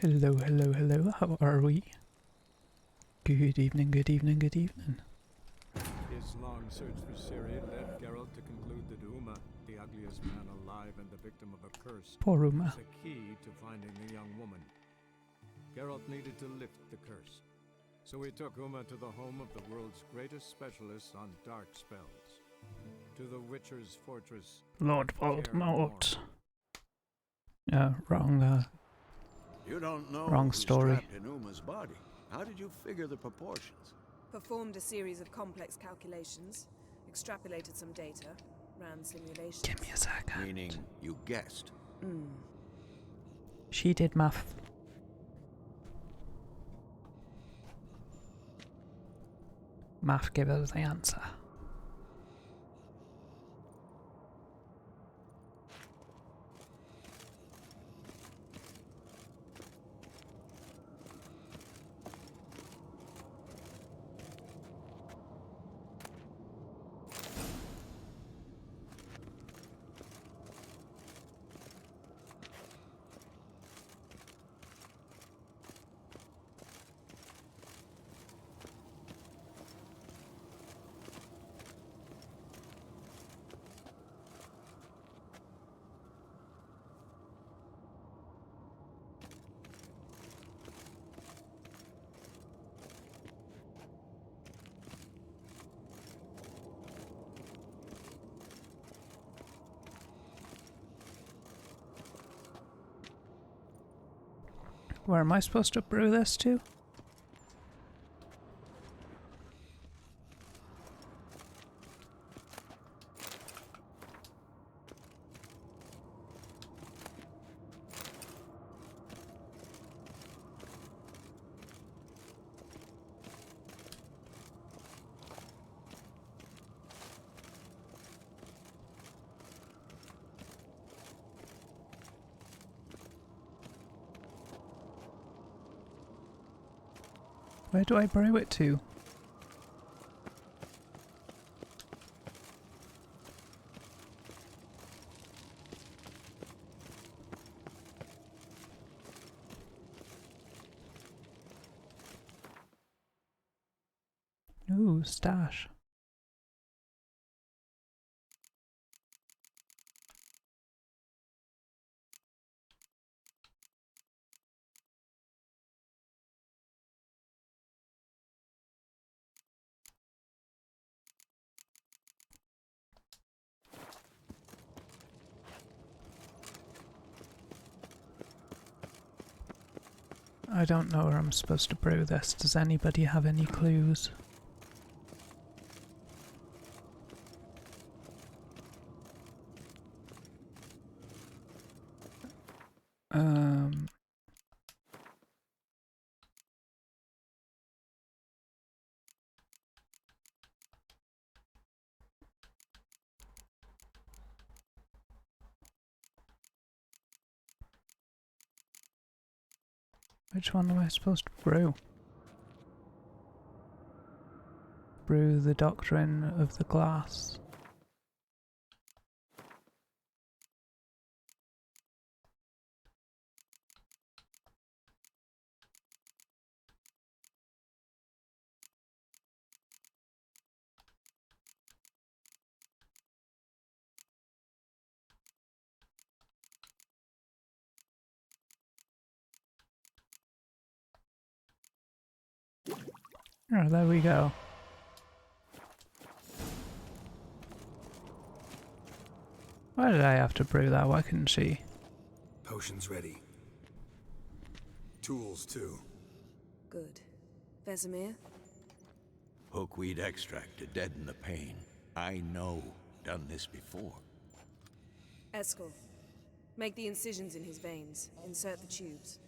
Hello, hello, hello. How are we? Good evening, good evening, good evening. His long search for Ciri led Geralt to conclude that Uma, the ugliest man alive and the victim of a curse, Poor Uma. was the key to finding the young woman. Geralt needed to lift the curse, so he took Uma to the home of the world's greatest specialist on dark spells, to the Witcher's fortress. Lord Kaer Voldemort. Wrong, You don't know wrong who's story. trapped in Uma's body. How did you figure the proportions? Performed a series of complex calculations, extrapolated some data, ran simulations. Give me a second. Meaning, you guessed. She did math. Math give us the answer. Where am I supposed to brew this to? Where do I brew it to? Ooh, stash. I don't know where I'm supposed to brew this. Does anybody have any clues? Um... Which one am I supposed to brew? Brew the Doctrine of the Glass. Oh, there we go. Why did I have to brew that? Why couldn't she? Potions ready. Tools, too. Good. Vesemir? Hookweed extract to deaden the pain. I know. Done this before. Eskel. Make the incisions in his veins. Insert the tubes.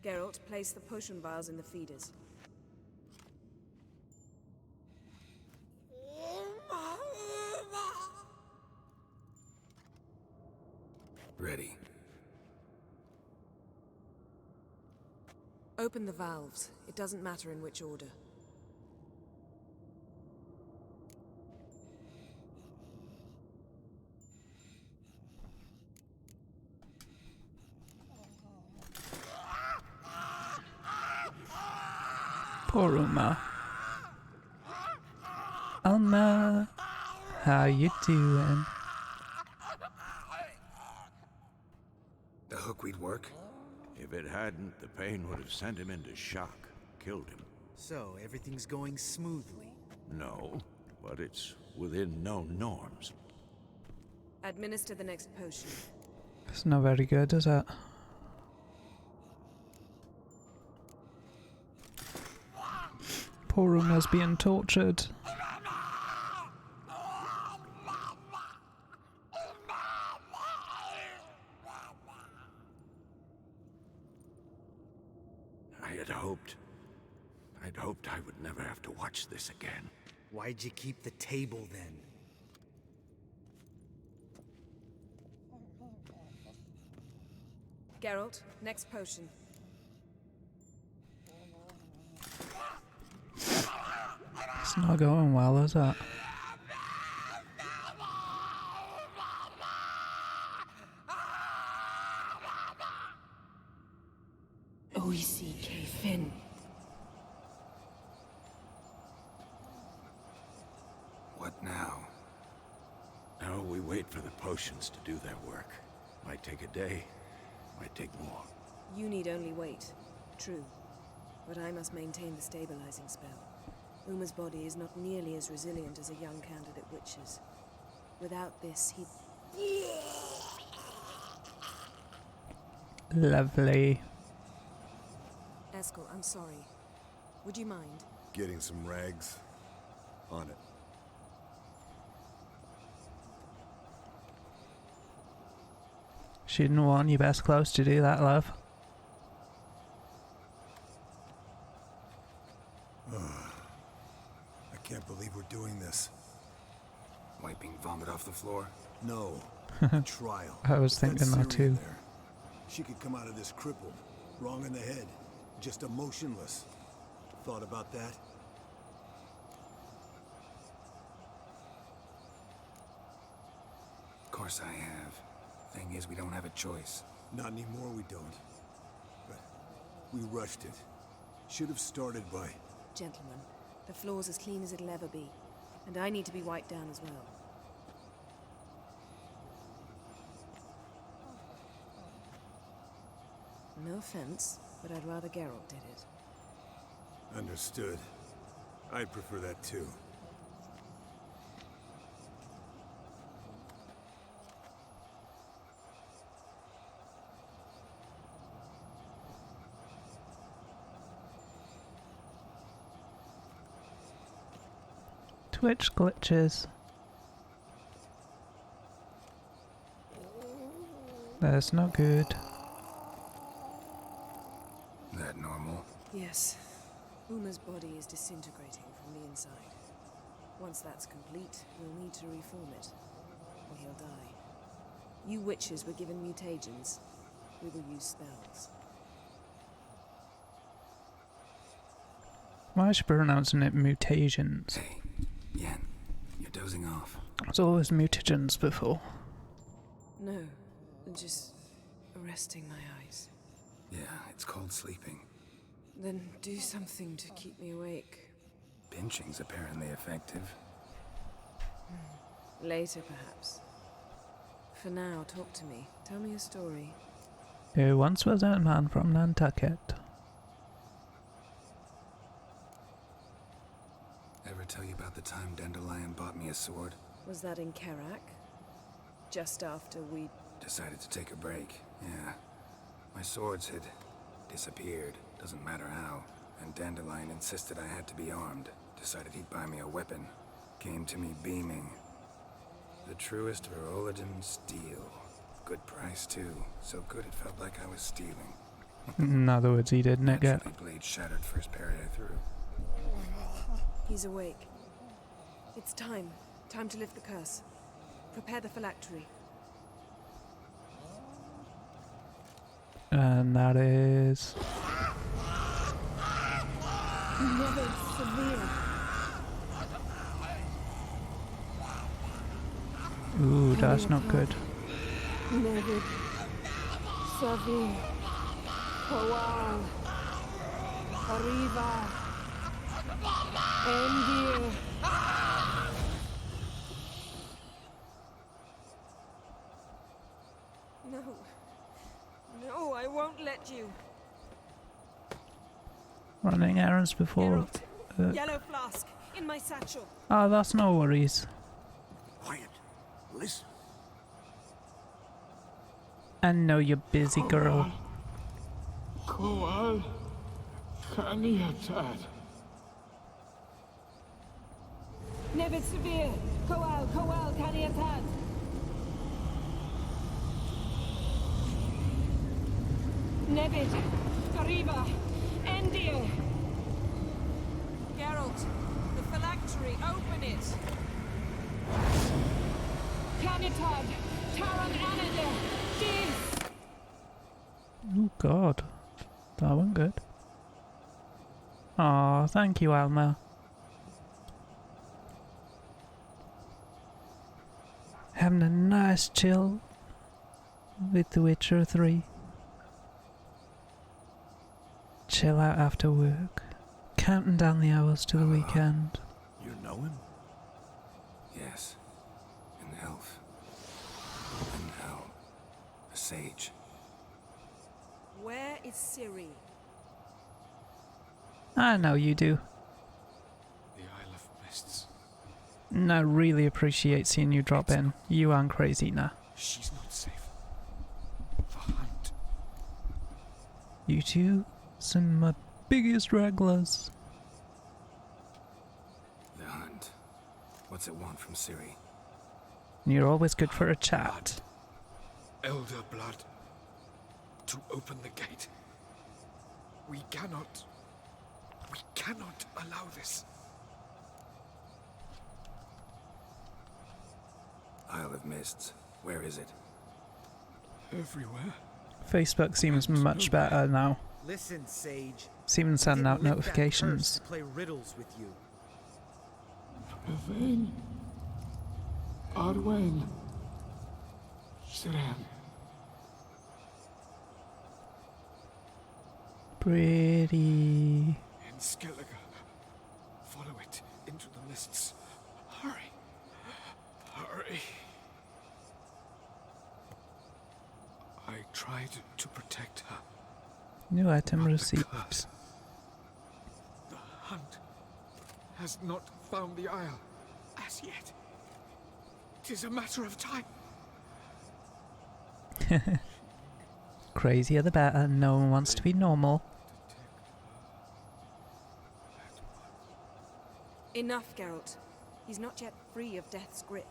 Geralt, place the potion vials in the feeders. Ready. Open the valves. It doesn't matter in which order. Poor Uma. Alma, how you doing? The hookweed work? If it hadn't, the pain would have sent him into shock, killed him. So, everything's going smoothly. No, but it's within known norms. Administer the next potion. It's not very good, is it? Poor Uma's being tortured. I'd hoped I would never have to watch this again. Why'd you keep the table then? Geralt, next potion. It's not going well, is it? O-E-C-K Finn. What now? Now we wait for the potions to do their work. Might take a day, might take more. You need only wait. True. But I must maintain the stabilizing spell. Uma's body is not nearly as resilient as a young candidate witch's. Without this, he'd... Lovely. Eskel, I'm sorry. Would you mind? Getting some rags. On it. She didn't want your best clothes to do that, love. I can't believe we're doing this. Wiping vomit off the floor? No. Trial. I was That thinking that Syrian too. there. She could come out of this crippled, wrong in the head, just emotionless. Thought about that? Of course I have. Thing is, we don't have a choice. Not anymore, we don't. But we rushed it. Should have started by... Gentlemen, the floor's as clean as it'll ever be. And I need to be wiped down as well. No offense, but I'd rather Geralt did it. Understood. I'd prefer that too. Twitch glitches. That's not good. That normal? Yes. Uma's body is disintegrating from the inside. Once that's complete, we'll need to reform it, or he'll die. You witches were given mutagens. We will use spells. Why is she pronouncing it mutations? Hey, Yen, you're dozing off. It's always mutagens before. No, just resting my eyes. Yeah, it's called sleeping. Then do something to keep me awake. Pinching's apparently effective. Later, perhaps. For now, talk to me. Tell me a story. There once was a man from Nantucket. Ever tell you about the time Dandelion bought me a sword? Was that in Karak? Just after we... Decided to take a break, yeah. My swords had disappeared, doesn't matter how, and Dandelion insisted I had to be armed. Decided he'd buy me a weapon. Came to me beaming. The truest Veroligan steel. Good price too, so good it felt like I was stealing. In other words, he didn't it get. Naturally, blade shattered first parry I threw. He's awake. It's time. Time to lift the curse. Prepare the phylactery. And that is... Never severe. Ooh, that's not good. Never severe. Kowal. Arriva. Endir. No. No, I won't let you. Running errands before. Geralt, yellow flask in my satchel. Oh, that's no worries. Quiet. Listen. I know you're busy, girl. Coal Caniatad. Nevid Severe. Coal Caniatad. Nevid. Gariba. Endir. Geralt, the phylactery, open it. Canitad. Taran Anadir. Dis. Oh god. That went good. Aw, thank you, Alma. Having a nice chill with The Witcher 3. Chill out after work. Counting down the hours to the weekend. You know him? Yes. An elf. An hell. A sage. Where is Ciri? I know you do. The Isle of Mists. And I really appreciate seeing you drop in. You aren't crazy, nah. She's not safe. The hunt. You two, some of my biggest wranglers. The hunt. What's it want from Ciri? You're always good for a chat. Elder blood. To open the gate. We cannot allow this. Isle of Mists. Where is it? Everywhere. Facebook seems much better now. Listen, Sage. Seem to We send didn't out lift that curse notifications. to play riddles with you. Yvain. Arwen. Siren. Pretty. In Skellige. Follow it into the mists. Hurry. Hurry. I tried to protect her. New item but the received. curse. The hunt has not found the Isle as yet. 'Tis a matter of time. Crazier the better. No one wants to be normal. Enough, Geralt. He's not yet free of death's grip.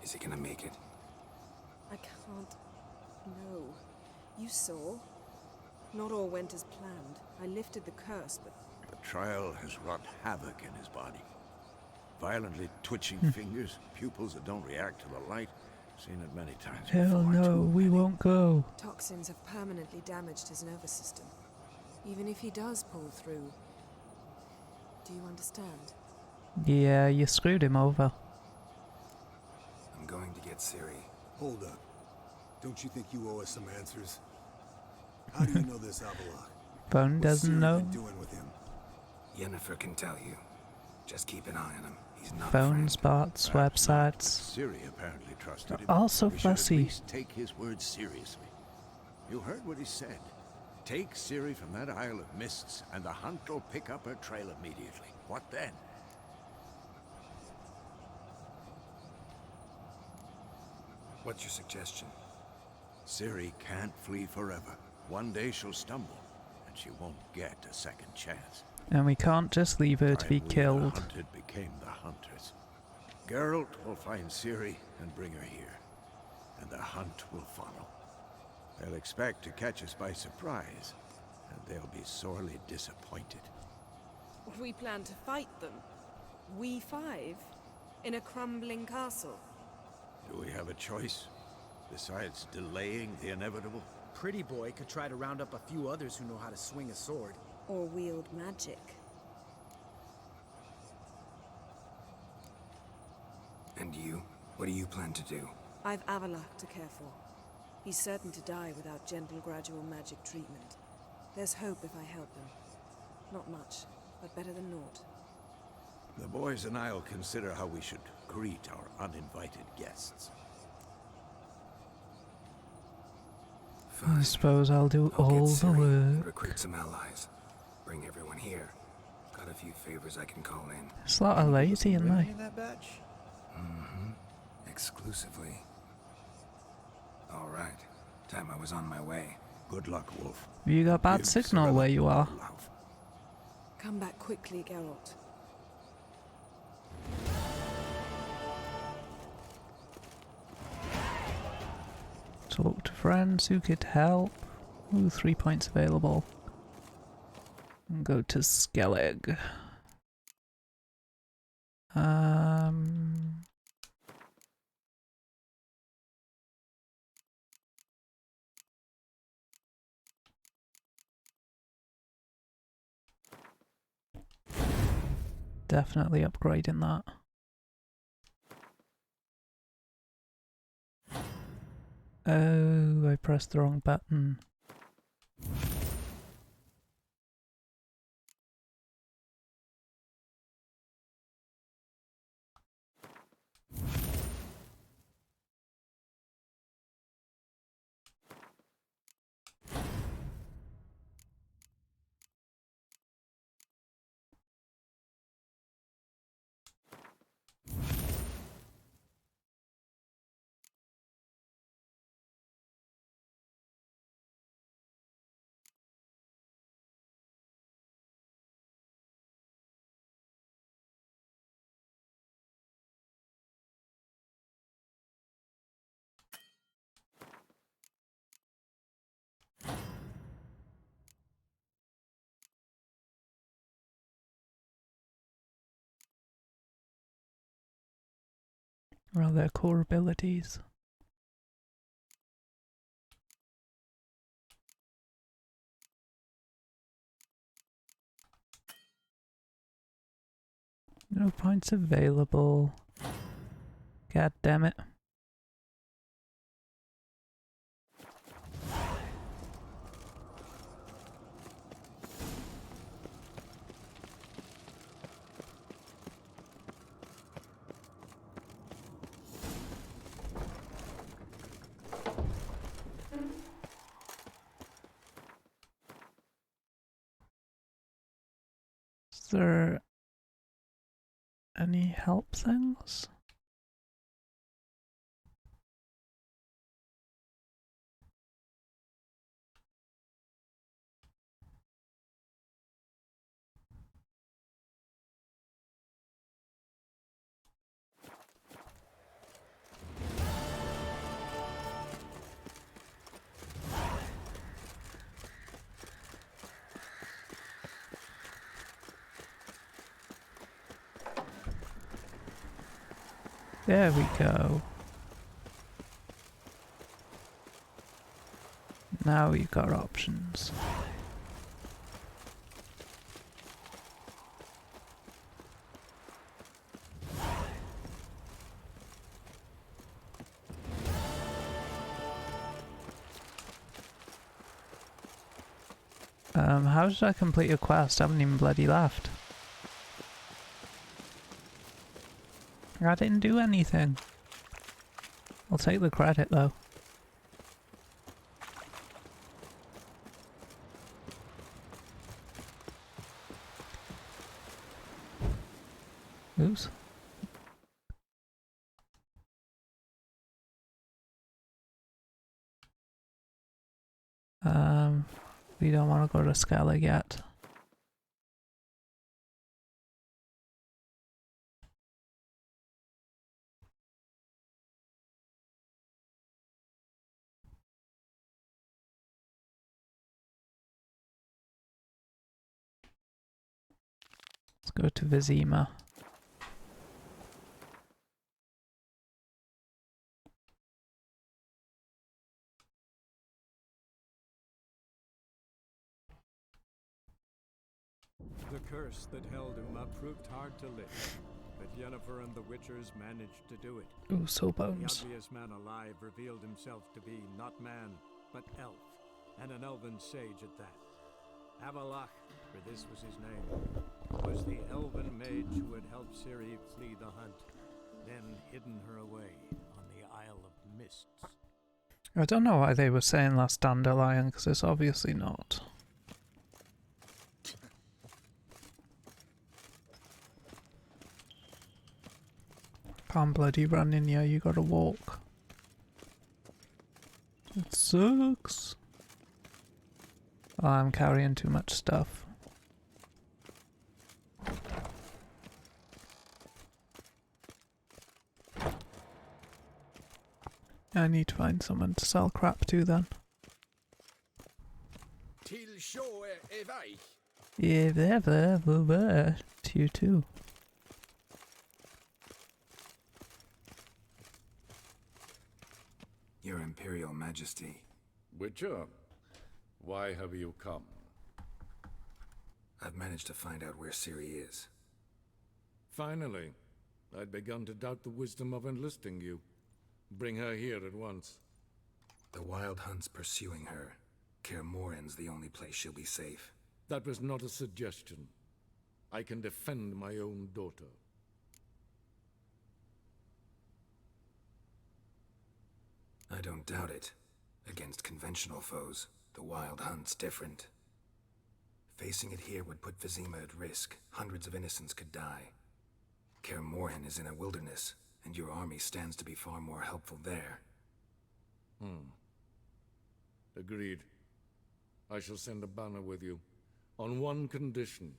Is he gonna make it? I can't. No. You saw. Not all went as planned. I lifted the curse, but The trial has wrought havoc in his body. Violently twitching fingers, pupils that don't react to the light. Seen it many times Hell before. no, too we many. won't go. toxins have permanently damaged his nervous system. Even if he does pull through. Do you understand? Yeah, you screwed him over. I'm going to get Ciri. Hold up. Don't you think you owe us some answers? How do you know this Avallac'h? Phone What's doesn't Ciri know. been doing with him? Yennefer can tell you. Just keep an eye on him. He's not a Phones, friend. bots, Perhaps not, but websites. Ciri apparently trusted him. Also We should at fussy. least take his words seriously. You heard what he said. Take Ciri from that Isle of Mists, and the hunt will pick up her trail immediately. What then? What's your suggestion? Ciri can't flee forever. One day she'll stumble, and she won't get a second chance. And we can't just leave her to be Time we, the killed. hunted, became the hunters. Geralt will find Ciri and bring her here, and the hunt will follow. They'll expect to catch us by surprise, and they'll be sorely disappointed. We plan to fight them. We five? In a crumbling castle? Do we have a choice, besides delaying the inevitable? Pretty Boy could try to round up a few others who know how to swing a sword. Or wield magic? And you? What do you plan to do? I've Avallac'h to care for. He's certain to die without gentle, gradual magic treatment. There's hope if I help them. Not much, but better than naught. The boys and I'll consider how we should greet our uninvited guests. I suppose I'll do I'll get all the Ciri and work. recruit some allies. Bring everyone here. Got a few favors I can call in. It's a lot of lazy in there. that batch? Mm-hmm. Exclusively. All right. Time I was on my way. Good luck, Wolf. You got bad Give signal Cirilla where you are. love. Come back quickly, Geralt. Talk to friends who could help. Ooh, 3 points available. And go to Skellig. Definitely upgrading that. Oh, I pressed the wrong button. Well, their core abilities. No points available. God damn it. Is there any help things? There we go. Now we've got options. How did I complete a quest? I haven't even bloody left. I didn't do anything. I'll take the credit though. Oops. We don't want to go to Skellig yet. Let's go to Vizima. The curse that held Uma proved hard to lift, but Yennefer and the Witchers managed to do it. Ooh, soul The bones. ugliest man alive revealed himself to be not man, but elf, and an elven sage at that. Avalach, for this was his name, was the elven mage who had helped Ciri flee the hunt, then hidden her away on the Isle of Mists. I don't know why they were saying that's Dandelion, because it's obviously not. Can't bloody run in here, you gotta walk. It sucks. Oh, I'm carrying too much stuff. I need to find someone to sell crap to then. Till show evai. If ever were to you too. Your Imperial Majesty. Witcher, why have you come? I've managed to find out where Ciri is. Finally. I'd begun to doubt the wisdom of enlisting you. Bring her here at once. The Wild Hunt's pursuing her. Kaer Morhen's the only place she'll be safe. That was not a suggestion. I can defend my own daughter. I don't doubt it. Against conventional foes, the Wild Hunt's different. Facing it here would put Vizima at risk. Hundreds of innocents could die. Kaer Morhen is in a wilderness, and your army stands to be far more helpful there. Agreed. I shall send a banner with you. On one condition.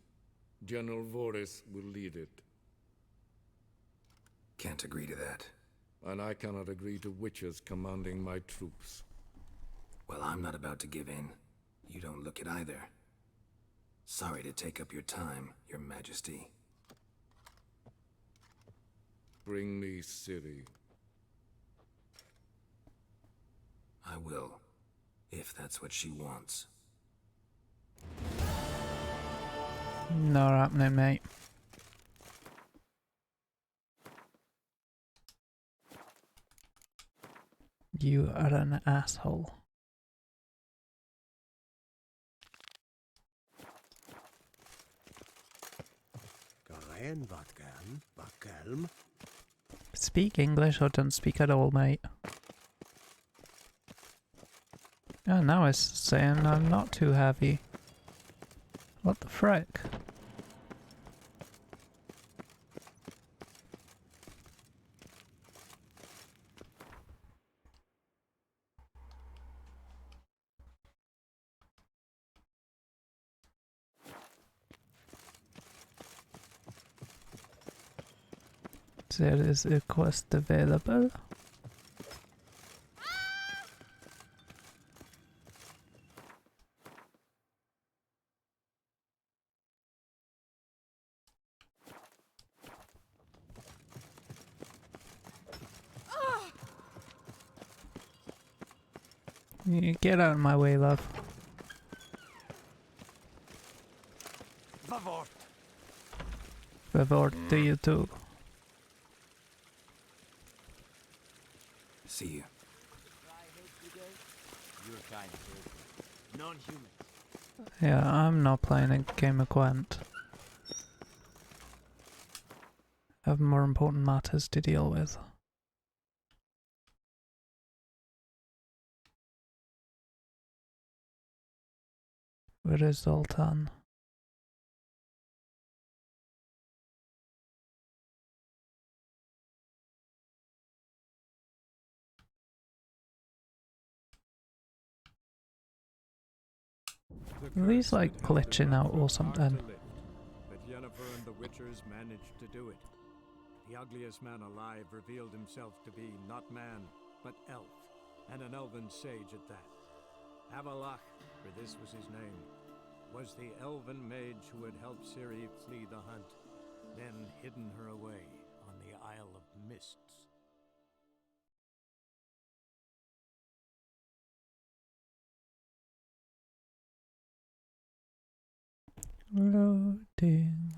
General Voris will lead it. Can't agree to that. And I cannot agree to witches commanding my troops. Well, I'm not about to give in. You don't look it either. Sorry to take up your time, Your Majesty. Bring me Ciri. I will, if that's what she wants. Not happening, mate. You are an asshole. Garen Vatkan, Vakelm. Speak English or don't speak at all, mate. Oh, now it's saying I'm not too heavy. What the frick? There is a quest available. You get out of my way, love. Favor to you too. See you. Yeah, I'm not playing a game of Gwent. I have more important matters to deal with. Where is Zoltan? He's like glitching out or something. But Yennefer and the Witchers managed to do it. The ugliest man alive revealed himself to be not man, but elf, and an elven sage at that. Avalach, for this was his name, was the elven mage who had helped Ciri flee the hunt, then hidden her away on the Isle of Mists. Loading.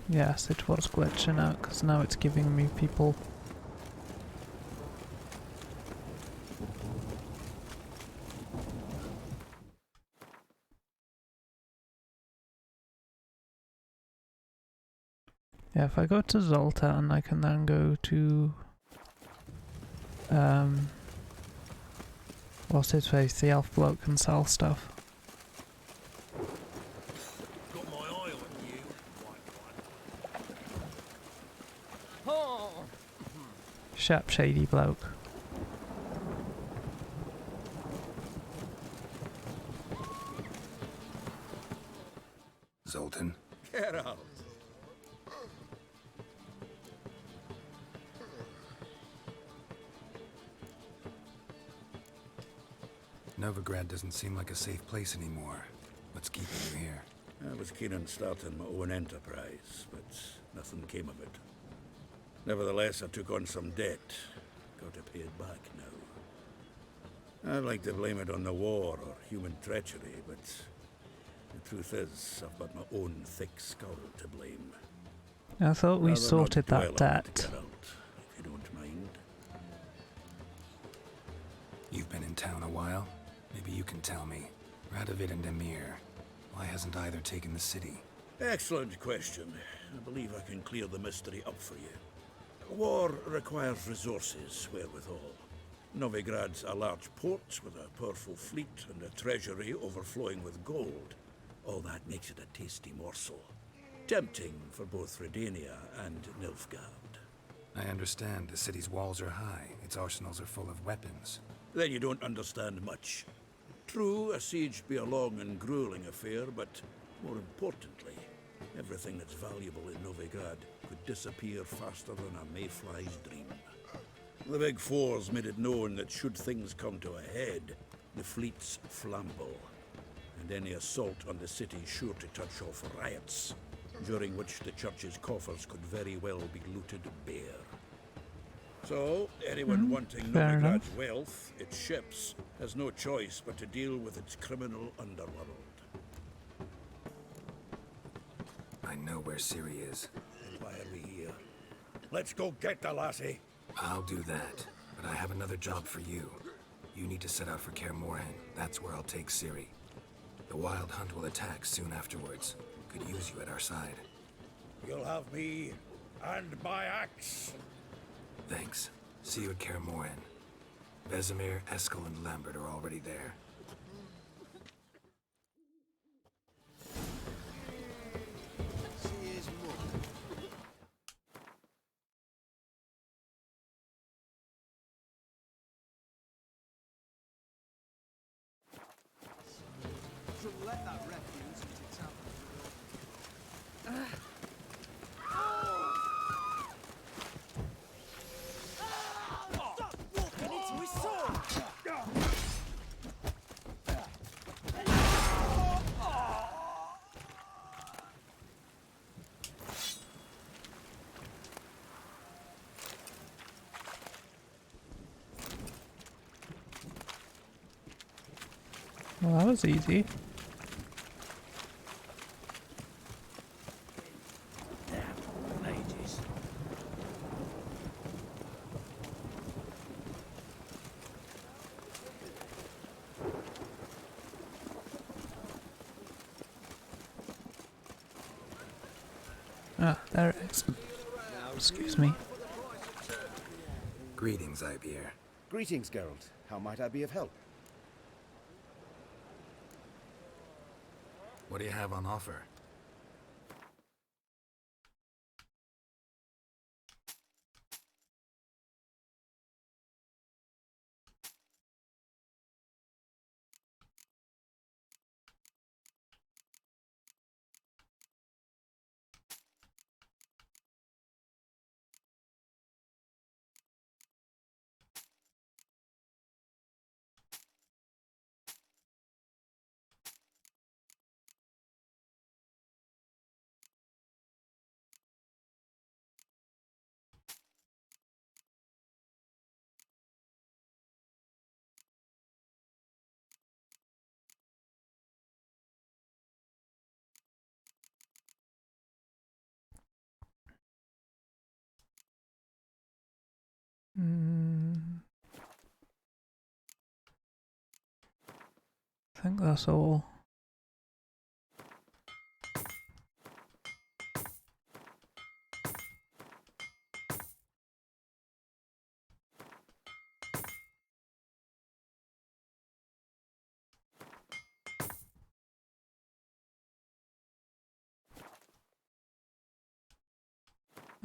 Yes, it was glitching out because now it's giving me people. Yeah, if I go to Zoltan, I can then go to what's his face? The elf bloke can sell stuff. Got my eye on you, white one. Sharp, shady bloke. Zoltan, Get out. Novigrad doesn't seem like a safe place anymore. What's keeping you here? I was keen on starting my own enterprise, but nothing came of it. Nevertheless, I took on some debt. Got to pay it back now. I'd like to blame it on the war or human treachery, but the truth is, I've got my own thick skull to blame. I thought we Rather not sorted dwell that on it, debt. Geralt, if you don't mind. You've been in town a while. Maybe you can tell me. Radovid and Emir. Why hasn't either taken the city? Excellent question. I believe I can clear the mystery up for you. War requires resources wherewithal. Novigrad's a large port with a powerful fleet and a treasury overflowing with gold. All that makes it a tasty morsel. Tempting for both Redania and Nilfgaard. I understand the city's walls are high. Its arsenals are full of weapons. Then you don't understand much. True, a siege be a long and grueling affair, but more importantly, everything that's valuable in Novigrad could disappear faster than a mayfly's dream. The Big Four's made it known that should things come to a head, the fleet's flammable, and any assault on the city sure to touch off riots, during which the church's coffers could very well be looted bare. So, anyone wanting fair Novigrad's enough. wealth, its ships, has no choice but to deal with its criminal underworld. I know where Ciri is. And why are we here? Let's go get the lassie! I'll do that, but I have another job for you. You need to set out for Kaer Morhen. That's where I'll take Ciri. The Wild Hunt will attack soon afterwards. Could use you at our side. You'll have me and my axe! Thanks. See you at Kaer Morhen. Vesemir, Eskel, and Lambert are already there. Well, that was easy. Ah, there it is. Excuse me. Greetings, Ibeer. Greetings, Geralt. How might I be of help? What do you have on offer? I think that's all.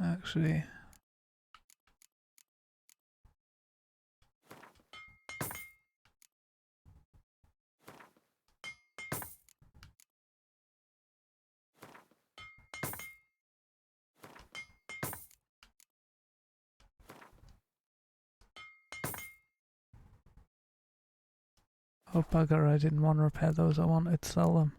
Actually, oh bugger, I didn't want to repair those, I wanted to sell them.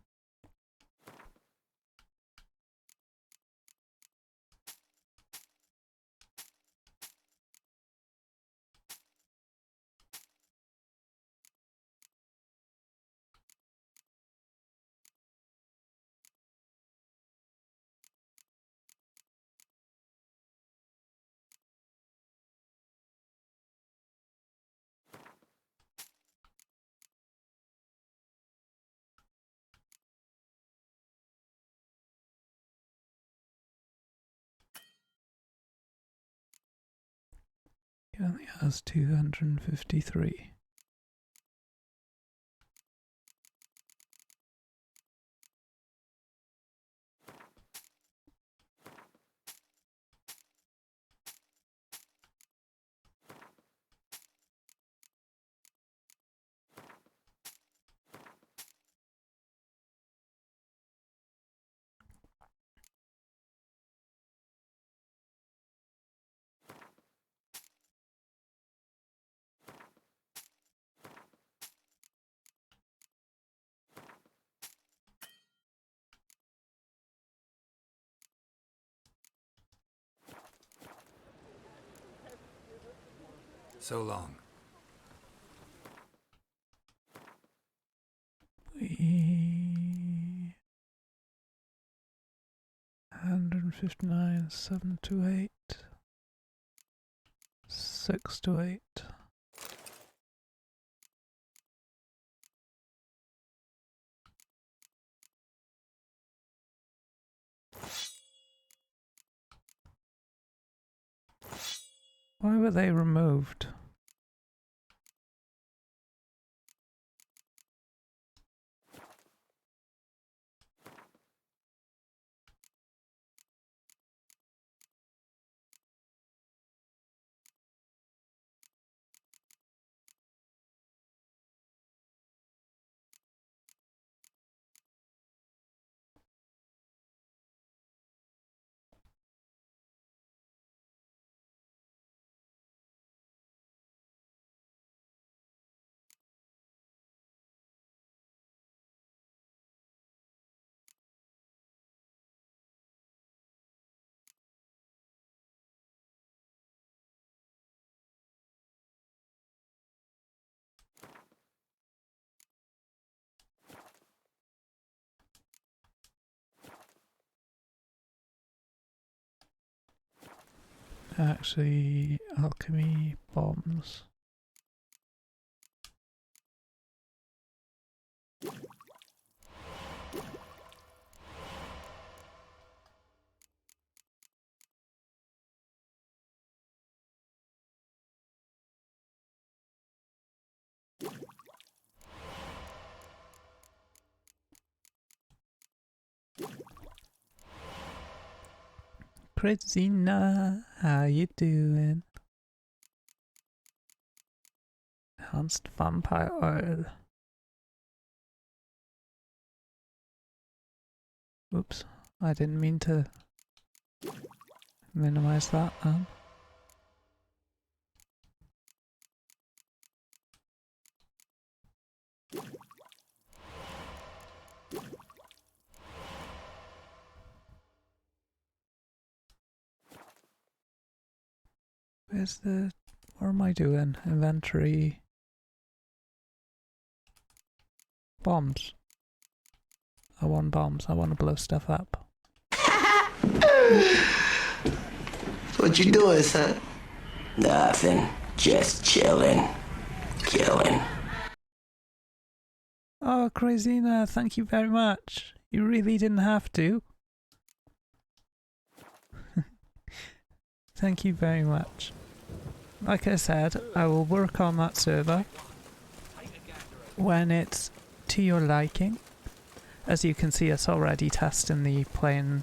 He only has 253. So long. 159, 7 to 8, 6 to 8. Why were they removed? Actually, alchemy bombs. Christina, how you doing? Enhanced vampire oil. Oops, I didn't mean to minimize that. Where's the... what am I doing? Inventory... bombs. I want bombs. I want to blow stuff up. What you doing, son? Nothing. Just chilling. Killing. Oh, Crazina, thank you very much. You really didn't have to. Thank you very much. Like I said, I will work on that server when it's to your liking. As you can see, it's already testing the playing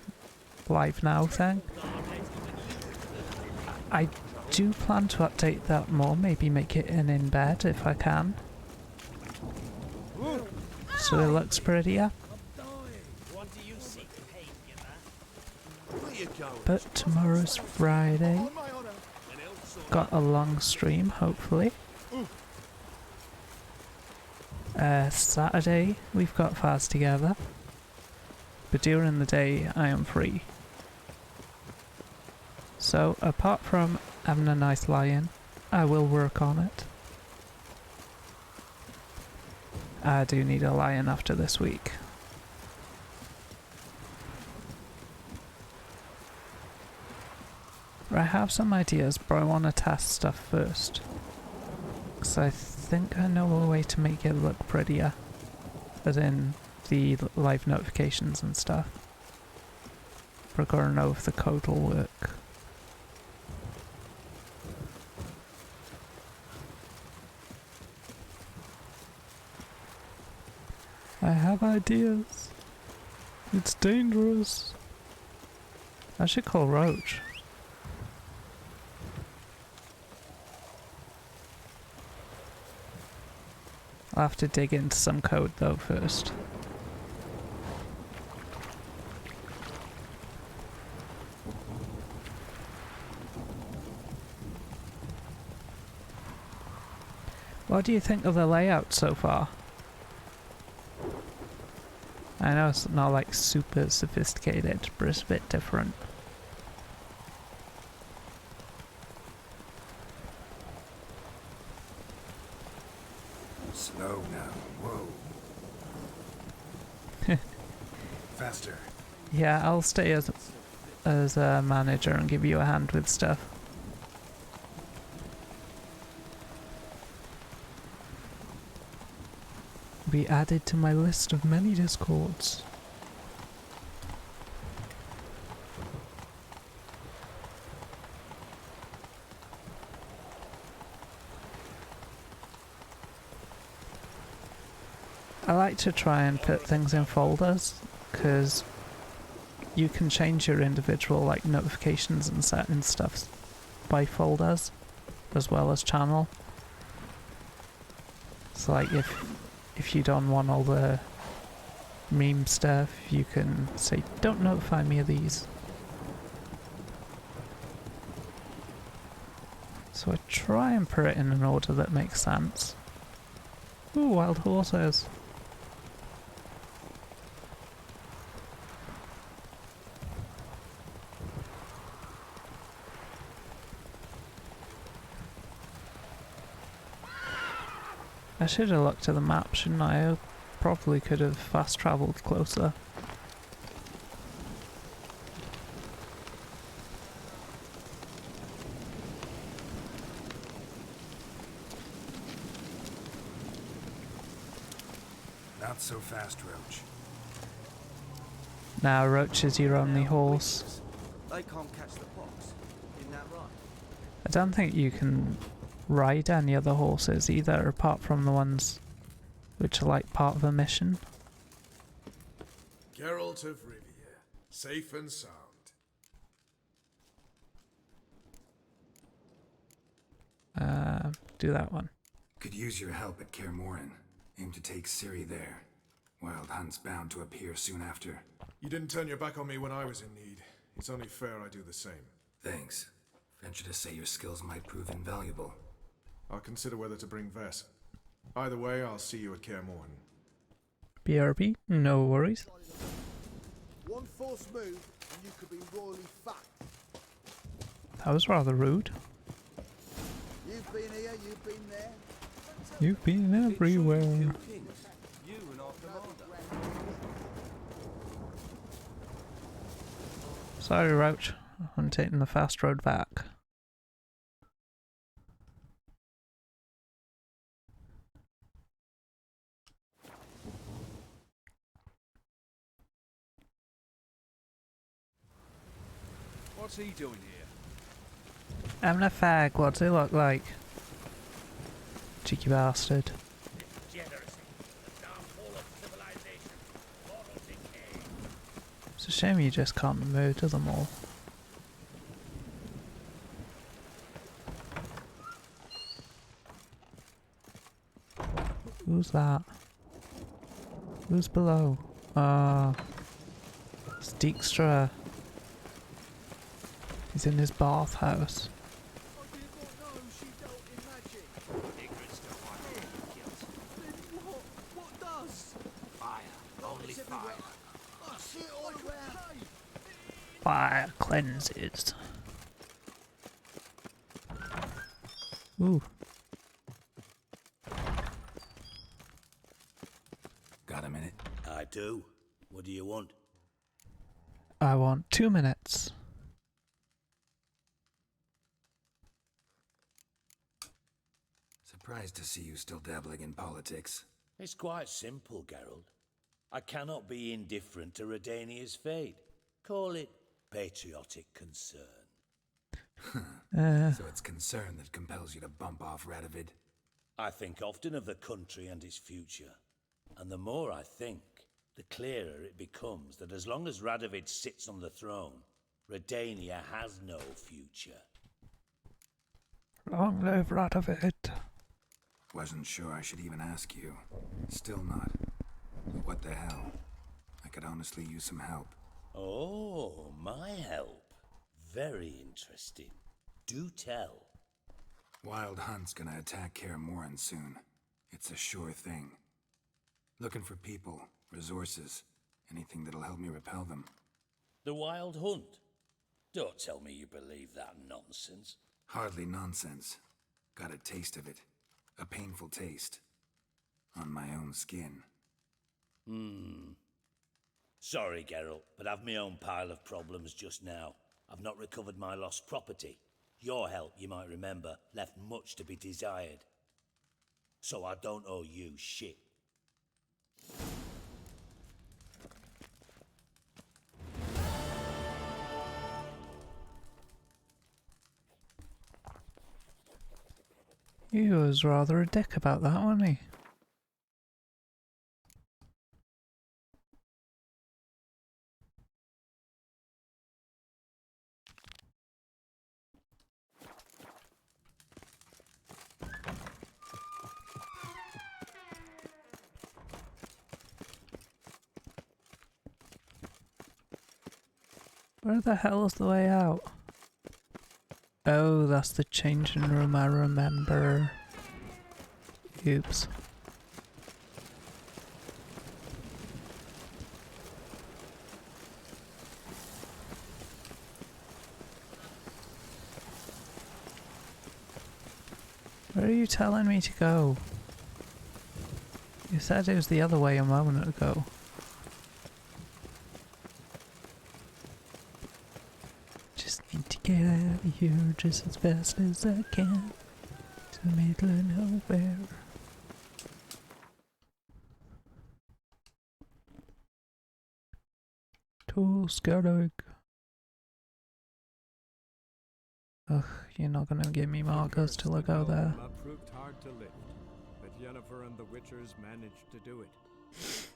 live now thing. I do plan to update that more, maybe make it an in bed if I can. So it looks prettier. But tomorrow's Friday. Got a long stream, hopefully. Saturday we've got Fast Together. But during the day I am free. So apart from having a nice lie-in, I will work on it. I do need a lie-in after this week. I have some ideas, but I want to test stuff first. Because I think I know a way to make it look prettier. As in the live notifications and stuff. But I've got to know if the code will work. I have ideas. It's dangerous. I should call Roach. I'll have to dig into some code though first. What do you think of the layout so far? I know it's not like super sophisticated, but it's a bit different. Slow now. Whoa. Faster. Yeah, I'll stay as a manager and give you a hand with stuff. Be added to my list of many discords. I like to try and put things in folders, because you can change your individual like notifications and setting stuff by folders, as well as channel. So like if you don't want all the meme stuff, you can say, don't notify me of these. So I try and put it in an order that makes sense. Ooh, wild horses. I should have looked at the map, shouldn't I? I probably could have fast travelled closer. Not so fast, Roach. Now Roach is your only horse. They can't catch the fox. Isn't that right? I don't think you can ride any other horses either, apart from the ones which are like part of a mission. Geralt of Rivia, safe and sound. Do that one. Could use your help at Kaer Morhen. Aim to take Ciri there. Wild Hunt's bound to appear soon after. You didn't turn your back on me when I was in need. It's only fair I do the same. Thanks. Venture to say your skills might prove invaluable. I'll consider whether to bring Vess. Either way, I'll see you at Kaer Morhen. BRB, no worries. One false move and you could be royally fucked. That was rather rude. You've been here, you've been there. You've been everywhere. You and our commander. Sorry, Roach. I'm taking the fast road back. What's he doing here? Having a fag, what's he look like? Cheeky bastard. It's a shame you just can't murder them all. Who's that? Who's below? It's Dijkstra. He's in his bathhouse. Fire cleanses. Ooh. Got a minute? I do. What do you want? I want 2 minutes. Surprised to see you still dabbling in politics. It's quite simple, Geralt. I cannot be indifferent to Redania's fate. Call it patriotic concern. So it's concern that compels you to bump off Radovid? I think often of the country and its future. And the more I think, the clearer it becomes that as long as Radovid sits on the throne, Redania has no future. Long live Radovid. Wasn't sure I should even ask you. Still not. But what the hell? I could honestly use some help. Oh, my help. Very interesting. Do tell. Wild Hunt's gonna attack Kaer Morhen soon. It's a sure thing. Looking for people, resources, anything that'll help me repel them. The Wild Hunt? Don't tell me you believe that nonsense. Hardly nonsense. Got a taste of it. A painful taste. On my own skin. Sorry, Geralt, but I've my own pile of problems just now. I've not recovered my lost property. Your help, you might remember, left much to be desired. So I don't owe you shit. He was rather a dick about that, wasn't he? Where the hell is the way out? Oh, that's the changing room, I remember. Oops. Where are you telling me to go? You said it was the other way a moment ago. Just need to get out of here just as fast as I can to the middle of nowhere. Tool Skellig. Ugh, you're not gonna give me markers till I go there. Proved hard to lift, but Yennefer and the Witchers managed to do it.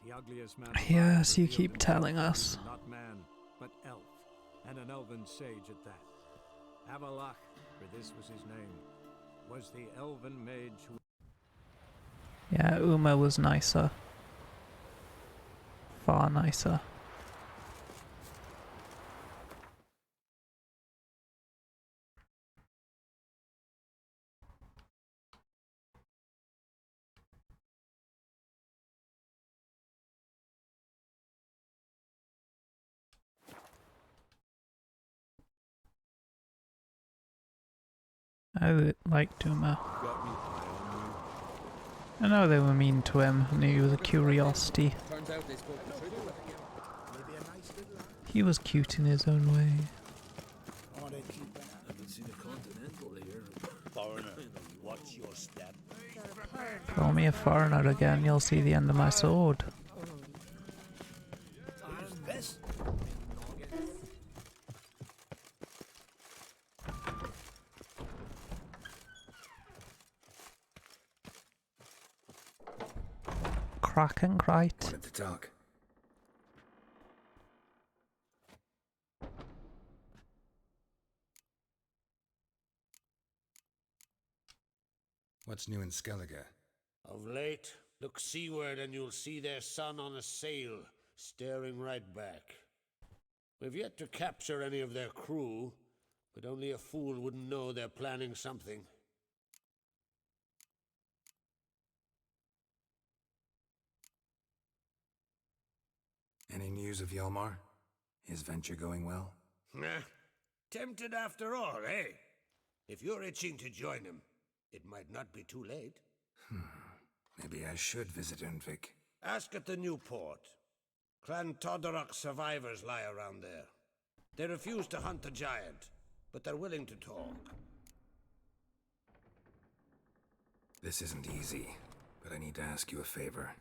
The ugliest man Yes, you keep telling us. Not man, but elf, and an elven sage at that. Avalach, for this was his name, was the elven mage who... Yeah, Uma was nicer. Far nicer. I liked Uma. I know they were mean to him, and he was a curiosity. He was cute in his own way. Foreigner, watch your step. Call me a foreigner again, you'll see the end of my sword. Cracking right. Wanted to talk. What's new in Skellige? Of late, look seaward and you'll see their sun on a sail, staring right back. We've yet to capture any of their crew, but only a fool wouldn't know they're planning something. Any news of Hjalmar? His venture going well? Nah, tempted after all, eh? If you're itching to join him, it might not be too late. Maybe I should visit Undvik. Ask at the new port. Clan Todorok survivors lie around there. They refuse to hunt the giant, but they're willing to talk. This isn't easy, but I need to ask you a favor.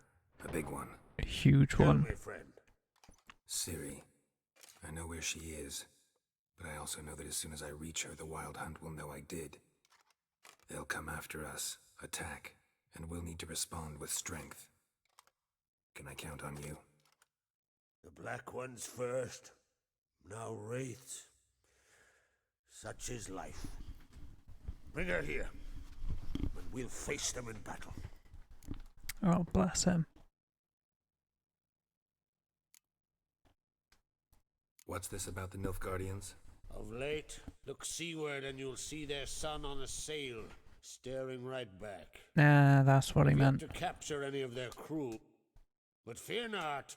A big one. A huge one. Tell me, friend. Ciri. I know where she is, but I also know that as soon as I reach her, the Wild Hunt will know I did. They'll come after us, attack, and we'll need to respond with strength. Can I count on you? The Black Ones first, now Wraiths. Such is life. Bring her here, and we'll face them in battle. Oh, bless him. What's this about the Nilfgaardians? Of late, look seaward and you'll see their sun on a sail, staring right back. Nah, that's what he meant. To capture any of their crew. But fear not,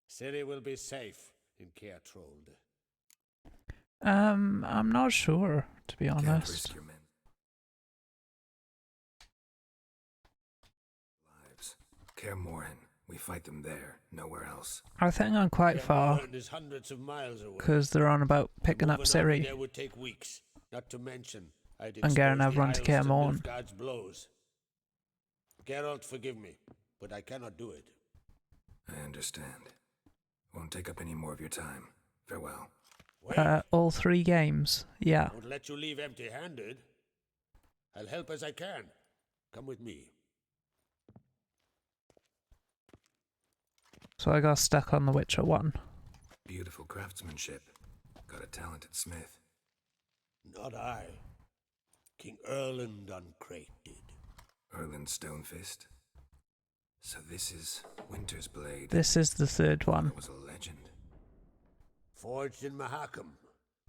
Ciri will be safe in Caer Trold. I'm not sure, to be honest. Can't risk your men. Lives. Caer Morhen. We fight them there, nowhere else. I think I'm quite far, Is hundreds of miles away. because they're on about picking up Moving army Ciri there would take weeks, not to mention I'd and getting expose the everyone to Isles Caer Morhen. Nilfgaard's blows. Geralt, forgive me, but I cannot do it. I understand. Won't take up any more of your time. Farewell. All 3 games, yeah. Won't let you leave empty-handed. I'll help as I can. Come with me. So I got stuck on The Witcher 1. Beautiful craftsmanship. Got a talented smith. Not I. King Erland Uncrate did. Erland Stonefist. So this is Winter's Blade. This is the 3rd one. It was a legend. Forged in Mahakam,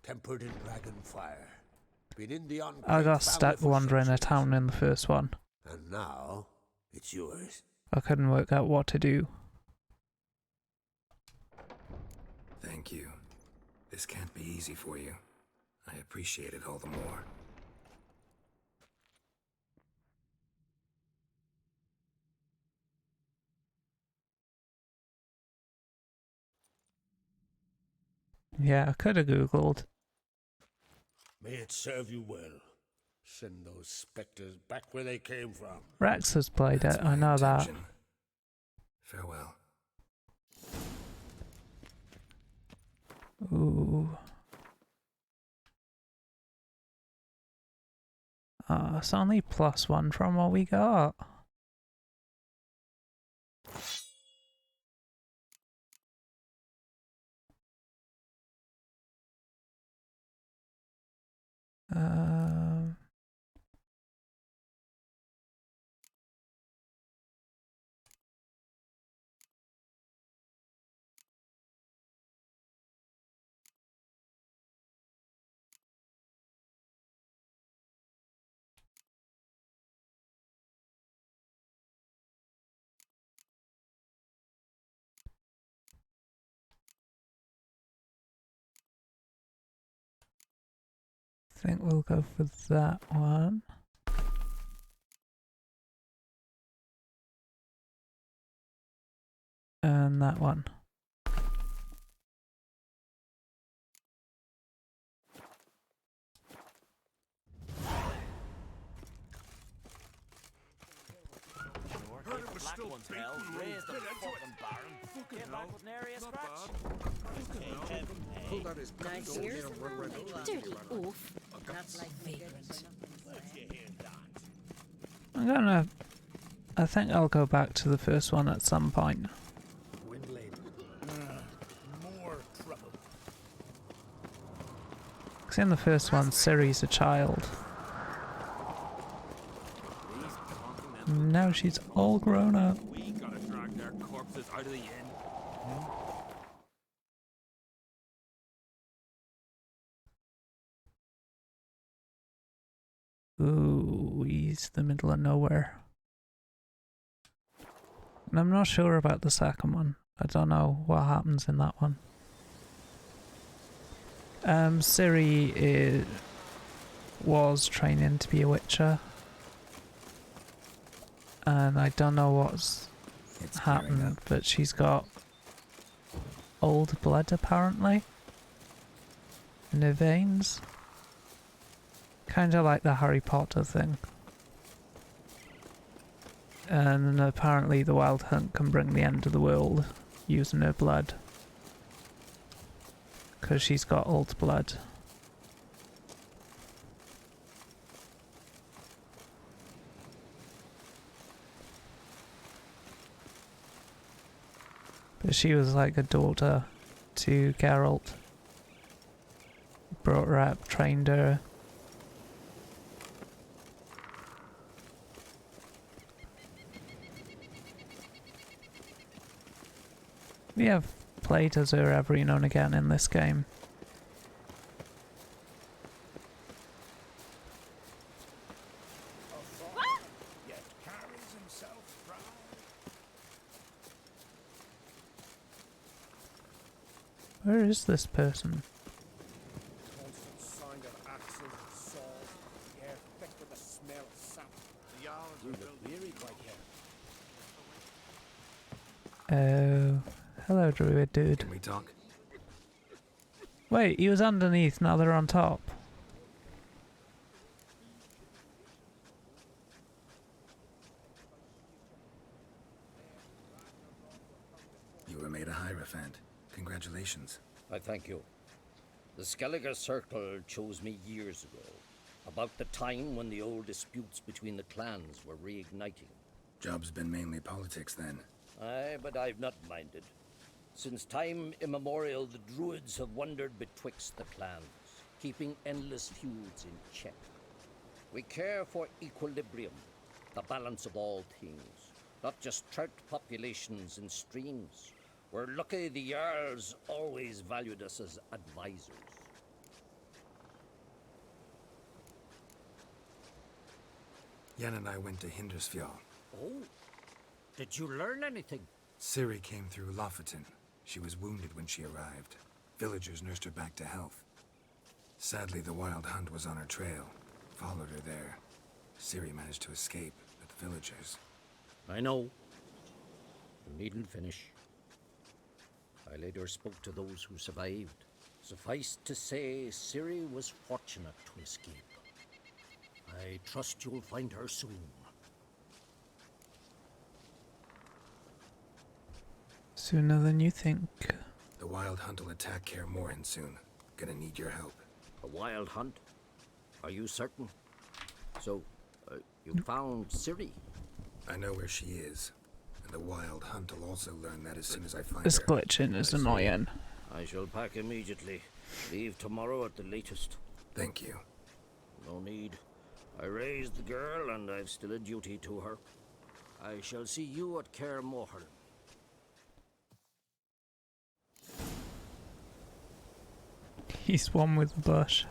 tempered in dragon fire. Been in the I got stuck wandering a town in the first one. And now, it's yours. I couldn't work out what to do. Thank you. This can't be easy for you. I appreciate it all the more. Yeah, I could have Googled. May it serve you well. Send those specters back where they came from. Rex has played it, I know that. Farewell. Ooh. It's only +1 from what we got. I think we'll go for that one. And that one. Nice ears. Dirty oof. That's my favorite. I think I'll go back to the first one at some point. More trouble. Because in the first one, Ciri's a child. Now she's all grown up. We gotta drag their corpses out of the inn. Ooh, he's the middle of nowhere. And I'm not sure about the second one. I don't know what happens in that one. Ciri was training to be a witcher. And I don't know what's happened, but she's got old blood apparently in her veins. Kinda like the Harry Potter thing. And apparently the Wild Hunt can bring the end of the world using her blood. Because she's got old blood. But she was like a daughter to Geralt. Brought her up, trained her. We have played as her every now and again in this game. Where is this person? Constant sound of axes and saws, the air thick with the smell of sap. The Jarls are built weary quite here. Oh, hello druid dude. Can we talk? Wait, he was underneath, now they're on top. You were made a Hierophant. Congratulations. I thank you. The Skellige Circle chose me years ago, about the time when the old disputes between the clans were reigniting. Job's been mainly politics then. Aye, but I've not minded. Since time immemorial, the Druids have wandered betwixt the clans, keeping endless feuds in check. We care for equilibrium, the balance of all things, not just trout populations and streams. We're lucky the Jarls always valued us as advisors. Yen and I went to Hindersfjall. Oh, did you learn anything? Ciri came through Lofoten. She was wounded when she arrived. Villagers nursed her back to health. Sadly, the Wild Hunt was on her trail. Followed her there. Ciri managed to escape, but the villagers... I know. You needn't finish. I later spoke to those who survived. Suffice to say, Ciri was fortunate to escape. I trust you'll find her soon. Sooner than you think. The Wild Hunt will attack Kaer Morhen soon. Gonna need your help. A wild hunt? Are you certain? So, you found Ciri? I know where she is. And the Wild Hunt will also learn that as soon as I find This her. glitching is annoying. I shall pack immediately. Leave tomorrow at the latest. Thank you. No need. I raised the girl and I've still a duty to her. I shall see you at Kaer Morhen. He's one with the bush.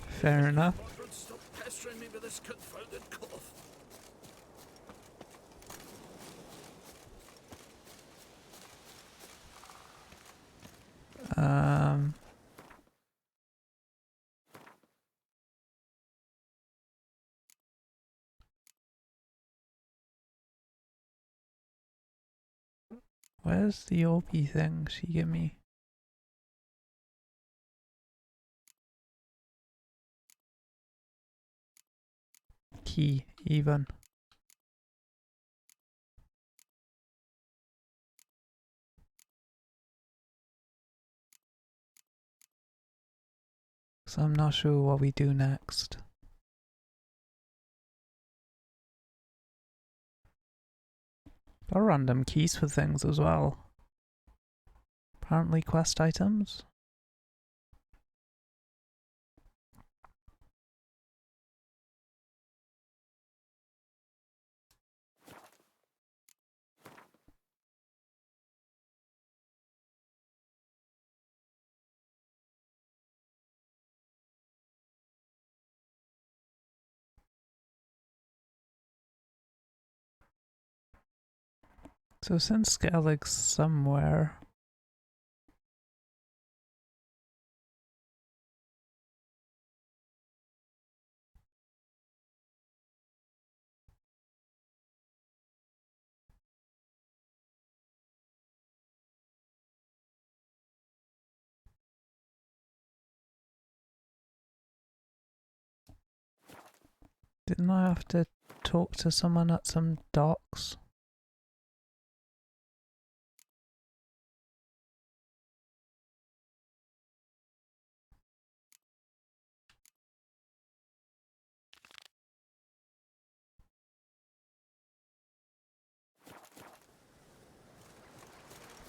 Fair enough. Stop pestering me with this confounded cough. Where's the Orby thing she gave me? Key, even. So I'm not sure what we do next. Got random keys for things as well. Apparently quest items. So since Skellig's somewhere... Didn't I have to talk to someone at some docks?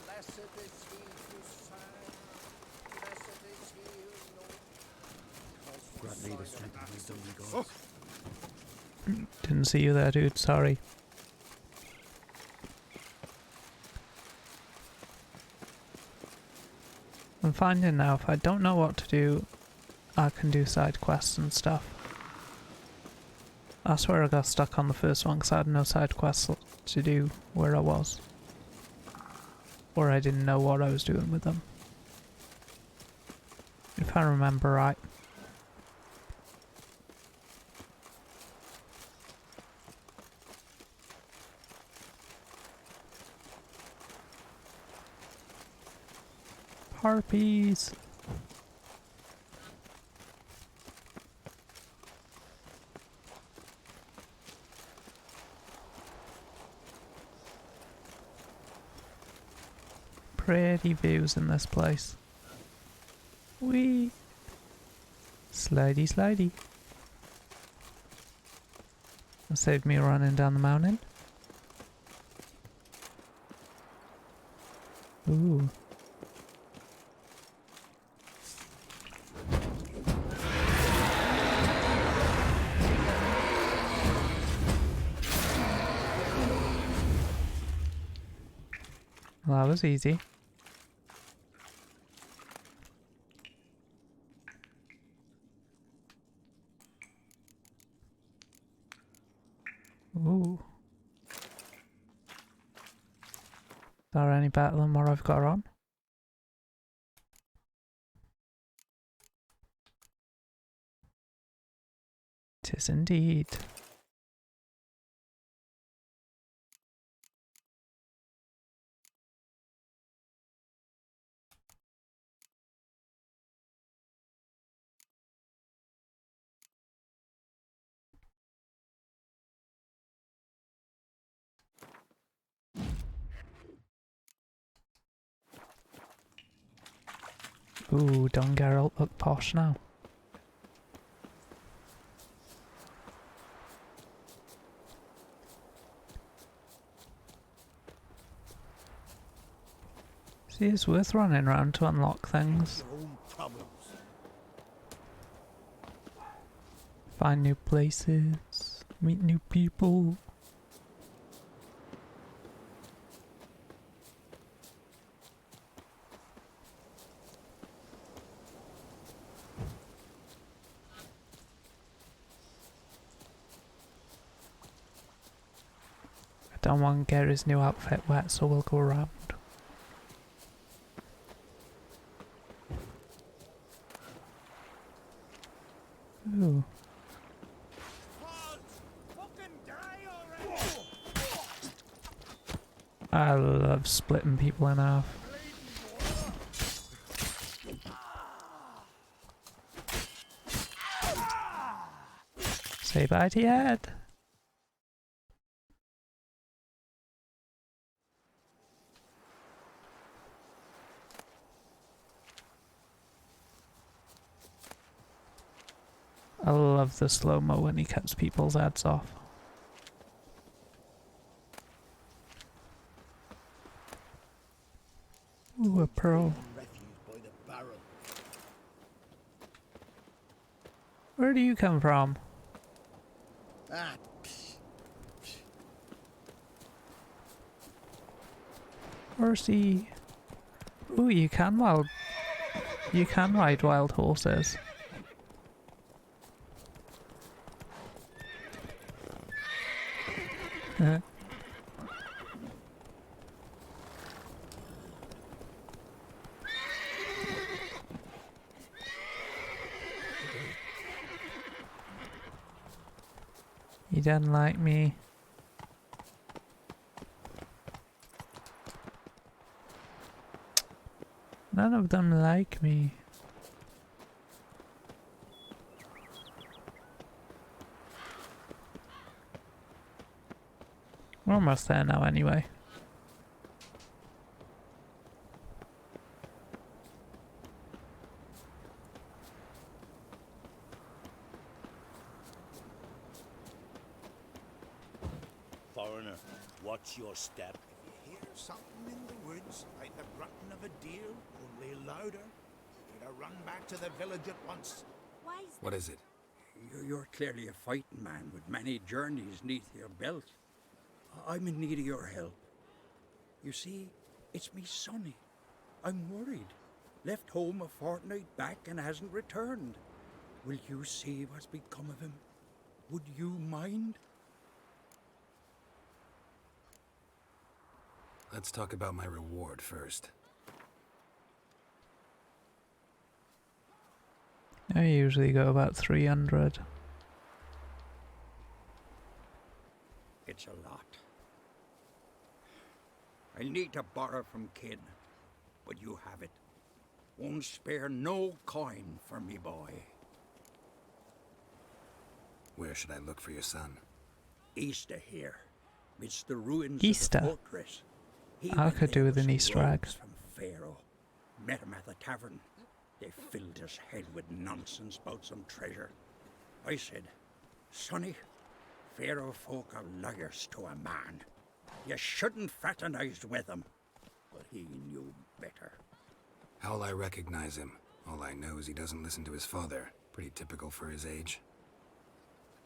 Blessed is he who sang, blessed is he who knows. Grant me the strength of wisdom, ye gods. Didn't see you there, dude. Sorry. I'm finding now if I don't know what to do, I can do side quests and stuff. That's where I got stuck on the first one because I had no side quests to do where I was. Or I didn't know what I was doing with them. If I remember right. Harpies! Pretty views in this place. Whee! Slidey, slidey. That saved me running down the mountain. Ooh. Well, that was easy. Ooh. Is there any better than what I've got on? Tis indeed. Ooh, Don Geralt look posh now. See, it's worth running around to unlock things. Find new places, meet new people. I don't want to get his new outfit wet, so we'll go around. Ooh. I love splitting people in half. Say bye to your head. I love the slow-mo when he cuts people's heads off. Ooh, a pearl. Where do you come from? Horsey. Ooh, you can ride wild horses. didn't like me. None of them like me. We're almost there now anyway. Foreigner, watch your step. You hear something in the woods, like the grunting of a deer, only louder. Better run back to the village at once. What is it? You're clearly a fighting man with many journeys neath your belt. I'm in need of your help. You see, it's me Sonny. I'm worried. Left home a fortnight back and hasn't returned. Will you see what's become of him? Would you mind? Let's talk about my reward first. I usually go about 300. It's a lot. I'll need to borrow from Kin, but you have it. Won't spare no coin for me boy. Where should I look for your son? East of here, midst the ruins Easter? of the fortress. He I went could there do with with an some Easter egg. rogues from Pharaoh. Met him at the tavern. They filled his head with nonsense about some treasure. I said, Sonny, Pharaoh folk are liars to a man. You shouldn't fraternize with them. But he knew better. How'll I recognize him? All I know is he doesn't listen to his father. Pretty typical for his age.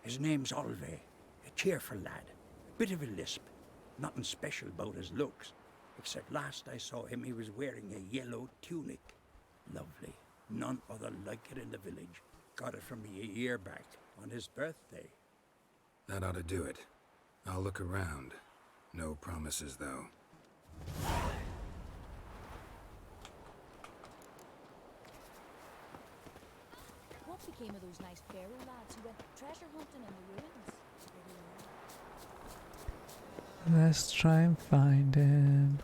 His name's Olve, a cheerful lad. Bit of a lisp. Nothing special about his looks. Except last I saw him, he was wearing a yellow tunic. Lovely. None other like it in the village. Got it from me a year back, on his birthday. That ought to do it. I'll look around. No promises, though. What became of those nice Pharaoh lads who went treasure hunting in the ruins? Let's try and find him.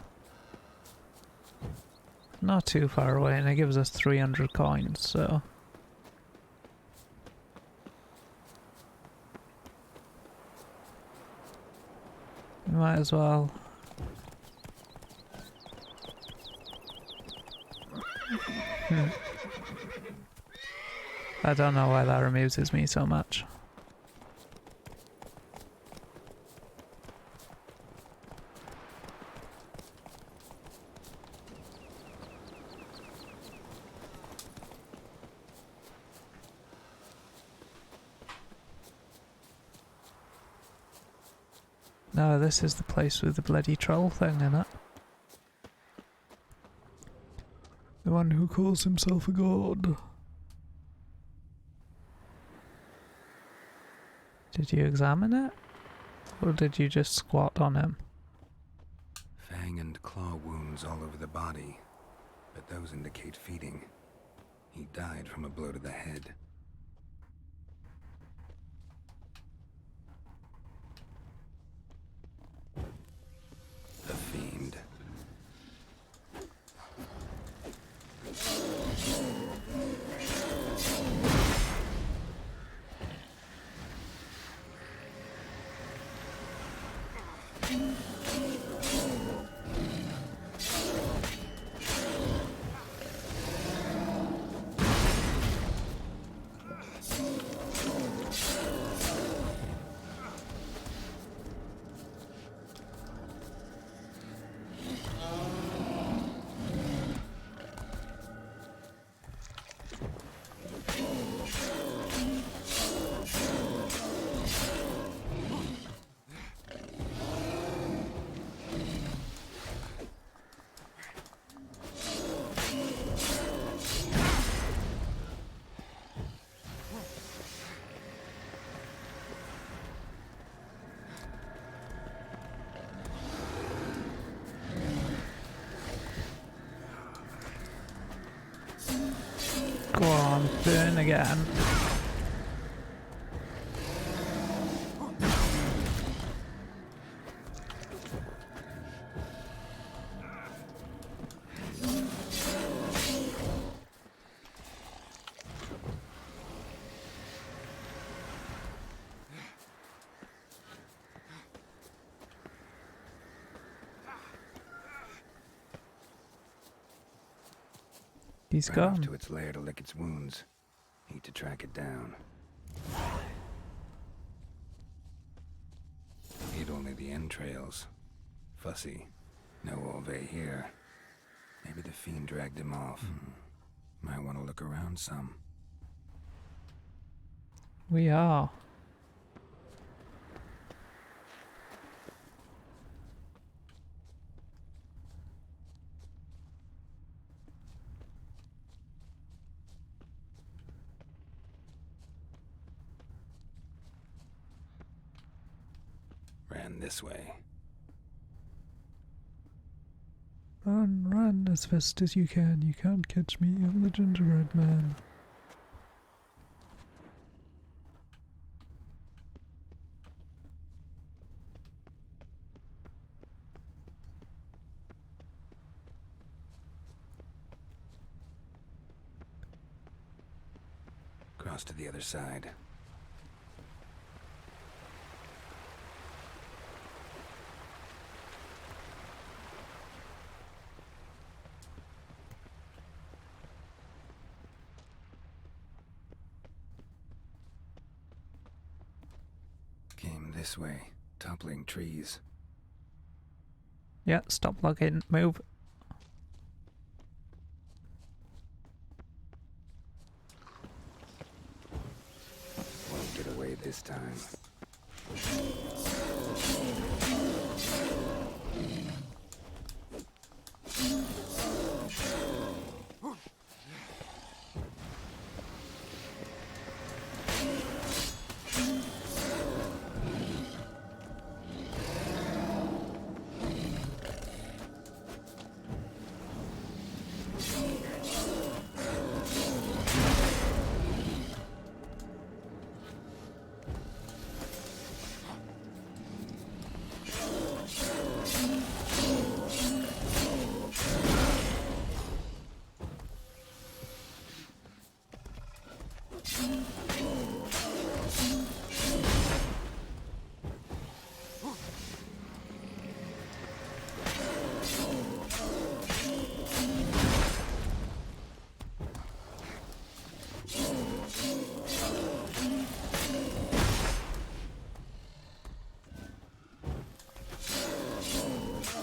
Not too far away, and it gives us 300 coins, so... we might as well... I don't know why that amuses me so much. No, this is the place with the bloody troll thing in it. The one who calls himself a god. Did you examine it? Or did you just squat on him? Fang and claw wounds all over the body, but those indicate feeding. He died from a blow to the head. The fiend. Go on, burn again. He's Ran off gone. to its lair to lick its wounds. Need to track it down. Need only the entrails. Fussy. No Olve here. Maybe the fiend dragged him off. Might want to look around some. We are. Ran this way. Run, run as fast as you can. You can't catch me. I'm the gingerbread man. Cross to the other side. Came this way, toppling trees. Yeah, stop logging. Move. Won't get away this time.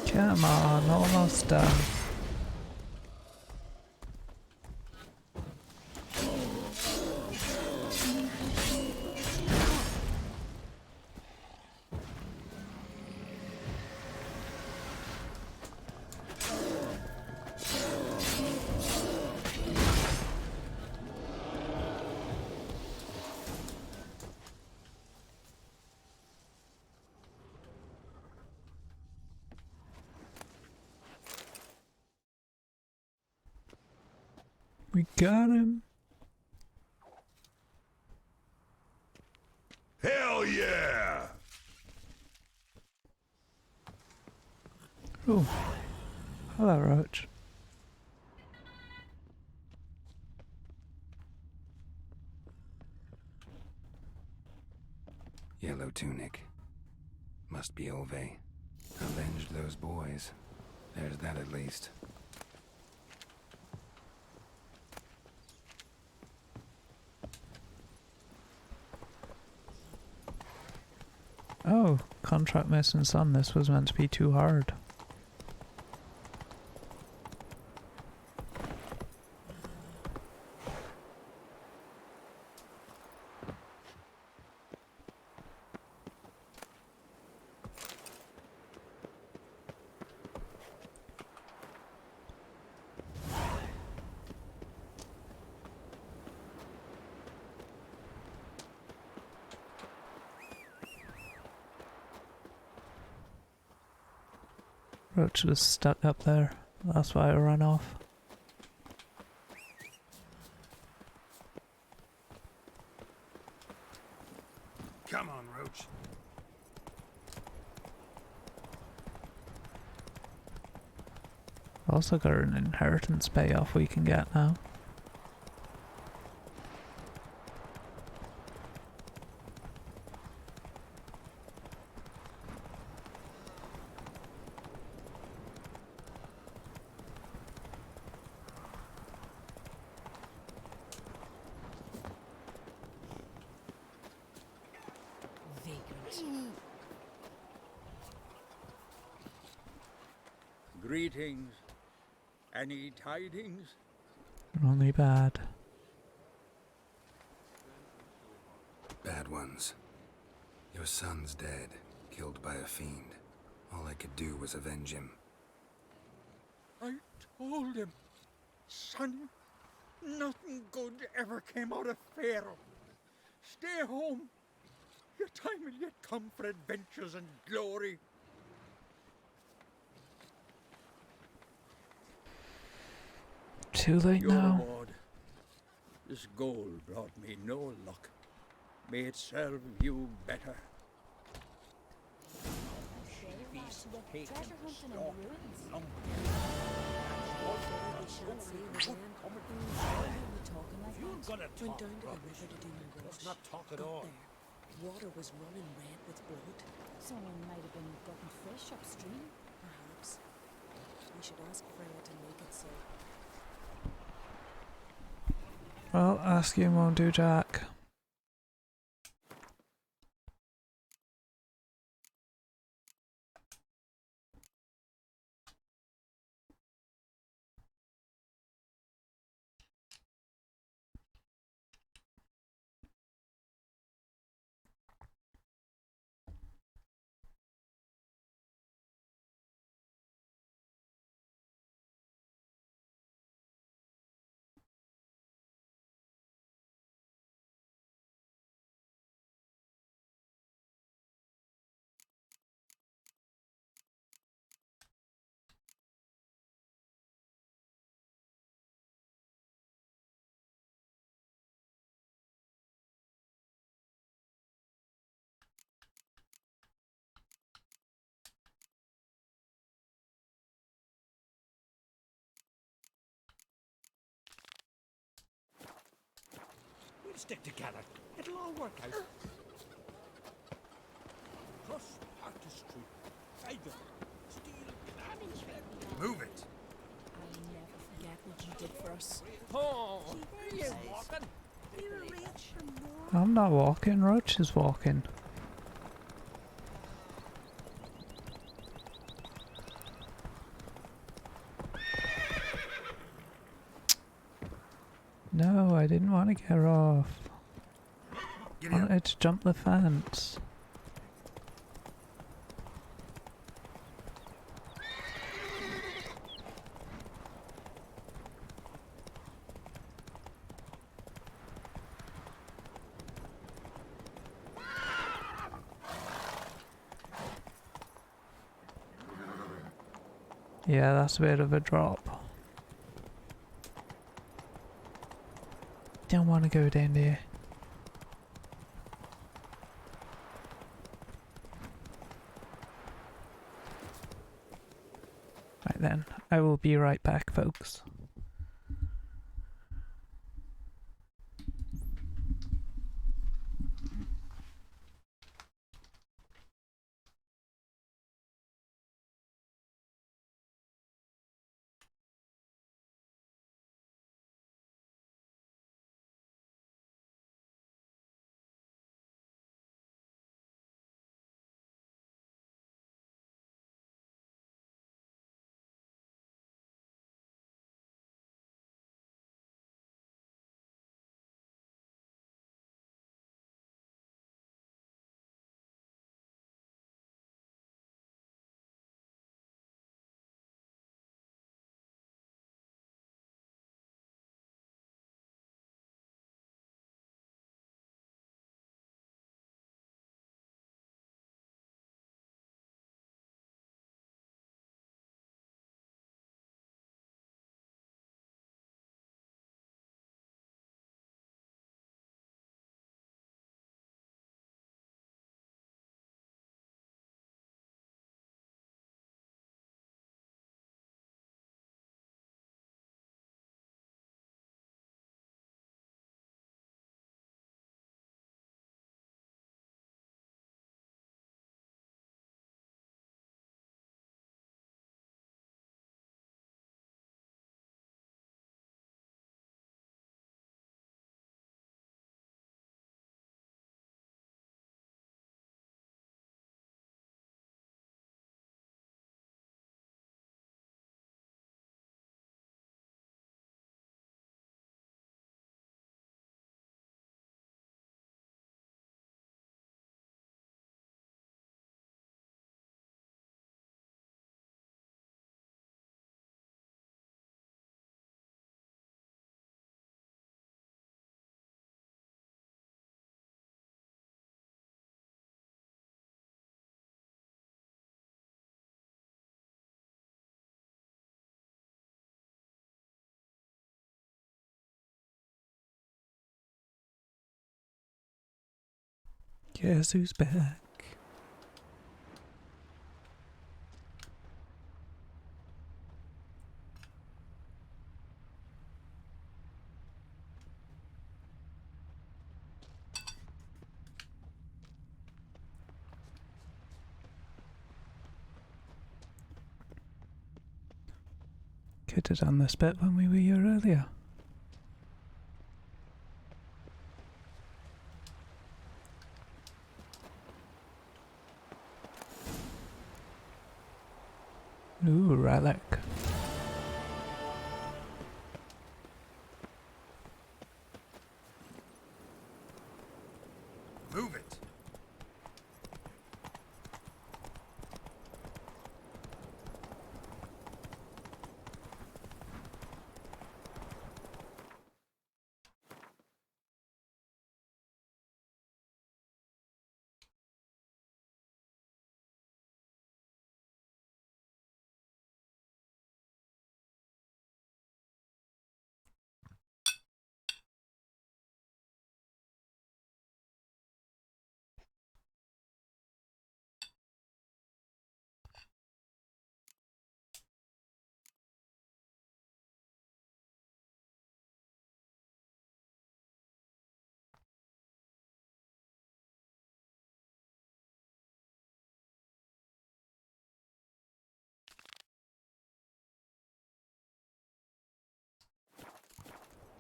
Come on, almost done. We got him. Hell yeah! Oh, hello, Roach. Yellow tunic. Must be Olve. Avenged those boys. There's that at least. Oh, contract missing son. This was meant to be too hard. Roach was stuck up there. That's why I ran off. Come on, Roach. Also got an inheritance payoff we can get now. Greetings. Any tidings? Only bad. Bad ones. Your son's dead, killed by a fiend. All I could do was avenge him. I told him, son, nothing good ever came out of Pharaoh. Stay home. Your time will yet come for adventures and glory. Too late Your now. reward. This gold brought me no luck. May it serve you better. Treasure hunting in the ruins. Went down to the river to do my wash. Not talk at Got all. there. Water was running red with blood. Someone might have been gotten fresh upstream. Perhaps. We should ask Freya to make it so. Well, asking won't do, Jack. We'll stick together. It'll all work out. Cross Parker Street. Tiger. Move it! I'll never forget what you did for us. Oh, are you walking? I'm not walking, Roach is walking. No, I didn't want to get her off. I wanted to jump the fence. Yeah, that's a bit of a drop. Don't want to go down there. Right then, I will be right back, folks. Guess who's back? Could have done this bit when we were here earlier. Ooh, relic. Move it.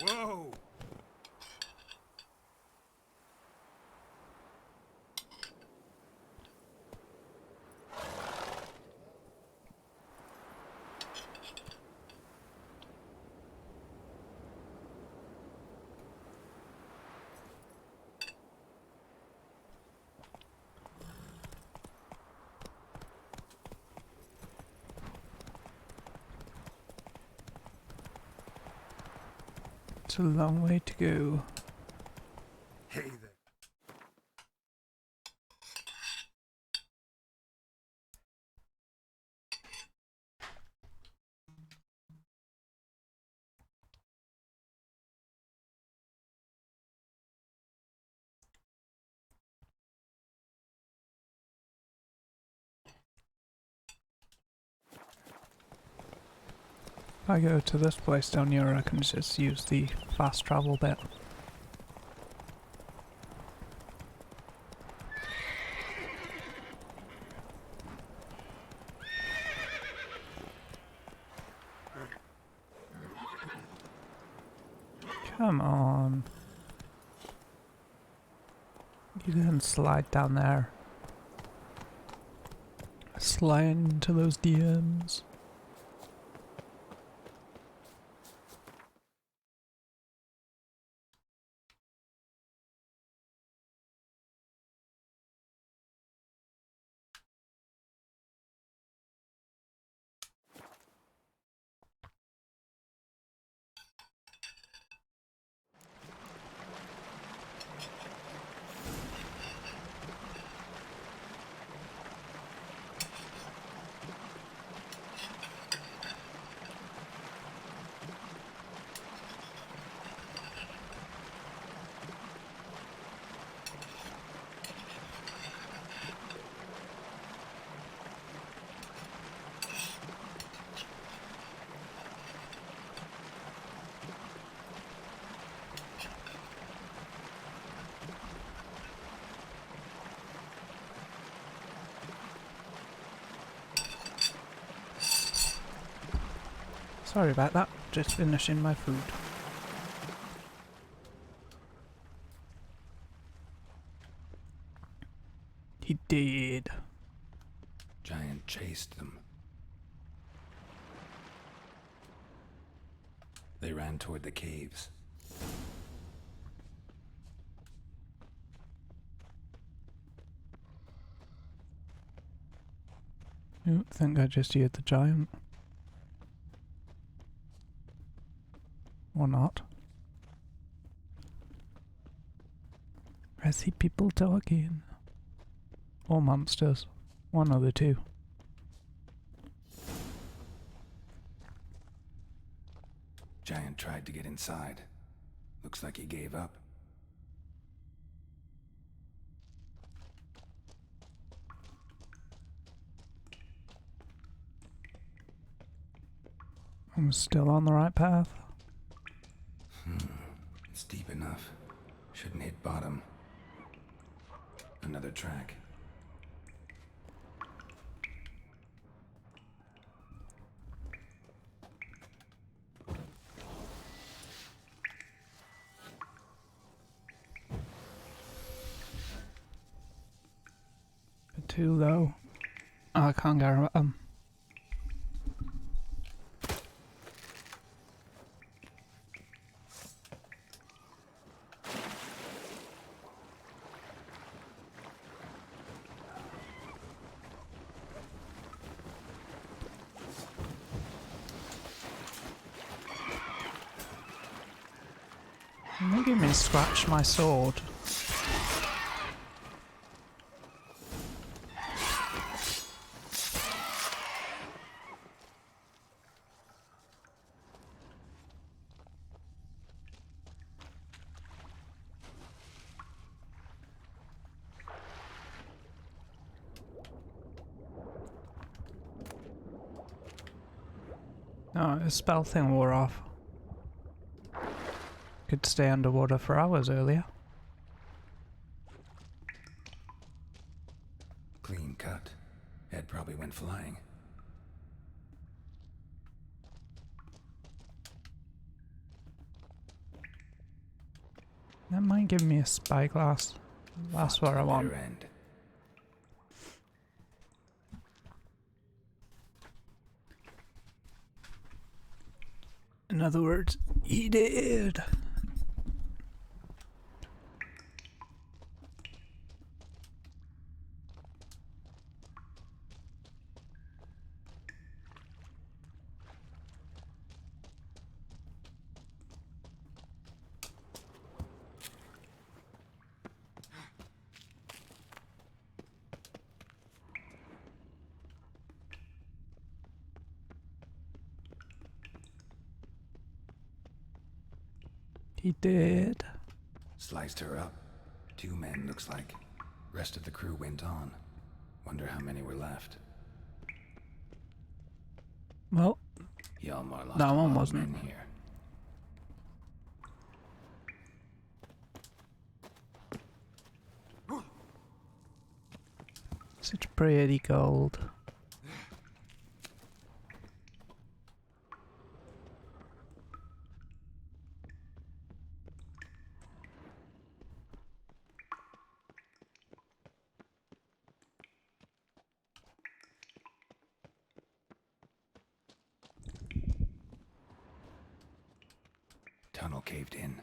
Whoa! It's a long way to go. Hey there. If I go to this place down here, I can just use the fast travel bit. Come on. You can slide down there. Slide into those DMs. Sorry about that, just finishing my food. He did. Giant chased them. They ran toward the caves. I think I just heard the giant. Or not. I see people talking. Or monsters. One of the two. Giant tried to get inside. Looks like he gave up. I'm still on the right path. It's deep enough. Shouldn't hit bottom. Another track. Too low. Oh, I can't get around them. Making me scratch my sword. No, the spell thing wore off. Could stay underwater for hours earlier. Clean cut. Head probably went flying. That might give me a spyglass. That's what I want. End. In other words, he did. He did. Sliced her up. 2 men, looks like. Rest of the crew went on. Wonder how many were left. Well, Hjalmar lost that a one lot of wasn't. men here. Such pretty gold. Tunnel caved in.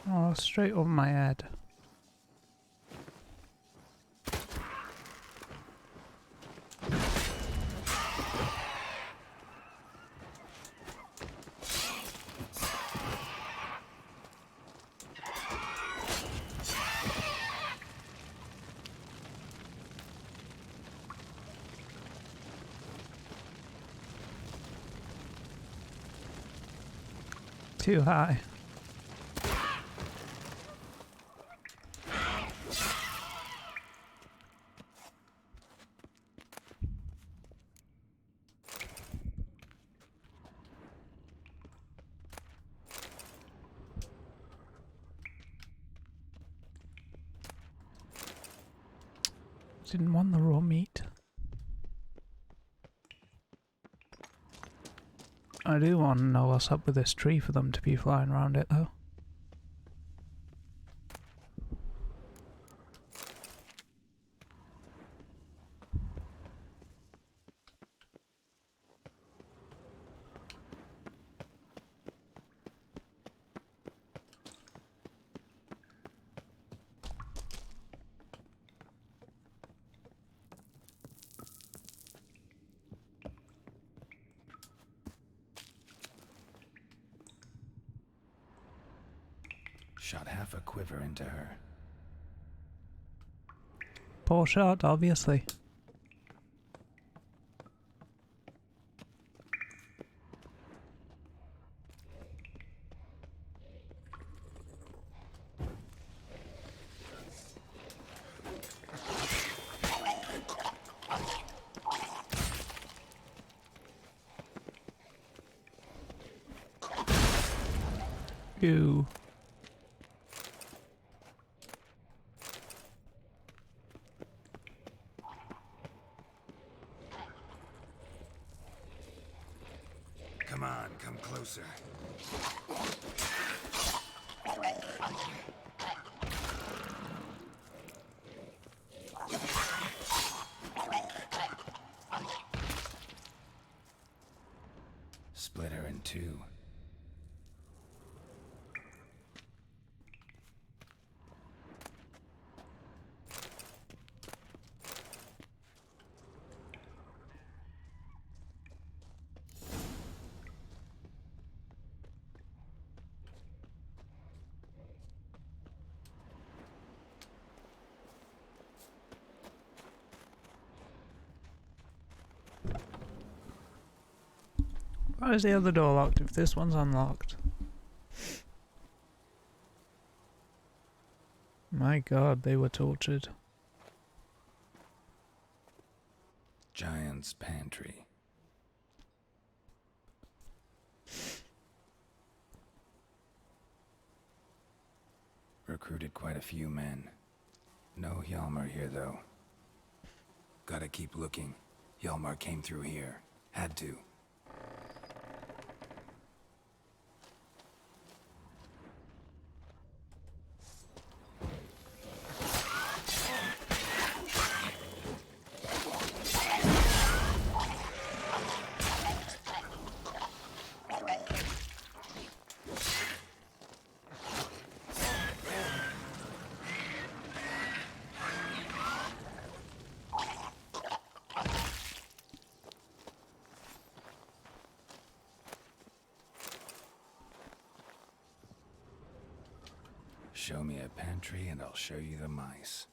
Oh, straight over my head. Too high. Didn't want the raw meat. I do want to know what's up with this tree for them to be flying around it though. Shot half a quiver into her. Poor shot, obviously. Ew. Come on, come closer. Split her in two. Why is the other door locked if this one's unlocked? My god, they were tortured. Giant's pantry. Recruited quite a few men. No Hjalmar here, though. Gotta keep looking. Hjalmar came through here. Had to. Show me a pantry and I'll show you the mice.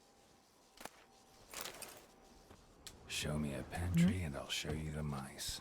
Show me a pantry and I'll show you the mice.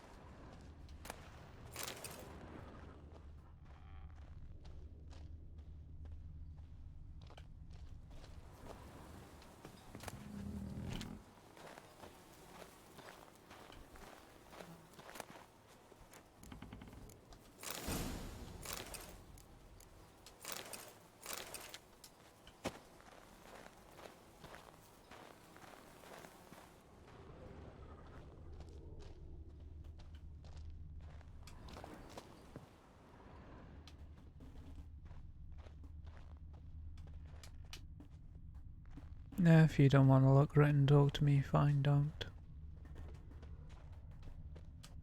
No, if you don't want to look right and talk to me, fine, don't.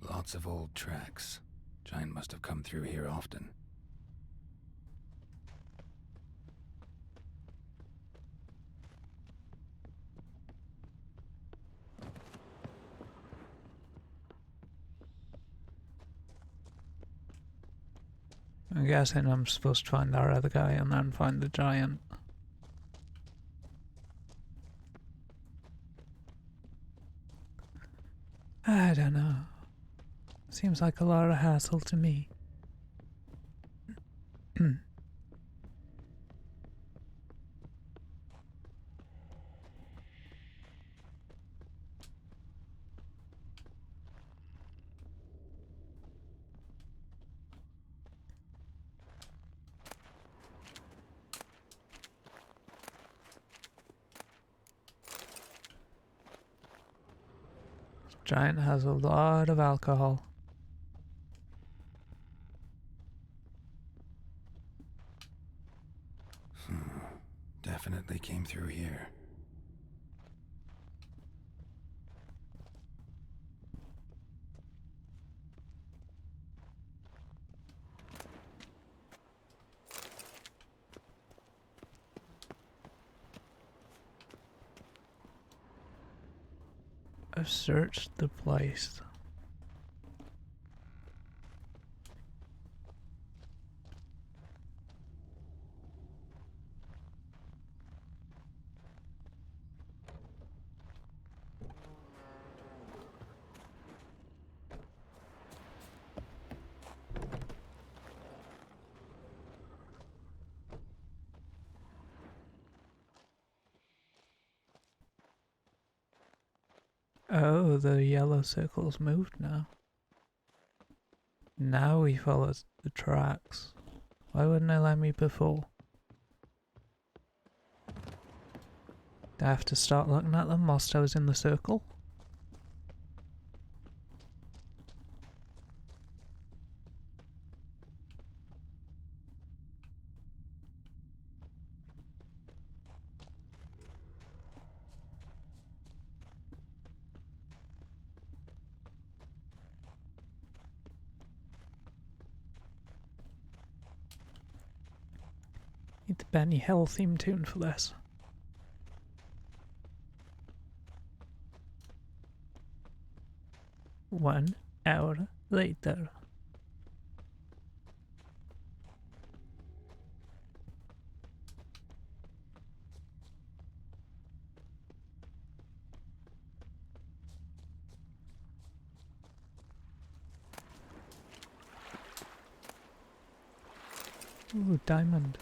Lots of old tracks. Giant must have come through here often. I'm guessing I'm supposed to find our other guy and then find the giant. I don't know. Seems like a lot of hassle to me. Giant has a lot of alcohol. Definitely came through here. I've searched the place. Oh, the yellow circle's moved now. Now we follow the tracks. Why wouldn't it let me before? Do I have to start looking at them whilst I was in the circle? Need the Benny Hill theme tune for this. One hour later. Ooh, diamond.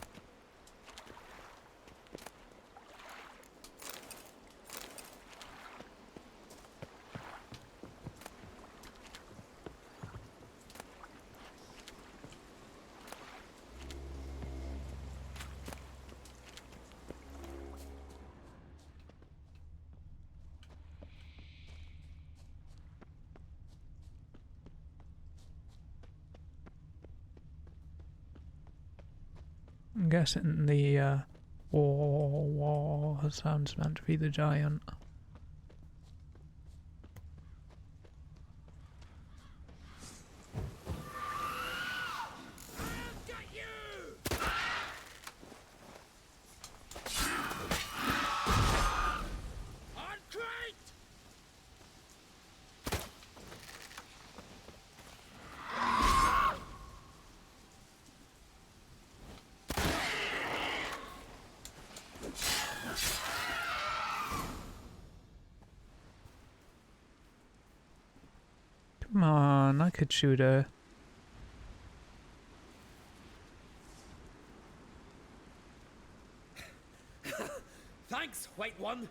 I'm guessing the wah sound's meant to be the giant. Come on, I could shoot her. Thanks, White One.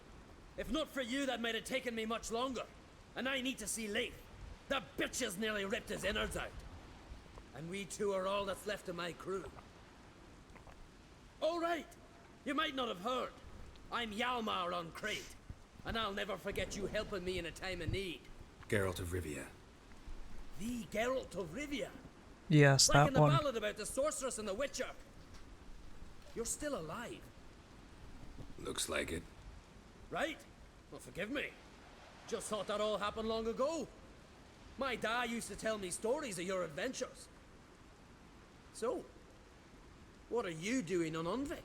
If not for you, that might have taken me much longer. And I need to see Leif. The bitch has nearly ripped his innards out. And we two are all that's left of my crew. All right. You might not have heard. I'm Hjalmar on Crete. And I'll never forget you helping me in a time of need. Geralt of Rivia. The Geralt of Rivia. Yes, like that in the one. ballad about the sorceress and the witcher. You're still alive. Looks like it. Right? Well, forgive me. Just thought that all happened long ago. My dad used to tell me stories of your adventures. So, what are you doing on Unvik?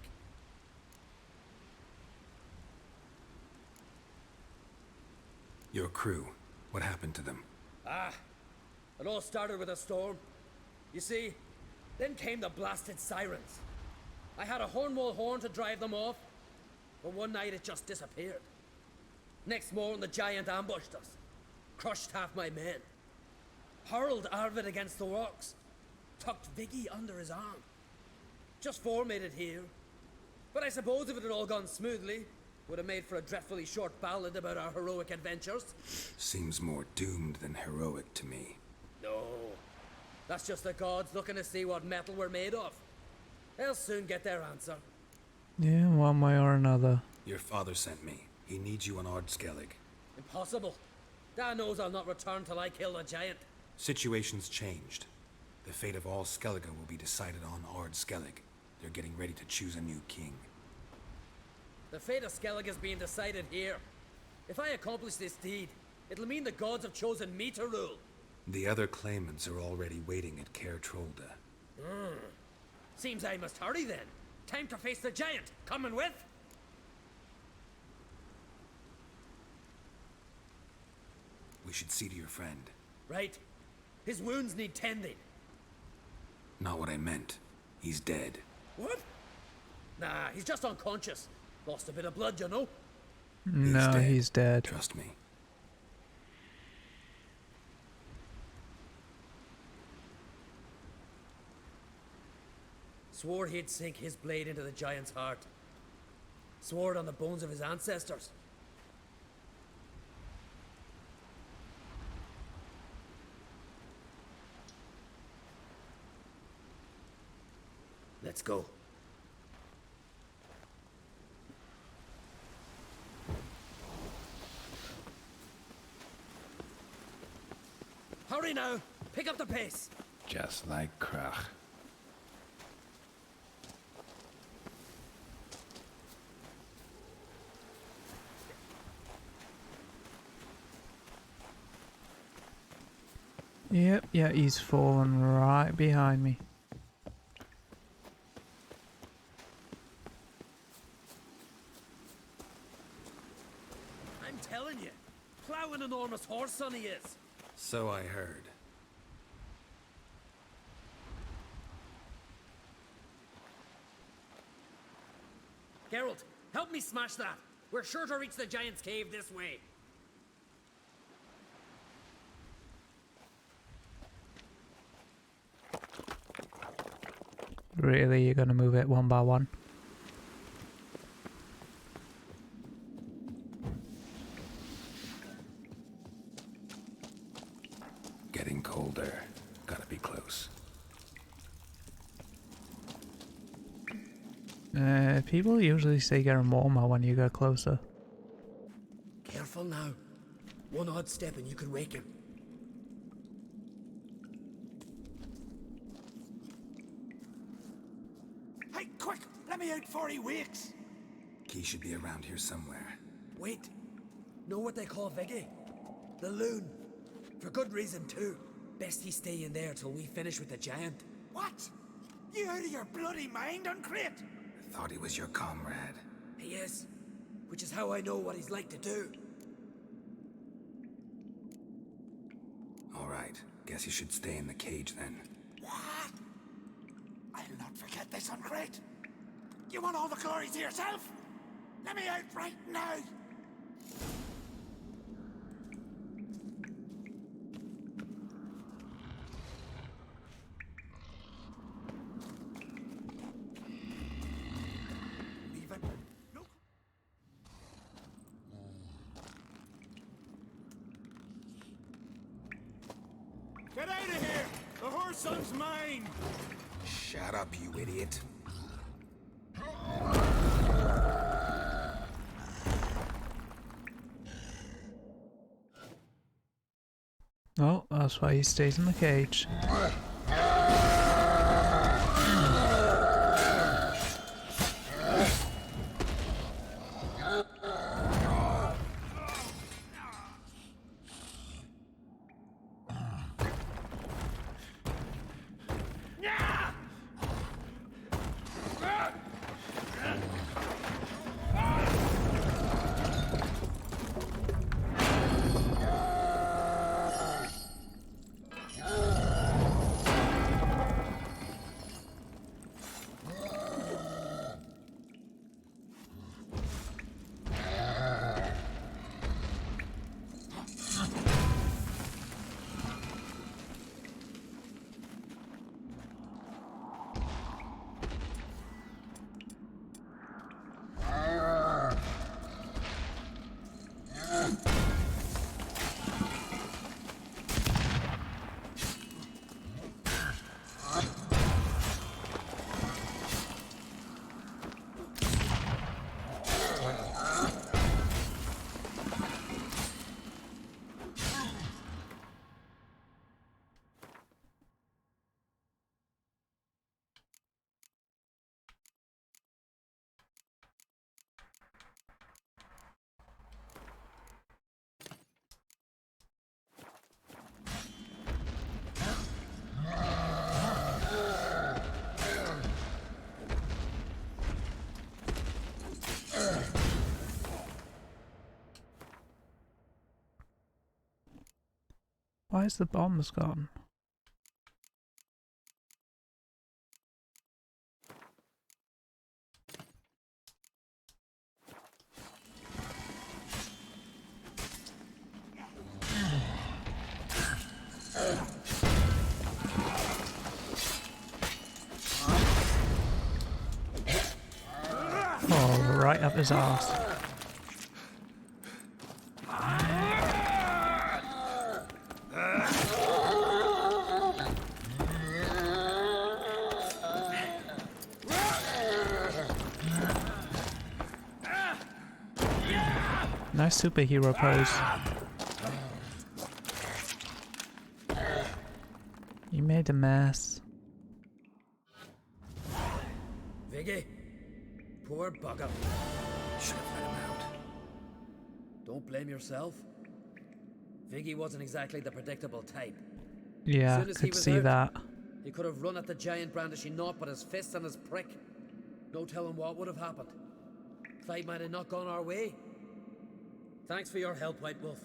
Your crew. What happened to them? Ah, it all started with a storm. You see, then came the blasted sirens. I had a Hornwall horn to drive them off, but one night it just disappeared. Next morning the giant ambushed us, crushed half my men, hurled Arvid against the rocks, tucked Viggy under his arm. Just four made it here. But I suppose if it had all gone smoothly, would have made for a dreadfully short ballad about our heroic adventures. Seems more doomed than heroic to me. No, that's just the gods looking to see what metal we're made of. They'll soon get their answer. Yeah, one way or another. Your father sent me. He needs you on Ard Skellig. Impossible. Dad knows I'll not return till I kill the giant. Situation's changed. The fate of all Skellige will be decided on Ard Skellig. They're getting ready to choose a new king. The fate of Skellig is being decided here. If I accomplish this deed, it'll mean the gods have chosen me to rule. The other claimants are already waiting at Caer Trolda. Seems I must hurry then. Time to face the giant. Coming with? We should see to your friend. Right. His wounds need tending. Not what I meant. He's dead. What? Nah, he's just unconscious. Lost a bit of blood, you know. No, he's dead. Trust me. Swore he'd sink his blade into the giant's heart. Swore it on the bones of his ancestors. Let's go. Hurry now! Pick up the pace! Just like Krach. Yep, yeah, he's fallen right behind me. I'm telling you, plow an enormous horse son he is. So I heard. Geralt, help me smash that. We're sure to reach the Giant's Cave this way. Really, you're gonna move it one by one? Getting colder. Gotta be close. People usually say getting warmer when you get closer. Careful now. One odd step and you could wake him. Hey, quick! Let me out before he wakes! Key should be around here somewhere. Wait. Know what they call Veggie? The loon. For good reason, too. Best he stay in there till we finish with the Giant. What? You out of your bloody mind, Uncrate? Thought he was your comrade. He is. Which is how I know what he's like to do. Alright, guess you should stay in the cage then. What? I'll not forget this, Uncrate. You want all the glory to yourself? Let me out right now! Get out of here! The horse son's mine! Shut up, you idiot. Oh, that's why he stays in the cage. Why is the bombs gone? Oh, right up his arse. superhero pose. You made a mess. Viggy, poor bugger. Should have let him out. Don't blame yourself. Viggy wasn't exactly the predictable type. Yeah, Soon as he could was see out, that. He could have run at the giant brandishing naught but his fist and his prick. No telling what would have happened. Fight might have not gone our way. Thanks for your help, White Wolf.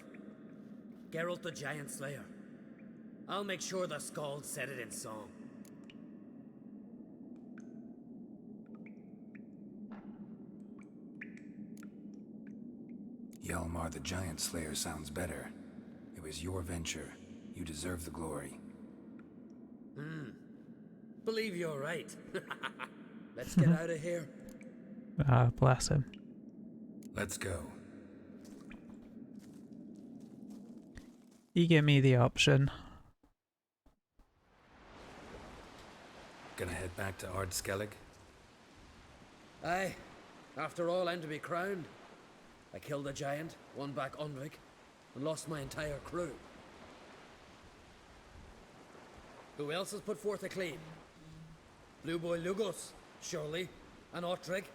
Geralt the Giant Slayer. I'll make sure the Skald said it in song. Hjalmar the Giant Slayer sounds better. It was your venture. You deserve the glory. Believe you're right. Let's get out of here. Ah, bless him. Let's go. You give me the option. Gonna head back to Ard Skellig? Aye. After all, I'm to be crowned. I killed a giant, won back Unvik, and lost my entire crew. Who else has put forth a claim? Blue Boy Lugos, surely, and Ottrig,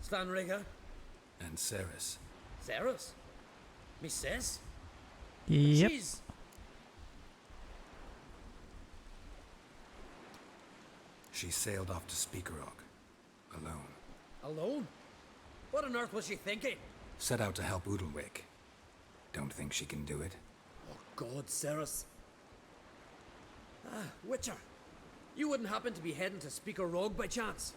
Svanrigga. And Ceres. Ceres? Me sis? Yep. She's... She sailed off to Speakerog. Alone. Alone? What on earth was she thinking? Set out to help Udalwick. Don't think she can do it. Oh God, Ceres. Ah, Witcher. You wouldn't happen to be heading to Speaker Rogue by chance?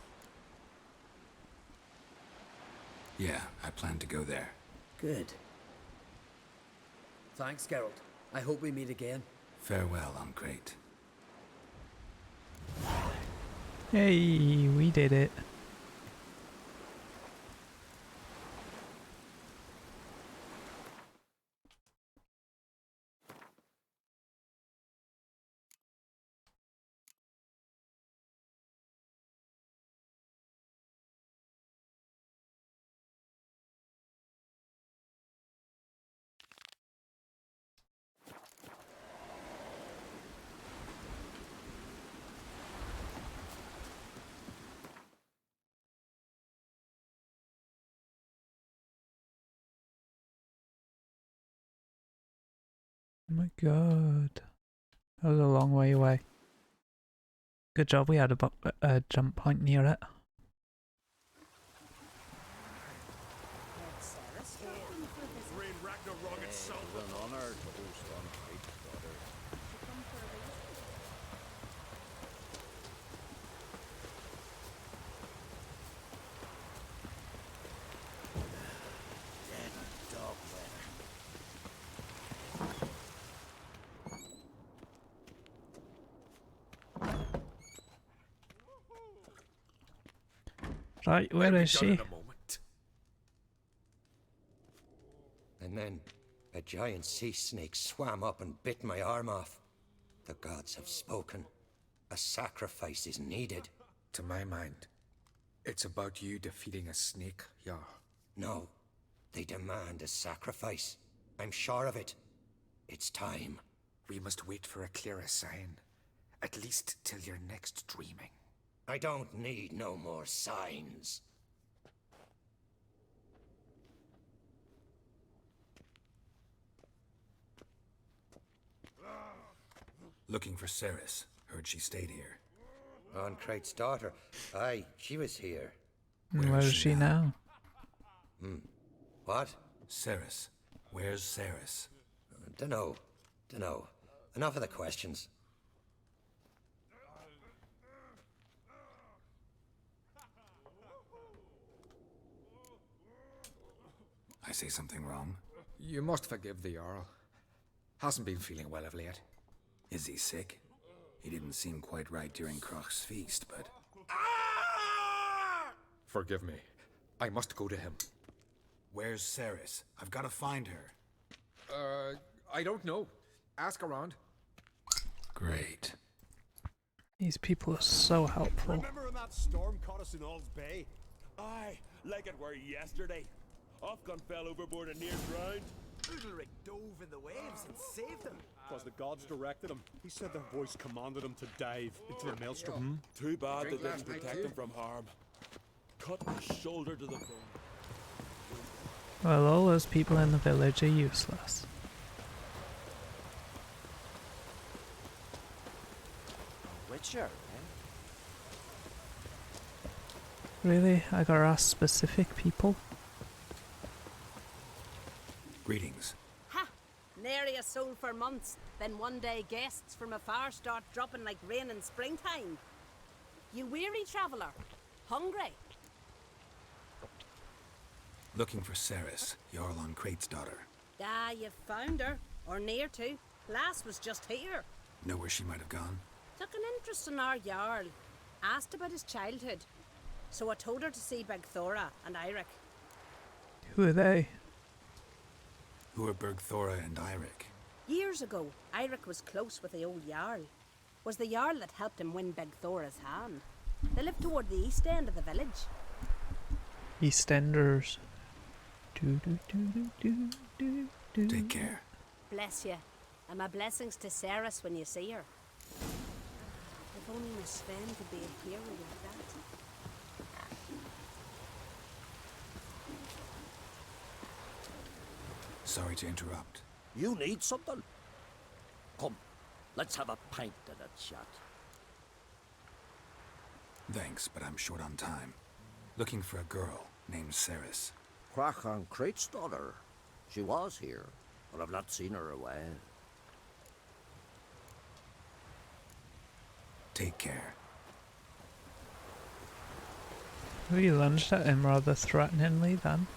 Yeah, I plan to go there. Good. Thanks, Geralt. I hope we meet again. Farewell, Uncrate. Hey, we did it. Oh my god. That was a long way away. Good job we had a jump point near it. Right, where is she? And then a giant sea snake swam up and bit my arm off. The gods have spoken. A sacrifice is needed. To my mind, it's about you defeating a snake, Jarl. No, they demand a sacrifice. I'm sure of it. It's time. We must wait for a clearer sign. At least till your next dreaming. I don't need no more signs. Looking for Ceres. Heard she stayed here. Uncrate's daughter. Aye, she was here. Where is she now? What? Ceres. Where's Ceres? Dunno. Enough of the questions. I say something wrong? You must forgive the Jarl. Hasn't been feeling well of late. Is he sick? He didn't seem quite right during Crach's feast, but... Forgive me. I must go to him. Where's Ceres? I've got to find her. I don't know. Ask around. Great. These people are so helpful. Remember when that storm caught us in Ald's Bay? Aye, like it were yesterday. Hofgun fell overboard and near drowned. Udalric dove in the waves and saved him. Because the gods directed him. He said their voice commanded him to dive into the maelstrom. Too bad they didn't protect him from harm. Cut his shoulder to the bone. Well, all those people in the village are useless. Witcher, eh? Really? I gotta ask specific people? Greetings. Ha! Nary a soul for months. Then one day guests from afar start dropping like rain in springtime. You weary traveller? Hungry? Looking for Ceres, Jarl on Crate's daughter. Ah, you've found her. Or near to. Lass was just here. Know where she might have gone? Took an interest in our Jarl. Asked about his childhood. So I told her to see Bergthora and Eirik. Who are they? Who are Bergthora and Eirik? Years ago, Eirik was close with the old Jarl. Was the Jarl that helped him win Bergthora's hand. They lived toward the east end of the village. EastEnders. Take care. Bless you. And my blessings to Ceres when you see her. If only Miss Sven could be a hero like that. Sorry to interrupt. You need something? Come, let's have a pint and a chat. Thanks, but I'm short on time. Looking for a girl named Ceres. Crachan Crate's daughter. She was here, but I've not seen her away. Take care. We lunged at him rather threateningly then.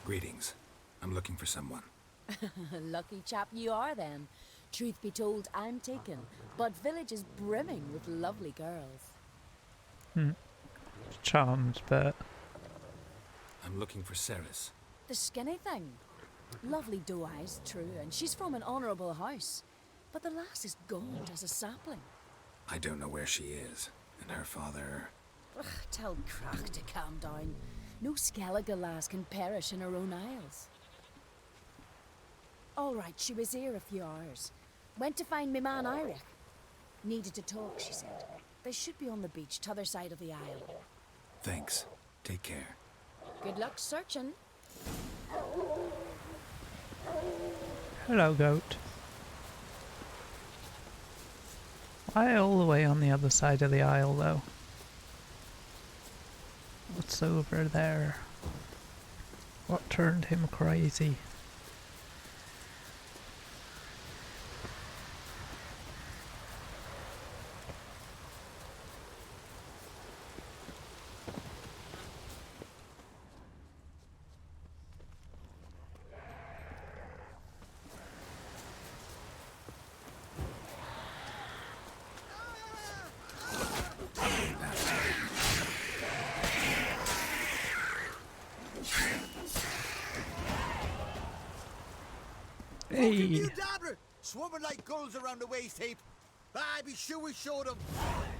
Greetings. I'm looking for someone. Lucky chap you are then. Truth be told, I'm taken, but village is brimming with lovely girls. Charmed, but... I'm looking for Ceres. The skinny thing. Lovely doe eyes, true, and she's from an honourable house. But the lass is gaunt as a sapling. I don't know where she is, and her father... Ugh, tell Crach to calm down. No Skellige lass can perish in her own isles. All right, she was here a few hours. Went to find me man Eirik. Needed to talk, she said. They should be on the beach, t'other side of the isle. Thanks. Take care. Good luck searching. Hello, goat. Why all the way on the other side of the aisle, though? What's over there? What turned him crazy? Hey! You dabbler! Swarming like gulls around the waste heap. I be sure we showed them.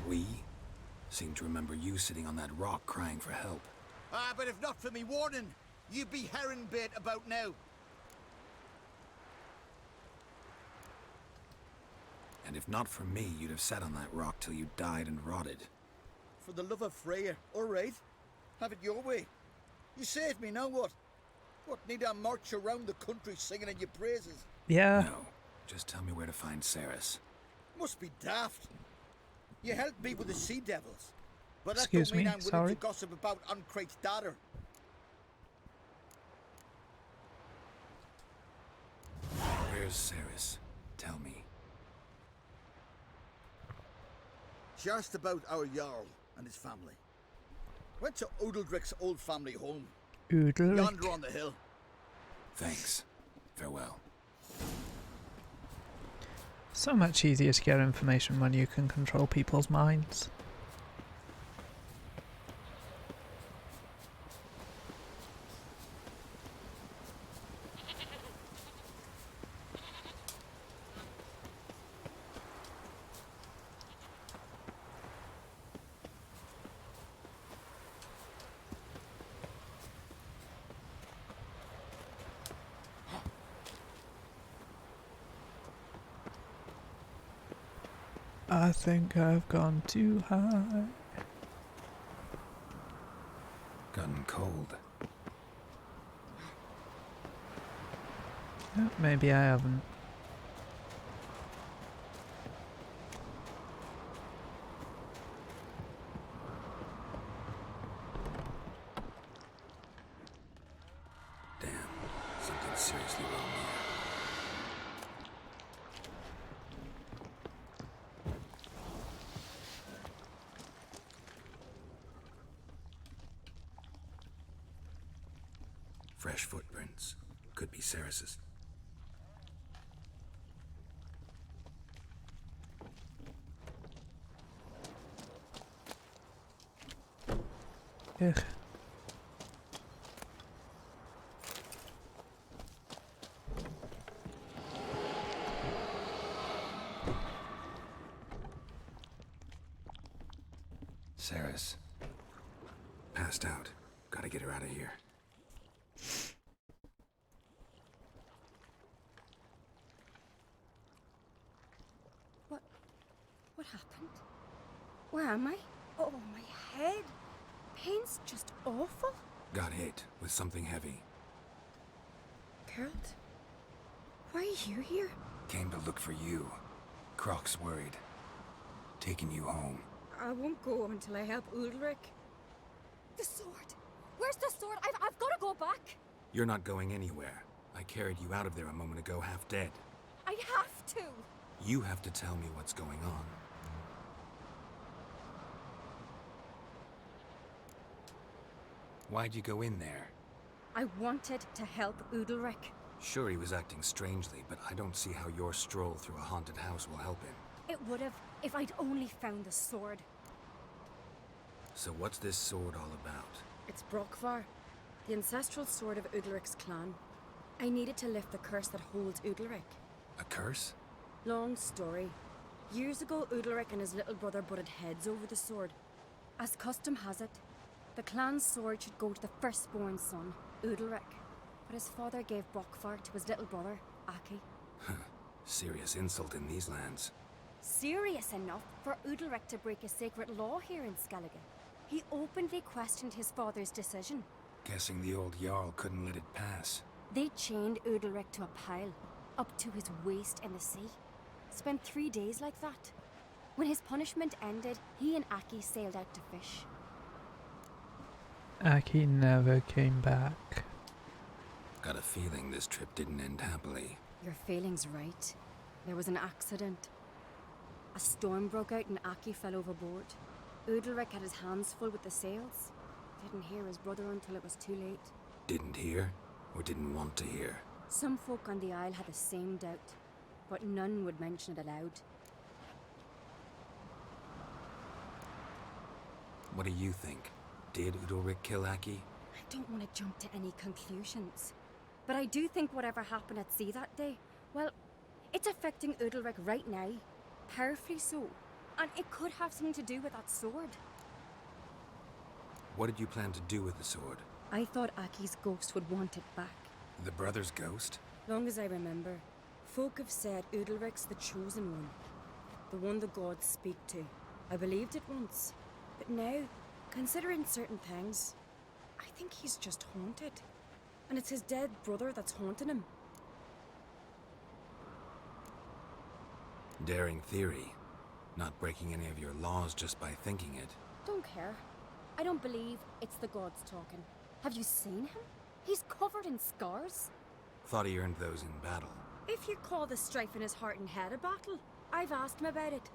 We? Seem to remember you sitting on that rock crying for help. But if not for me warning, you'd be herring bait about now. And if not for me, you'd have sat on that rock till you died and rotted. For the love of Freya, all right. Have it your way. You saved me, now what? What, need I march around the country singing in your praises? Yeah. No, just tell me where to find Ceres. Must be daft. You helped me with the sea devils. But that Excuse don't mean me, I'm willing sorry. to gossip about Uncrate's daughter. Where's Ceres? Tell me. She asked about our Jarl and his family. Went to Udaldric's old family home. Udaldric? Yonder on the hill. Thanks. Farewell. So much easier to get information when you can control people's minds. I think I've gone too high. Gotten cold. Maybe I haven't. Damn, something seriously wrong here. Fresh footprints. Could be Ceres's. Ugh. Ceres. Passed out. Gotta get her out of here. What happened? Where am I? Oh, my head. Pain's just awful. Got hit with something heavy. Geralt, why are you here? Came to look for you. Croc's worried. Taking you home. I won't go until I help Ulrich. The sword! Where's the sword? I've got to go back! You're not going anywhere. I carried you out of there a moment ago, half dead. I have to! You have to tell me what's going on. Why'd you go in there? I wanted to help Udalric. Sure, he was acting strangely, but I don't see how your stroll through a haunted house will help him. It would have if I'd only found the sword. So what's this sword all about? It's Brokvar, the ancestral sword of Udalric's clan. I needed to lift the curse that holds Udalric. A curse? Long story. Years ago, Udalric and his little brother butted heads over the sword. As custom has it, the clan's sword should go to the firstborn son, Udalric. But his father gave Brokvar to his little brother, Aki. Serious insult in these lands. Serious enough for Udalric to break a sacred law here in Skellige. He openly questioned his father's decision. Guessing the old Jarl couldn't let it pass. They chained Udalric to a pile, up to his waist in the sea. Spent 3 days like that. When his punishment ended, he and Aki sailed out to fish. Aki never came back. Got a feeling this trip didn't end happily. Your feeling's right. There was an accident. A storm broke out and Aki fell overboard. Udalric had his hands full with the sails. Didn't hear his brother until it was too late. Didn't hear? Or didn't want to hear? Some folk on the Isle had the same doubt, but none would mention it aloud. What do you think? Did Udalric kill Aki? I don't want to jump to any conclusions. But I do think whatever happened at sea that day, well, it's affecting Udalric right now. Powerfully so. And it could have something to do with that sword. What did you plan to do with the sword? I thought Aki's ghost would want it back. The brother's ghost? Long as I remember, folk have said Udalric's the chosen one. The one the gods speak to. I believed it once. But now, considering certain things, I think he's just haunted. And it's his dead brother that's haunting him. Daring theory. Not breaking any of your laws just by thinking it. Don't care. I don't believe it's the gods talking. Have you seen him? He's covered in scars. Thought he earned those in battle. If you call the strife in his heart and head a battle, I've asked him about it.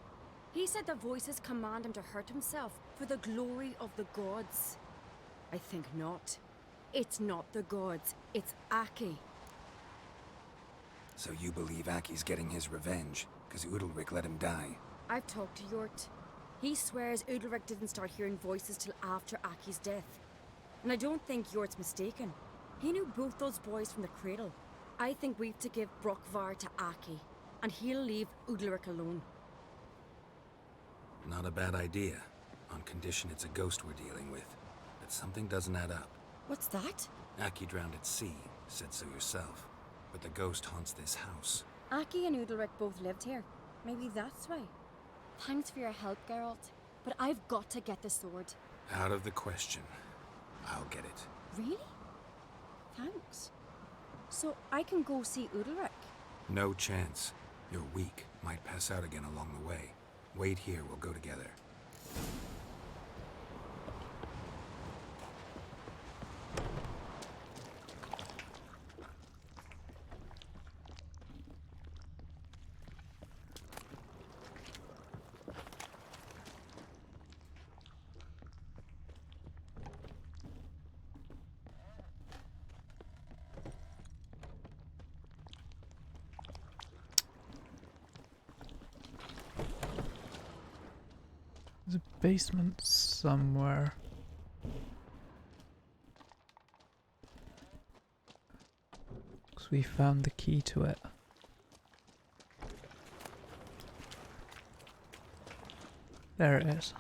He said the voices command him to hurt himself for the glory of the gods. I think not. It's not the gods, it's Aki. So you believe Aki's getting his revenge, because Udalric let him die? I've talked to Yort. He swears Udalric didn't start hearing voices till after Aki's death. And I don't think Yort's mistaken. He knew both those boys from the cradle. I think we've to give Brokvar to Aki, and he'll leave Udalric alone. Not a bad idea, on condition it's a ghost we're dealing with. But something doesn't add up. What's that? Aki drowned at sea, said so yourself. But the ghost haunts this house. Aki and Udalric both lived here. Maybe that's why. Thanks for your help, Geralt, but I've got to get the sword. Out of the question. I'll get it. Really? Thanks. So I can go see Udalric? No chance. You're weak. Might pass out again along the way. Wait here, we'll go together. There's a basement somewhere. Because we found the key to it. There it is.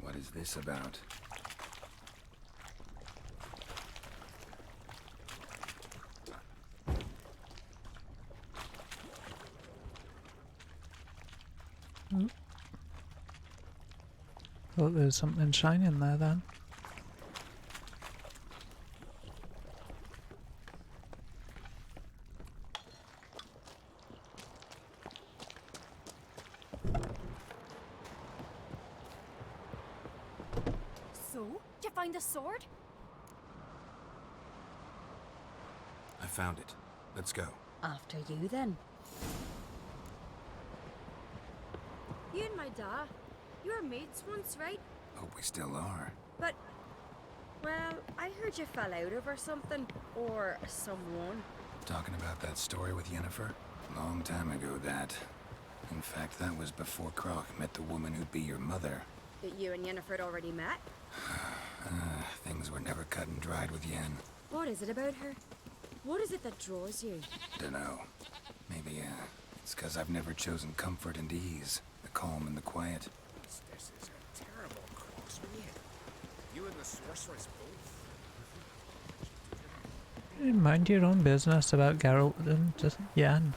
What is this about? Thought there was something shining there then. So, did you find the sword? I found it. Let's go. After you, then. You and my dad, you were mates once, right? Hope we still are. But, well, I heard you fell out over something, or someone. Talking about that story with Yennefer? Long time ago, that. In fact, that was before Croc met the woman who'd be your mother. That you and Yennefer had already met? Things were never cut and dried with Yen. What is it about her? What is it that draws you? Dunno. Maybe, it's 'cause I've never chosen comfort and ease. The calm and the quiet. This is a terrible crossbreed. You and the sorceress both. Mind your own business about Geralt and just Yen.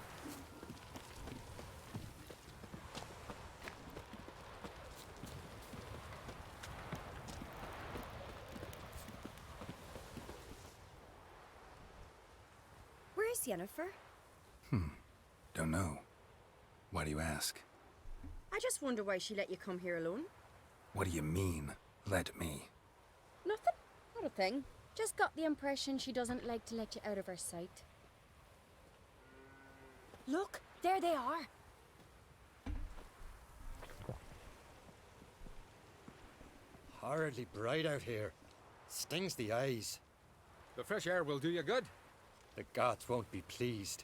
Where's Yennefer? Don't know. Why do you ask? I just wonder why she let you come here alone. What do you mean, let me? Nothing. Not a thing. Just got the impression she doesn't like to let you out of her sight. Look, there they are. Horridly bright out here. Stings the eyes. The fresh air will do you good. The gods won't be pleased.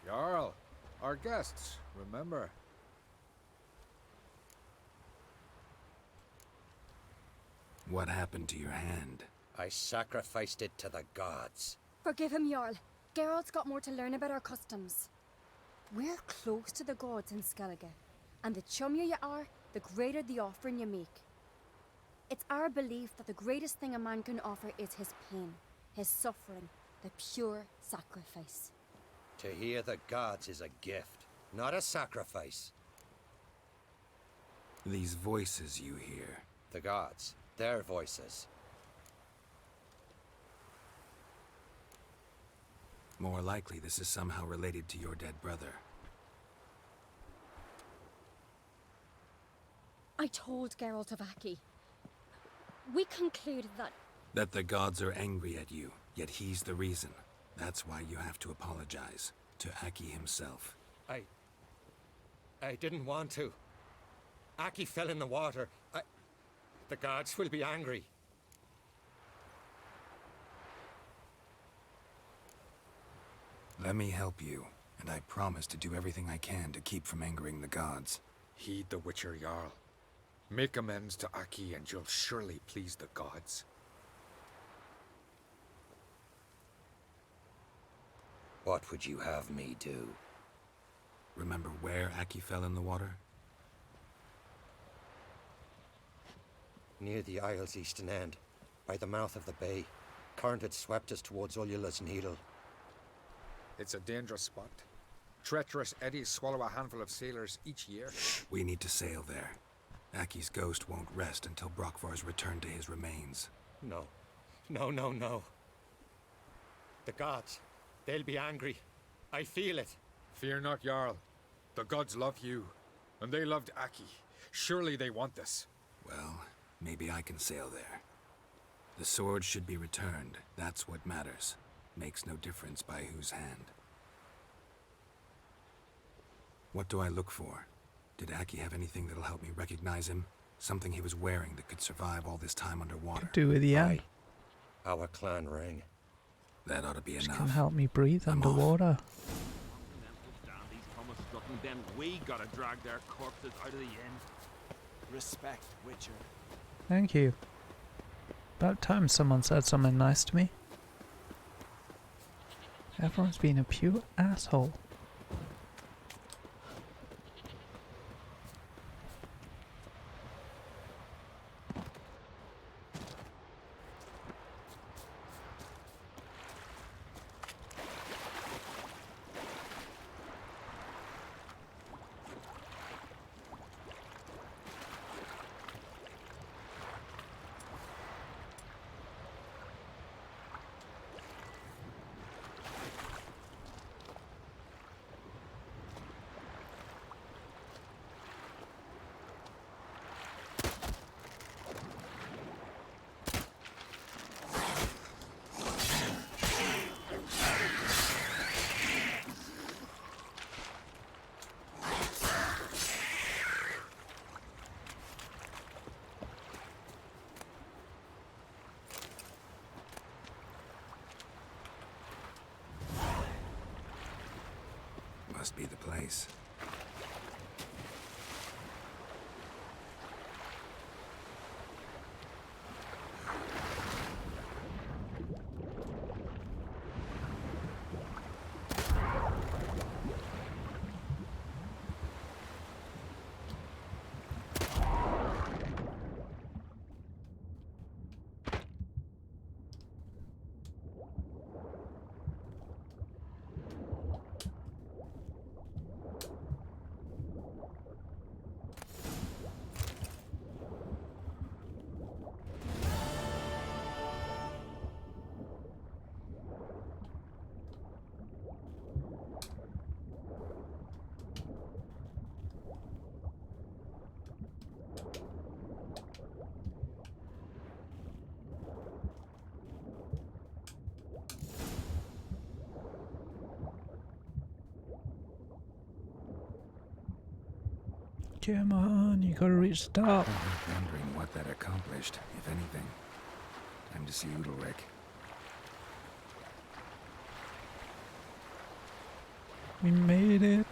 Jarl, our guests, remember. What happened to your hand? I sacrificed it to the gods. Forgive him, Jarl. Geralt's got more to learn about our customs. We're close to the gods in Skellige, and the chummier you are, the greater the offering you make. It's our belief that the greatest thing a man can offer is his pain, his suffering, the pure sacrifice. To hear the gods is a gift, not a sacrifice. These voices you hear. The gods, their voices. More likely this is somehow related to your dead brother. I told Geralt of Aki. We concluded that... That the gods are angry at you, yet he's the reason. That's why you have to apologize. To Aki himself. I didn't want to. Aki fell in the water. The gods will be angry. Let me help you, and I promise to do everything I can to keep from angering the gods. Heed the Witcher Jarl. Make amends to Aki and you'll surely please the gods. What would you have me do? Remember where Aki fell in the water? Near the Isle's eastern end, by the mouth of the bay. Current had swept us towards Ullula's Needle. It's a dangerous spot. Treacherous eddies swallow a handful of sailors each year. We need to sail there. Aki's ghost won't rest until Brokvar's returned to his remains. No. No. The gods, they'll be angry. I feel it. Fear not, Jarl. The gods love you, and they loved Aki. Surely they want this. Well, maybe I can sail there. The sword should be returned. That's what matters. Makes no difference by whose hand. What do I look for? Did Aki have anything that'll help me recognize him? Something he was wearing that could survive all this time underwater? Do with the eye. Our clan ring. That ought to be Which enough. can help me breathe underwater. Then we gotta drag their corpses out of the inn. Respect, Witcher. Thank you. About time someone said something nice to me. Everyone's been a pure asshole. Must be the place. Come on, you gotta reach the top. I'm wondering what that accomplished, if anything. Time to see Udalric. We made it.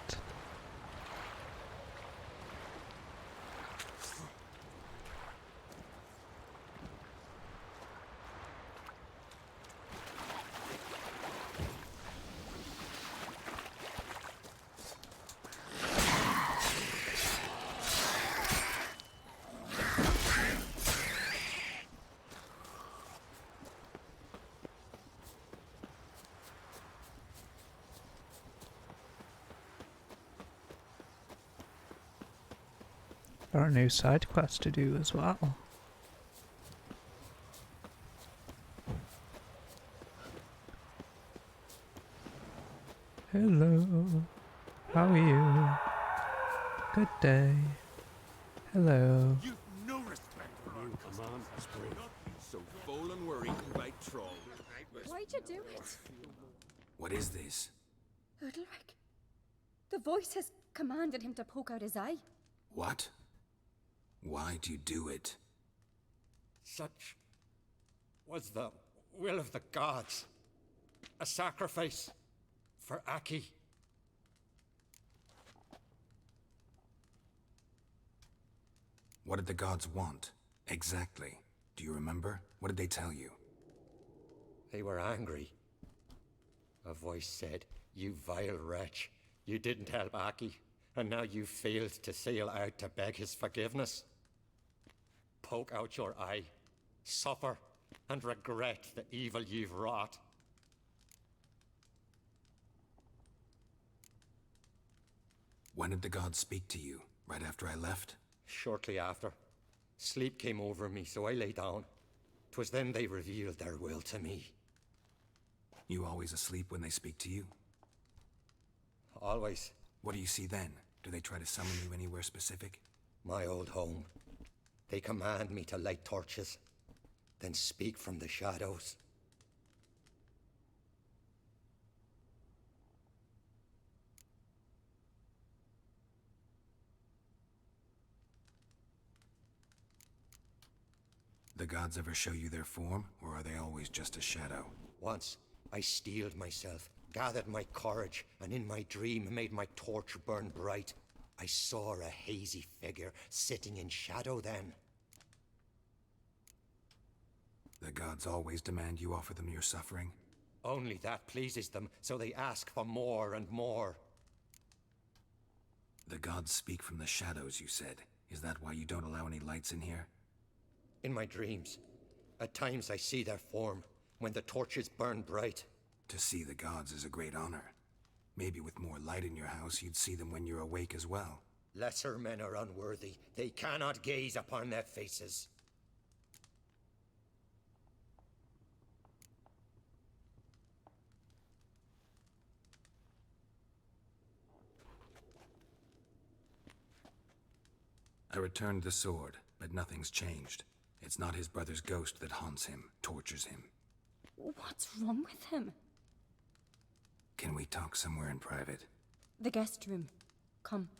Got a new side quest to do as well. Hello. How are you? Good day. Hello. You've no respect for our command, Spring. So Volan were eaten by trolls. Why'd you do it? What is this? Udalric. The voice has commanded him to poke out his eye. What? Why'd you do it? Such was the will of the gods. A sacrifice for Aki. What did the gods want? Exactly. Do you remember? What did they tell you? They were angry. A voice said, "You vile wretch. You didn't help Aki, and now you failed to sail out to beg his forgiveness. Poke out your eye, suffer, and regret the evil you've wrought." When did the gods speak to you? Right after I left? Shortly after. Sleep came over me, so I lay down. 'Twas then they revealed their will to me. You always asleep when they speak to you? Always. What do you see then? Do they try to summon you anywhere specific? My old home. They command me to light torches, then speak from the shadows. The gods ever show you their form, or are they always just a shadow? Once, I steeled myself, gathered my courage, and in my dream made my torch burn bright. I saw a hazy figure sitting in shadow then. The gods always demand you offer them your suffering? Only that pleases them, so they ask for more and more. The gods speak from the shadows, you said. Is that why you don't allow any lights in here? In my dreams, at times I see their form, when the torches burn bright. To see the gods is a great honor. Maybe with more light in your house, you'd see them when you're awake as well. Lesser men are unworthy. They cannot gaze upon their faces. I returned the sword, but nothing's changed. It's not his brother's ghost that haunts him, tortures him. What's wrong with him? Can we talk somewhere in private? The guest room. Come.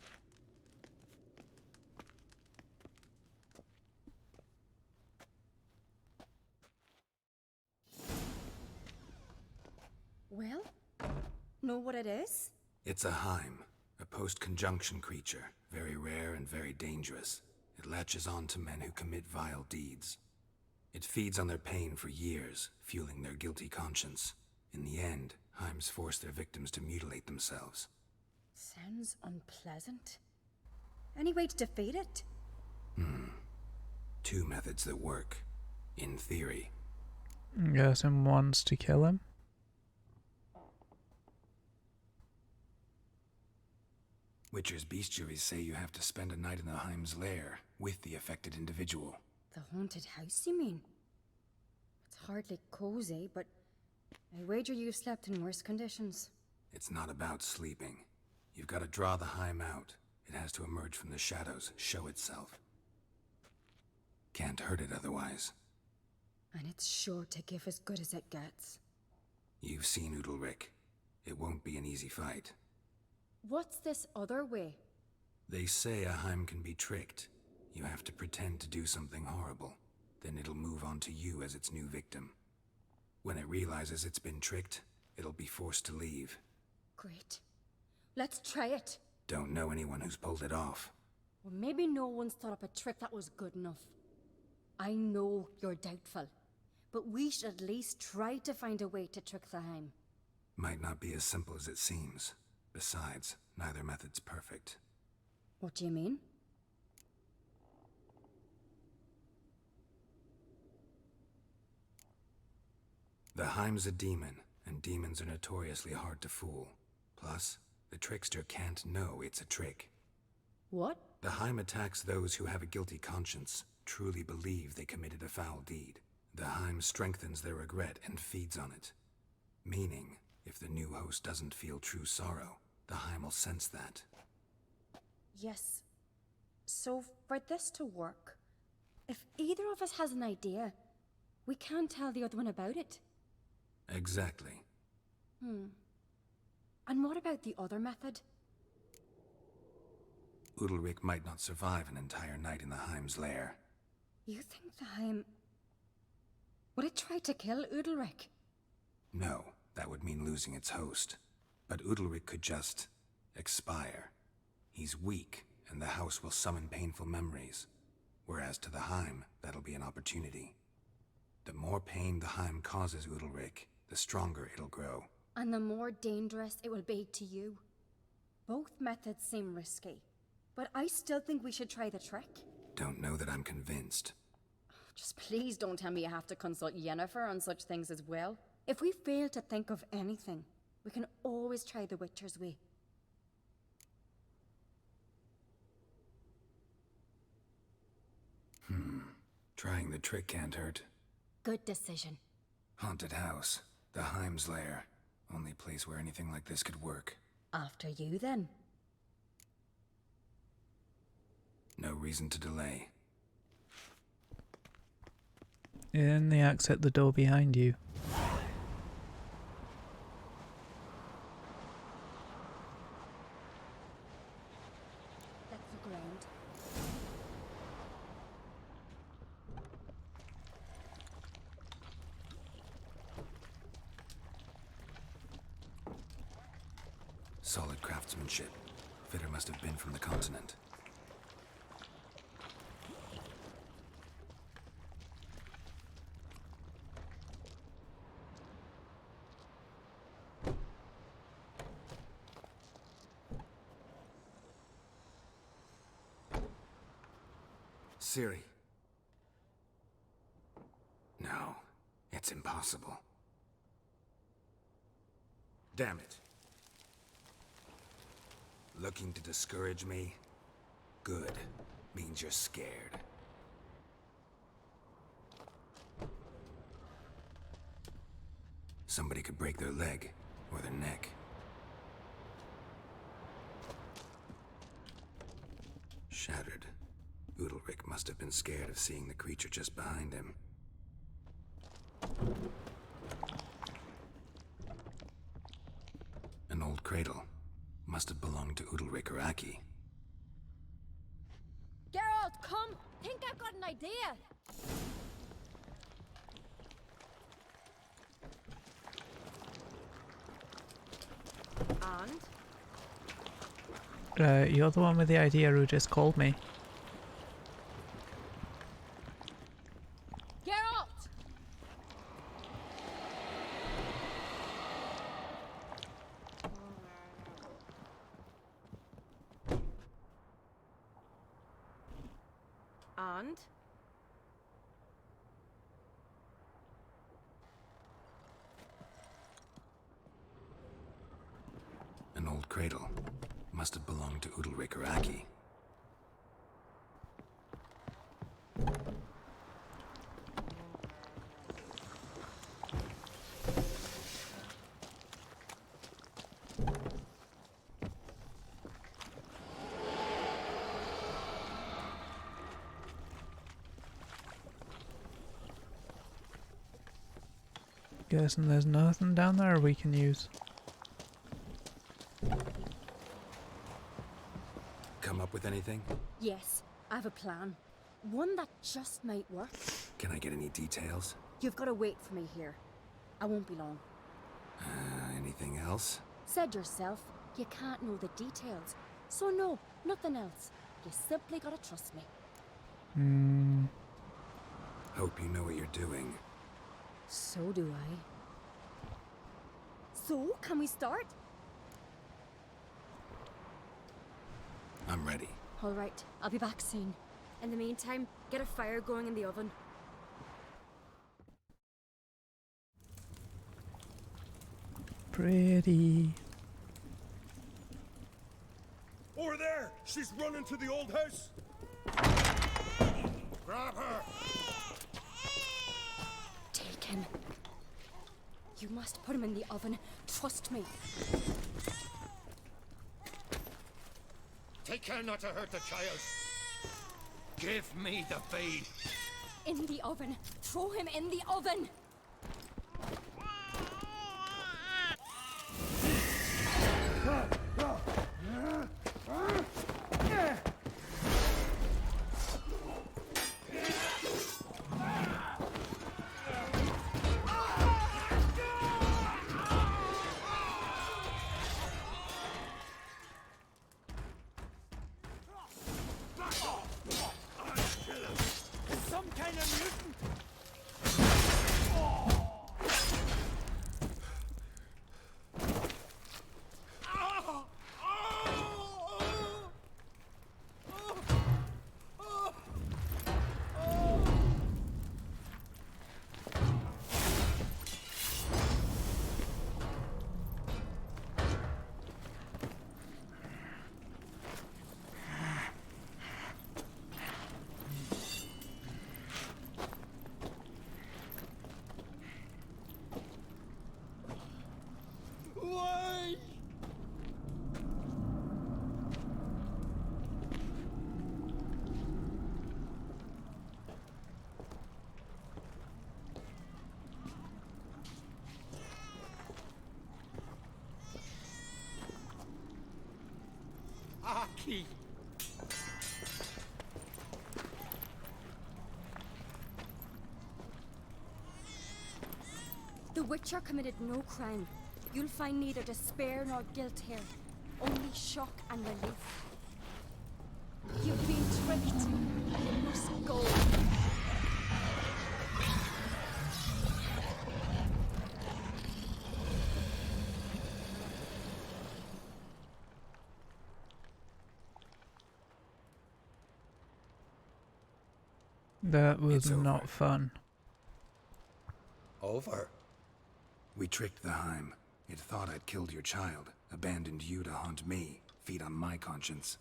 Well, know what it is? It's a Heim, a post-conjunction creature, very rare and very dangerous. It latches on to men who commit vile deeds. It feeds on their pain for years, fueling their guilty conscience. In the end, Heims force their victims to mutilate themselves. Sounds unpleasant. Any way to defeat it? Two methods that work. In theory. Gerson wants to kill him. Witcher's bestiaries say you have to spend a night in the Heim's lair with the affected individual. The haunted house, you mean? It's hardly cozy, but I wager you've slept in worse conditions. It's not about sleeping. You've got to draw the Heim out. It has to emerge from the shadows, show itself. Can't hurt it otherwise. And it's sure to give as good as it gets. You've seen Udalryk. It won't be an easy fight. What's this other way? They say a Heim can be tricked. You have to pretend to do something horrible. Then it'll move on to you as its new victim. When it realizes it's been tricked, it'll be forced to leave. Great. Let's try it. Don't know anyone who's pulled it off. Well, maybe no one's thought up a trick that was good enough. I know you're doubtful, but we should at least try to find a way to trick the Heim. Might not be as simple as it seems. Besides, neither method's perfect. What do you mean? The Heim's a demon, and demons are notoriously hard to fool. Plus, the trickster can't know it's a trick. What? The Heim attacks those who have a guilty conscience, truly believe they committed a foul deed. The Heim strengthens their regret and feeds on it. Meaning, if the new host doesn't feel true sorrow, the Heim will sense that. Yes. So, for this to work, if either of us has an idea, we can tell the other one about it. Exactly. And what about the other method? Udalryk might not survive an entire night in the Heim's lair. You think the Heim... Would it try to kill Udalryk? No, that would mean losing its host. But Udalryk could just... expire. He's weak, and the house will summon painful memories. Whereas to the Heim, that'll be an opportunity. The more pain the Heim causes Udalric, the stronger it'll grow. And the more dangerous it will be to you. Both methods seem risky, but I still think we should try the trick. Don't know that I'm convinced. Just please don't tell me you have to consult Yennefer on such things as well. If we fail to think of anything, we can always try the Witcher's way. Trying the trick can't hurt. Good decision. Haunted house. The Heim's lair. Only place where anything like this could work. After you, then. No reason to delay. In the exit, the door behind you. That's the ground. Solid craftsmanship. Fitter must have been from the continent. Ciri. No, it's impossible. Damn it. Looking to discourage me? Good. Means you're scared. Somebody could break their leg, or their neck. Shattered. Udalric must have been scared of seeing the creature just behind him. An old cradle. Must have belonged to Udalric or Aki. Geralt, come! Think I've got an idea! And? You're the one with the idea who just called me. Geralt! And? An old cradle. Must have belonged to Udalric or Aki. Guessing there's nothing down there we can use. Come up with anything? Yes, I have a plan. One that just might work. Can I get any details? You've got to wait for me here. I won't be long. Anything else? Said yourself, you can't know the details. So no, nothing else. You simply gotta trust me. Hope you know what you're doing. So do I. So, can we start? I'm ready. All right, I'll be back soon. In the meantime, get a fire going in the oven. Pretty. Over there! She's running to the old house! Grab her! Take him. You must put him in the oven. Trust me. Take care not to hurt the child. Give me the feed. In the oven. Throw him in the oven. Aki! The Witcher committed no crime. You'll find neither despair nor guilt here. Only shock and relief. You've been tricked. You must go. That was not fun. Over? We tricked the Heim. It thought I'd killed your child, abandoned you to haunt me, feed on my conscience.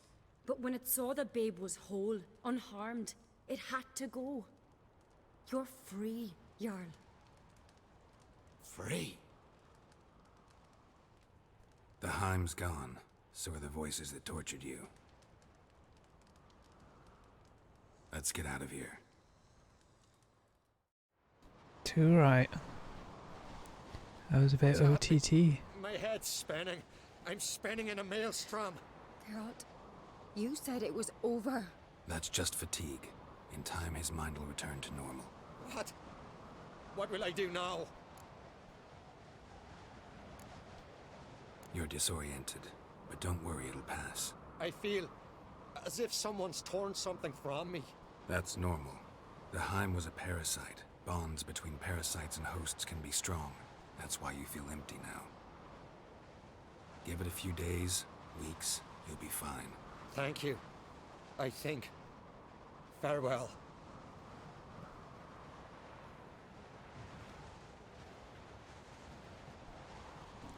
But when it saw the babe was whole, unharmed, it had to go. You're free, Jarl. Free? The Heim's gone, so are the voices that tortured you. Let's get out of here. Too right. That was a bit OTT. My head's spinning. I'm spinning in a maelstrom. Geralt, you said it was over. That's just fatigue. In time, his mind will return to normal. What? What will I do now? You're disoriented, but don't worry, it'll pass. I feel as if someone's torn something from me. That's normal. The Heim was a parasite. Bonds between parasites and hosts can be strong. That's why you feel empty now. Give it a few days, weeks, you'll be fine. Thank you. I think. Farewell.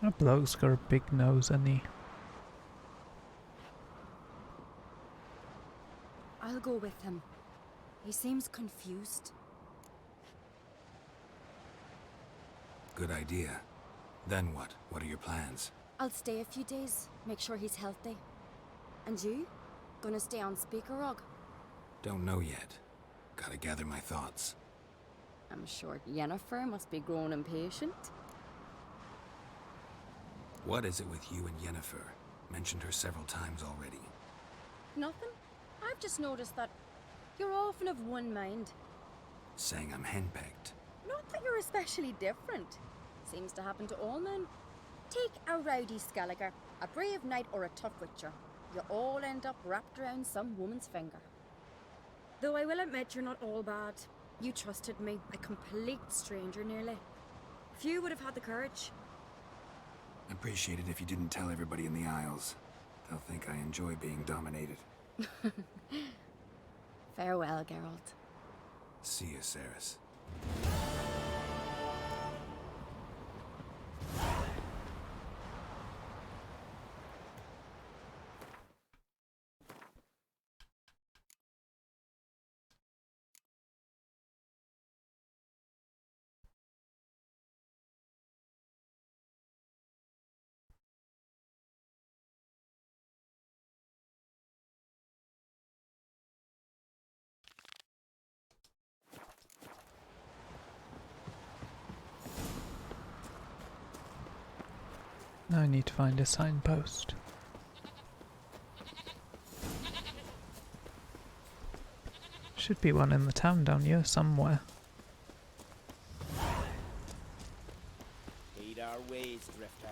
That bloke's got a big nose, hasn't he? I'll go with him. He seems confused. Good idea. Then what? What are your plans? I'll stay a few days, make sure he's healthy. And you? Gonna stay on Speaker Rog? Don't know yet. Gotta gather my thoughts. I'm sure Yennefer must be growing impatient. What is it with you and Yennefer? Mentioned her several times already. Nothing. I've just noticed that you're often of one mind. Saying I'm henpecked. Not that you're especially different. Seems to happen to all men. Take a rowdy Skelliger, a brave knight or a tough witcher. You all end up wrapped around some woman's finger. Though I will admit you're not all bad. You trusted me, a complete stranger nearly. Few would have had the courage. Appreciate it if you didn't tell everybody in the Isles. They'll think I enjoy being dominated. Farewell, Geralt. See you, Cerys. Now I need to find a signpost. Should be one in the town down here somewhere. Heed our ways, Drifter.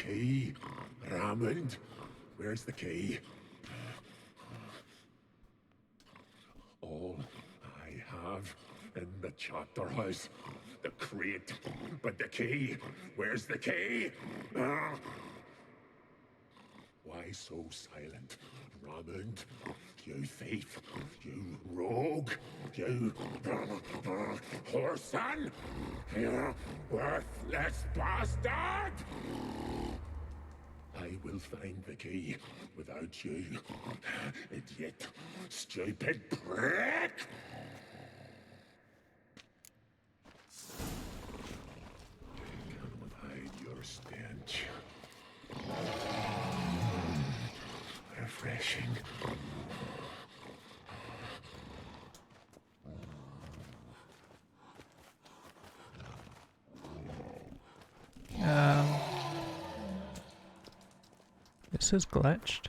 key? Raymond, where's the key? All I have in the chapter house, the crate, but the key, where's the key? Why so silent, Raymond? You thief, you rogue, you whoreson, you worthless bastard! I will find the key without you, idiot, stupid prick! Cannot hide your stench. Refreshing. This is glitched.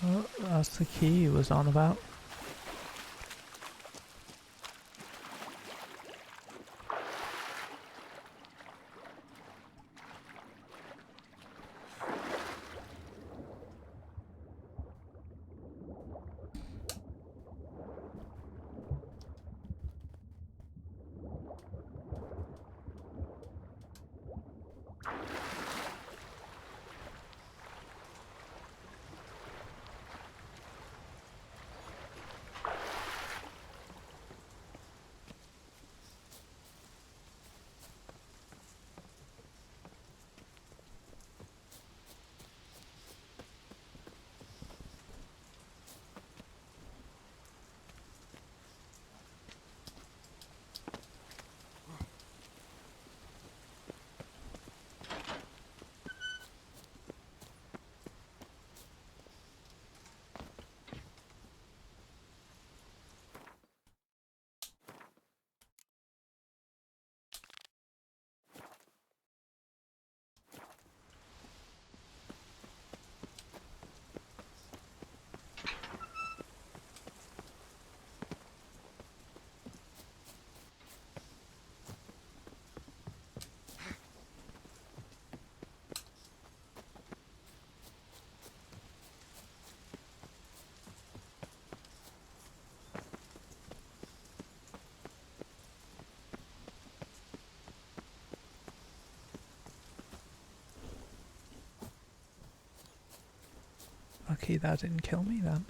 Oh, that's the key he was on about. Lucky that didn't kill me then.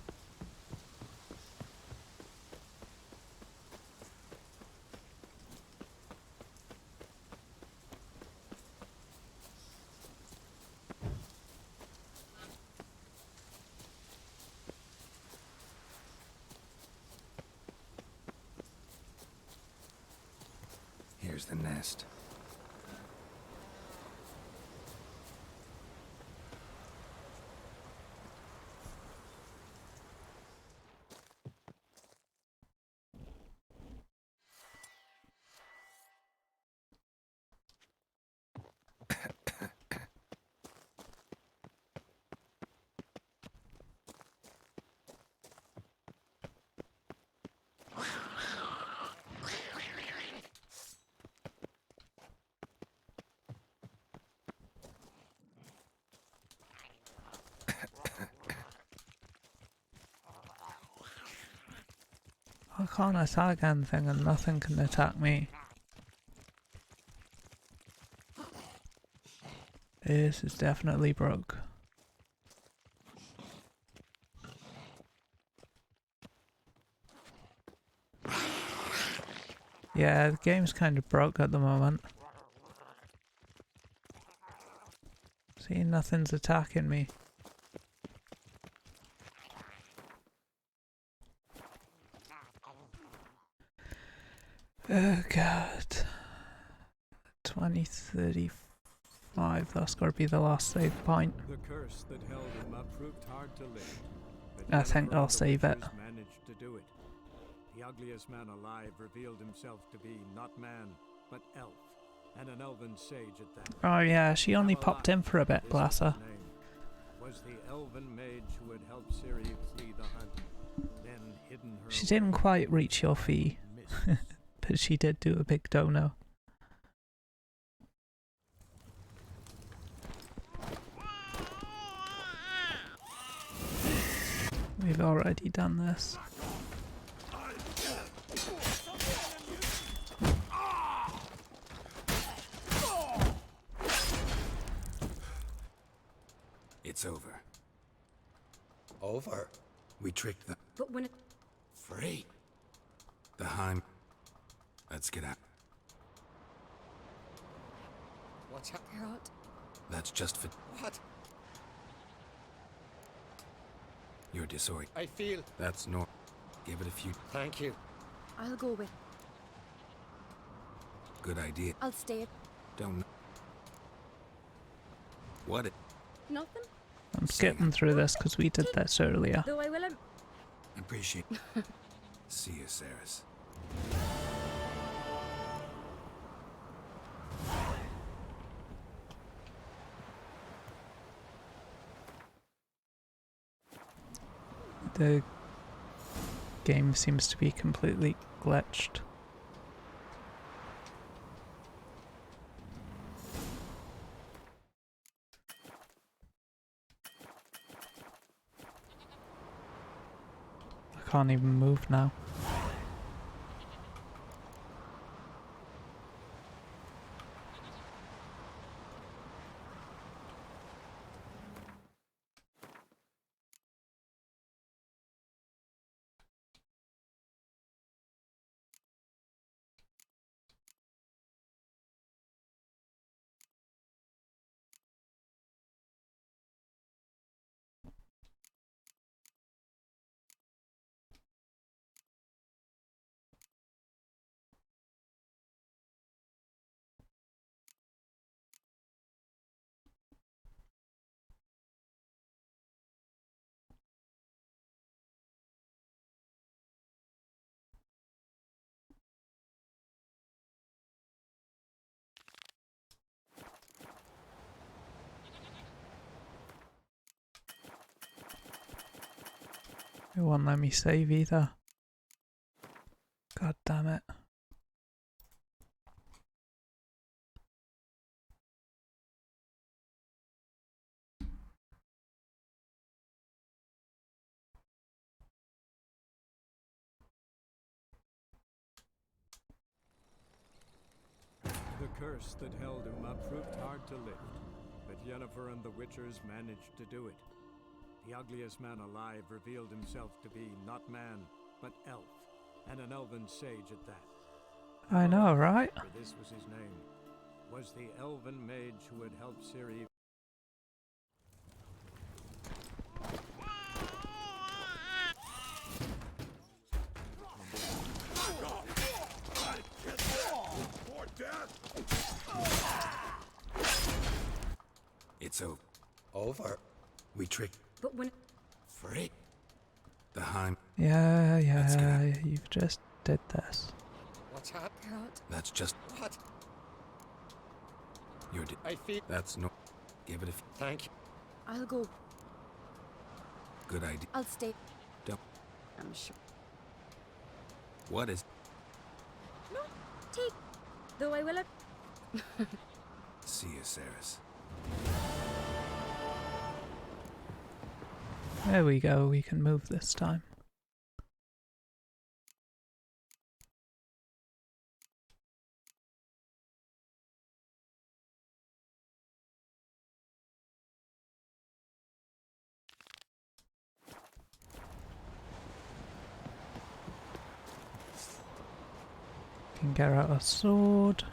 Here's the nest. I can't attack anything and nothing can attack me. This is definitely broke. Yeah, the game's kind of broke at the moment. See, nothing's attacking me. Oh god. 2035, that's gotta be the last save point. The curse that held him up proved hard to lift. I think I'll save it. Managed to do it. The ugliest man alive revealed himself to be not man, but elf, and an elven sage at that. Oh yeah, she only popped in for a bit, bless her. Was the elven mage who had helped Ciri flee the hunt, then hidden her. She didn't quite reach your fee, but she did do a big dono. We've already done this. It's over. Over? We tricked them. But when it... Free? The Heim. Let's get out. What's happening? Geralt. That's just for... What? You're disorganized. I feel... That's normal. Give it a few... Thank you. I'll go with... Good idea. I'll stay. Don't... What it... Nothing. I'm skipping through this because we did this earlier. Though I will... Appreciate... See you, Saris. The game seems to be completely glitched. I can't even move now. It won't let me save either. God damn it. The curse that held him up proved hard to lift, but Yennefer and the Witchers managed to do it. the ugliest man alive revealed himself to be not man, but elf, and an elven sage at that. I know, right? For this was his name, was the elven mage who had helped Ciri. It's over. We tricked But when... Frick. The Heim. Yeah, you've just did this. What's happened? Geralt. That's just What? your. I feel. That's no. Give it a. Thank you. I'll go. Good idea. I'll stay. Don't. I'm sure. What is? No, take. Though I will... See you, Saris. There we go, we can move this time. Can get out a sword.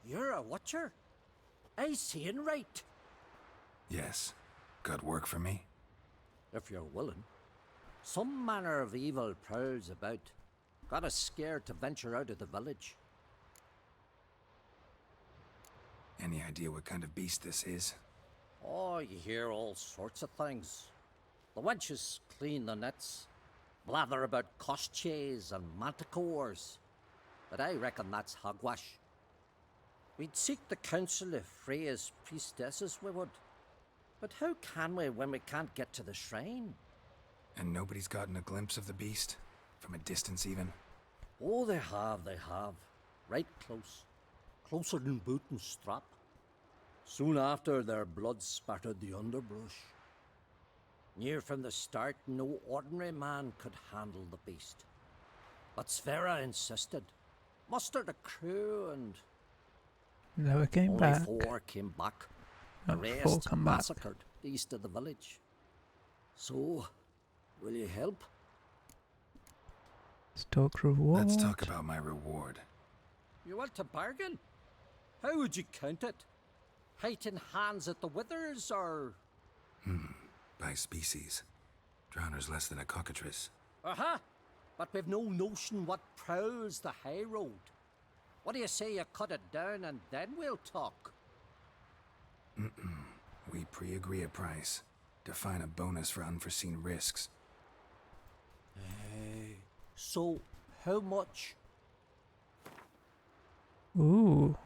You're a watcher? I seeing right. Yes. Got work for me? If you're willing. Some manner of evil prowls about. Got us scared to venture out of the village. Any idea what kind of beast this is? Oh, you hear all sorts of things. The wenches clean the nets, blather about koshchays and manticores. But I reckon that's hogwash. We'd seek the counsel of Freya's priestesses, we would. But how can we when we can't get to the shrine? And nobody's gotten a glimpse of the beast? From a distance, even? Oh, they have. Right close. Closer than boot and strap. Soon after, their blood spattered the underbrush. Near from the start, no ordinary man could handle the beast. But Sverra insisted. Mustered a crew and... Never came only back. 4 came back. The Not 4 rest come back. massacred east of the village. So, will you help? Stoke reward. Let's talk about my reward. You want to bargain? How would you count it? Height in hands at the withers, or...? By species. Drowner's less than a cockatrice. Aha! But we've no notion what prowls the high road. What do you say you cut it down and then we'll talk? We pre-agree a price. Define a bonus for unforeseen risks. So, how much? Ooh.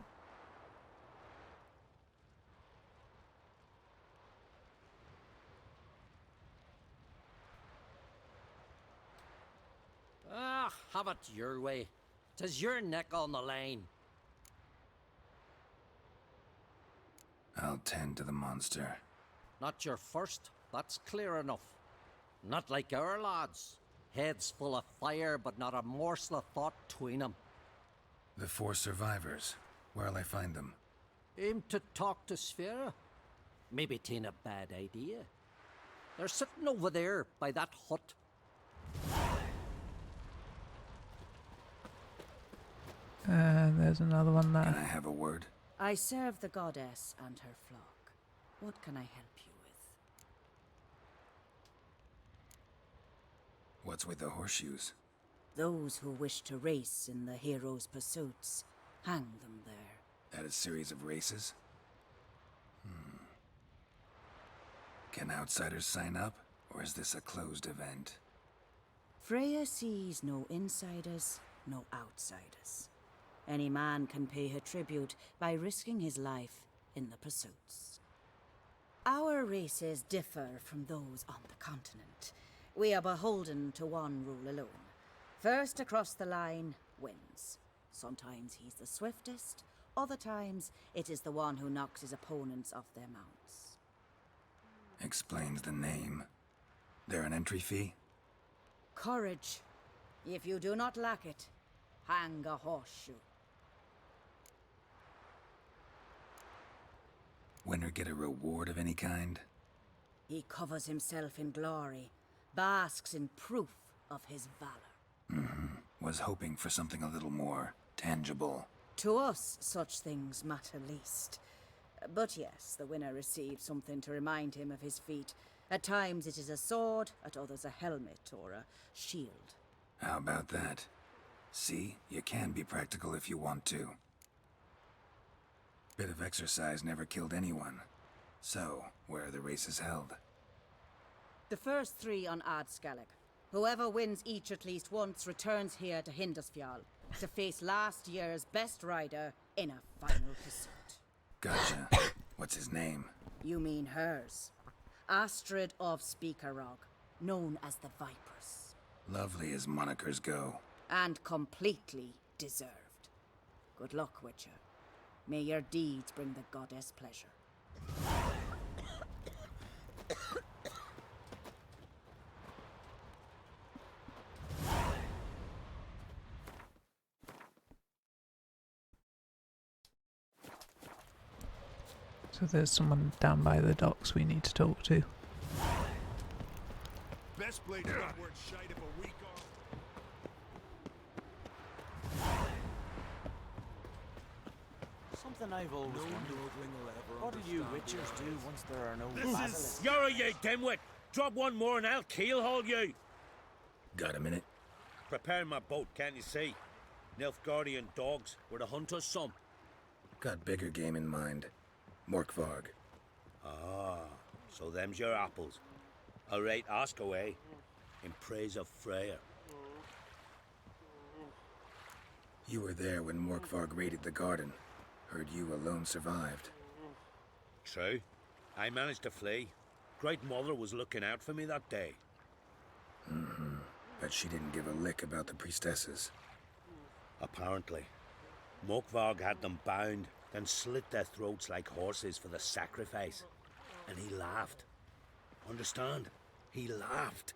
Ah, have it your way. 'Tis your neck on the line. I'll tend to the monster. Not your first, that's clear enough. Not like our lads. Heads full of fire, but not a morsel of thought between 'em. The 4 survivors. Where'll I find them? Aim to talk to Sverra. Maybe 'tain't a bad idea. They're sitting over there by that hut. And there's another one Can I there. have a word? I serve the goddess and her flock. What can I help you with? What's with the horseshoes? Those who wish to race in the hero's pursuits, hang them there. At a series of races? Can outsiders sign up, or is this a closed event? Freya sees no insiders, no outsiders. Any man can pay her tribute by risking his life in the pursuits. Our races differ from those on the continent. We are beholden to one rule alone. First across the line wins. Sometimes he's the swiftest, other times it is the one who knocks his opponents off their mounts. Explains the name. There an entry fee? Courage. If you do not lack it, hang a horseshoe. Winner get a reward of any kind? He covers himself in glory, basks in proof of his valor. Was hoping for something a little more tangible. To us, such things matter least. But yes, the winner receives something to remind him of his feat. At times it is a sword, at others a helmet or a shield. How about that? See, you can be practical if you want to. Bit of exercise never killed anyone. So, where are the races held? The first 3 on Adscalec. Whoever wins each at least once returns here to Hindusfjall to face last year's best rider in a final pursuit. Gotcha. What's his name? You mean hers. Astrid of Speakerrog, known as the Vipress. Lovely as monikers go. And completely deserved. Good luck, Witcher. May your deeds bring the goddess pleasure. So there's someone down by the docks we need to talk to. Best blade's not worth shite of a week on. Something I've always wondered. What do you Witchers do once there are no basilisks? You're you dimwit! Drop one more and I'll keelhaul you! Got a minute? Preparing my boat, can't you see? Nilfgaardian dogs were the hunters some. Got bigger game in mind. Morkvarg. Ah, so them's your apples. All right, ask away. In praise of Freya. You were there when Morkvarg raided the garden. Heard you alone survived. True. I managed to flee. Great Mother was looking out for me that day. But she didn't give a lick about the priestesses. Apparently. Morkvarg had them bound, then slit their throats like horses for the sacrifice. And he laughed. Understand? He laughed.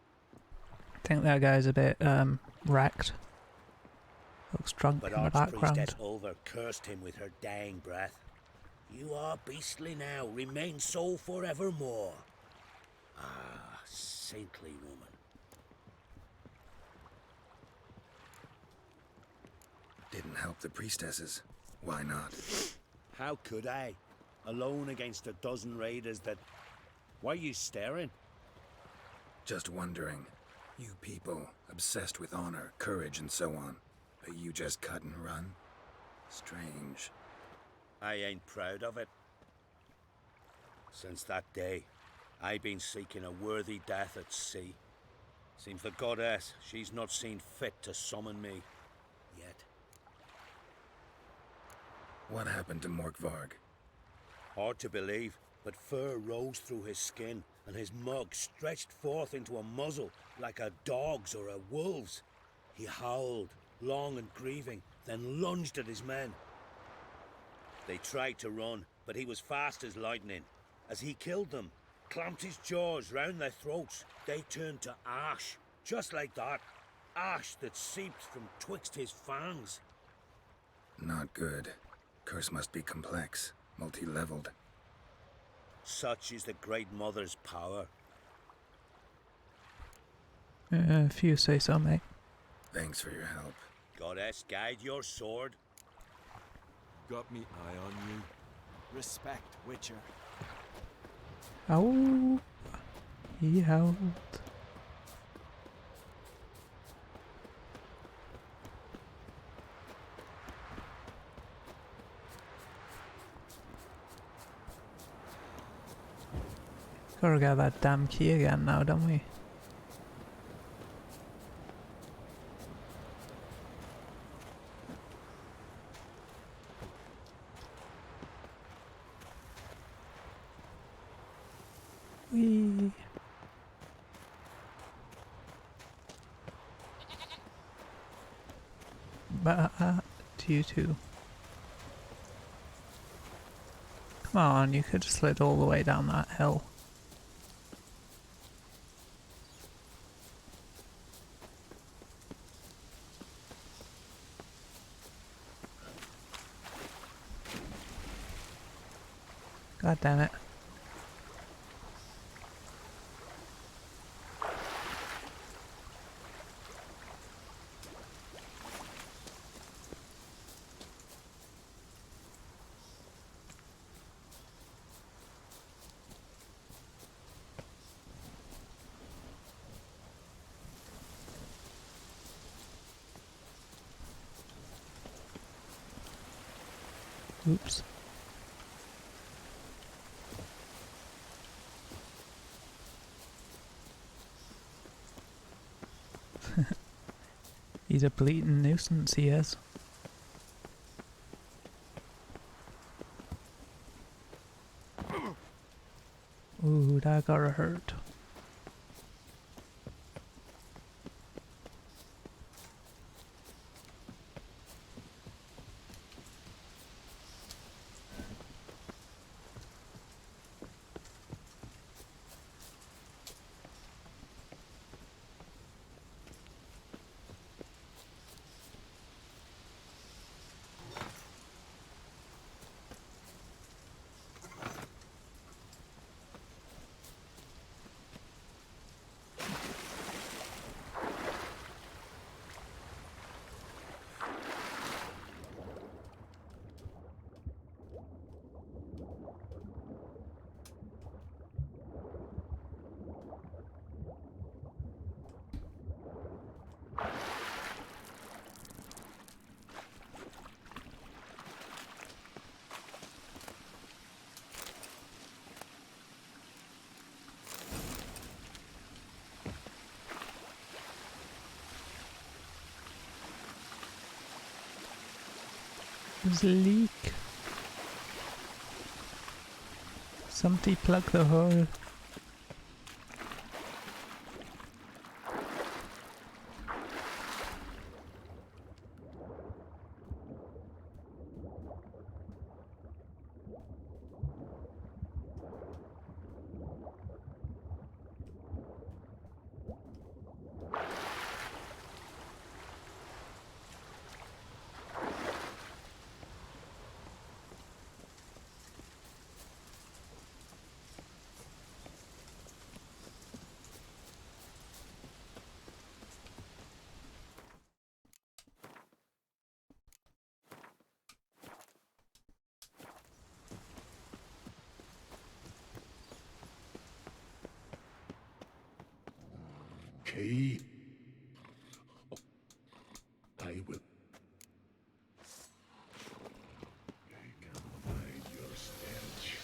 I think that guy's a bit wrecked. Looks drunk But in the background. Archpriestess Ulver cursed him with her dying breath. You are beastly now, remain so forevermore. Ah, saintly woman. Didn't help the priestesses. Why not? How could I? Alone against a dozen raiders that... Why are you staring? Just wondering. You people, obsessed with honor, courage, and so on. But you just cut and run? Strange. I ain't proud of it. Since that day, I've been seeking a worthy death at sea. Seems the goddess, she's not seen fit to summon me. Yet. What happened to Morkvarg? Hard to believe, but fur rose through his skin, and his mug stretched forth into a muzzle like a dog's or a wolf's. He howled, long and grieving, then lunged at his men. They tried to run, but he was fast as lightning. As he killed them, clamped his jaws round their throats, they turned to ash, just like that. Ash that seeped from twixt his fangs. Not good. Curse must be complex, multi-leveled. Such is the Great Mother's power. If you say so, mate. Thanks for your help. Goddess, guide your sword. Got me eye on you. Respect, Witcher. Oh, he howled. Gotta get that damn key again now, don't we? Whee! But to you too. Come on, you could have slid all the way down that hill. God damn it. Oops. He's a bleating nuisance, he is. Ooh, that gotta hurt. There's a leak. Somebody plug the hole. Key. I will. I can find your stench.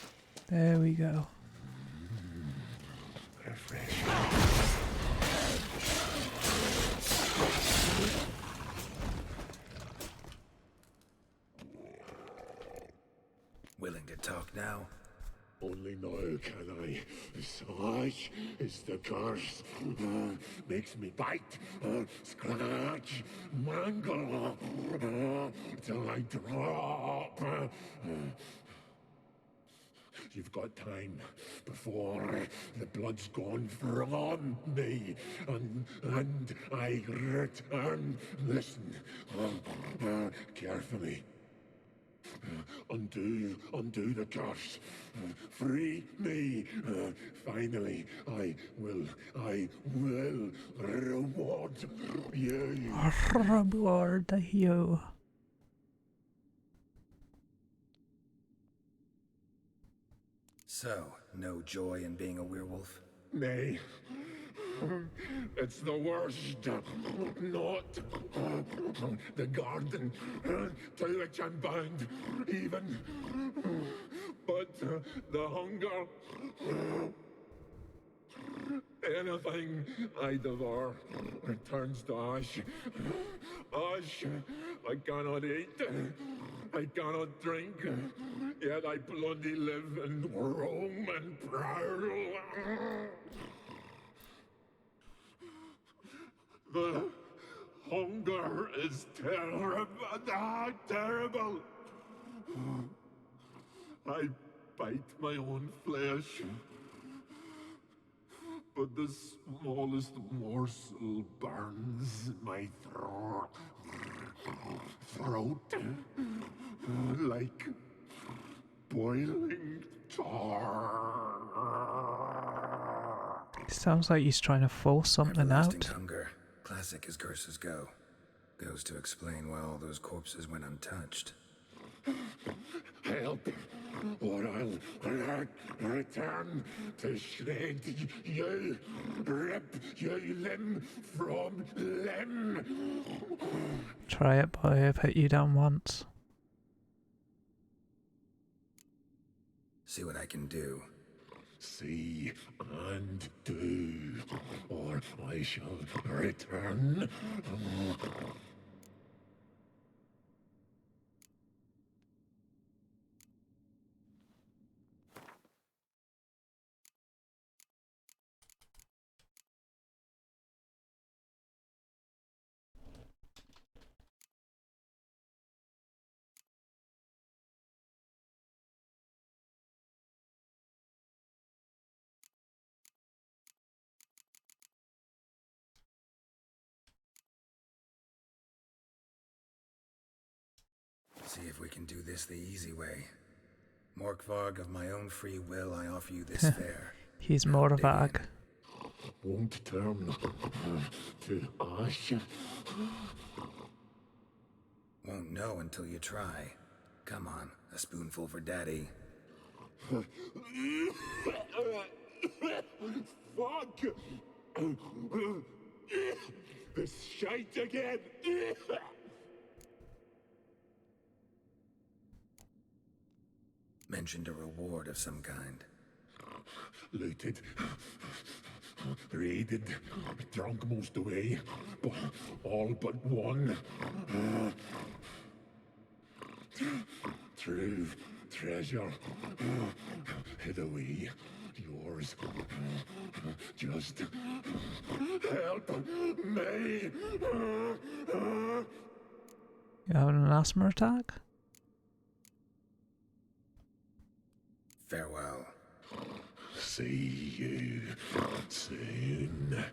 There we go. Refreshing. Willing to talk now? Only now can I. Such is the curse. Makes me bite, scratch, mangle, till I drop. You've got time before the blood's gone from me, and I return. Listen carefully. Undo the curse. Free me. Finally, I will reward you. Reward you. So, no joy in being a werewolf? Nay. It's the worst. Not the garden to which I'm bound, even. But the hunger. Anything I devour returns to ash. Ash I cannot eat, I cannot drink, yet I bloody live and roam and prowl. The hunger is terrible, terrible. I bite my own flesh, but the smallest morsel burns in my throat like boiling tar. Sounds like he's trying to force something Everlasting out. hunger, classic as curses go. Goes to explain why all those corpses went untouched. Help, or I'll return to shred you, rip you limb from limb. Try it, boy. I've hit you down once. See what I can do. See and do, or I shall return. See if we can do this the easy way. Morkvarg, of my own free will, I offer you this fare. He's Morkvarg. Won't turn to ash. Won't know until you try. Come on, a spoonful for Daddy. Fuck! This shite again! Mentioned a reward of some kind. Looted, raided, drunk most away, but all but one. True treasure, hid away, yours. Just help me. You having an asthma attack? Farewell. See you soon.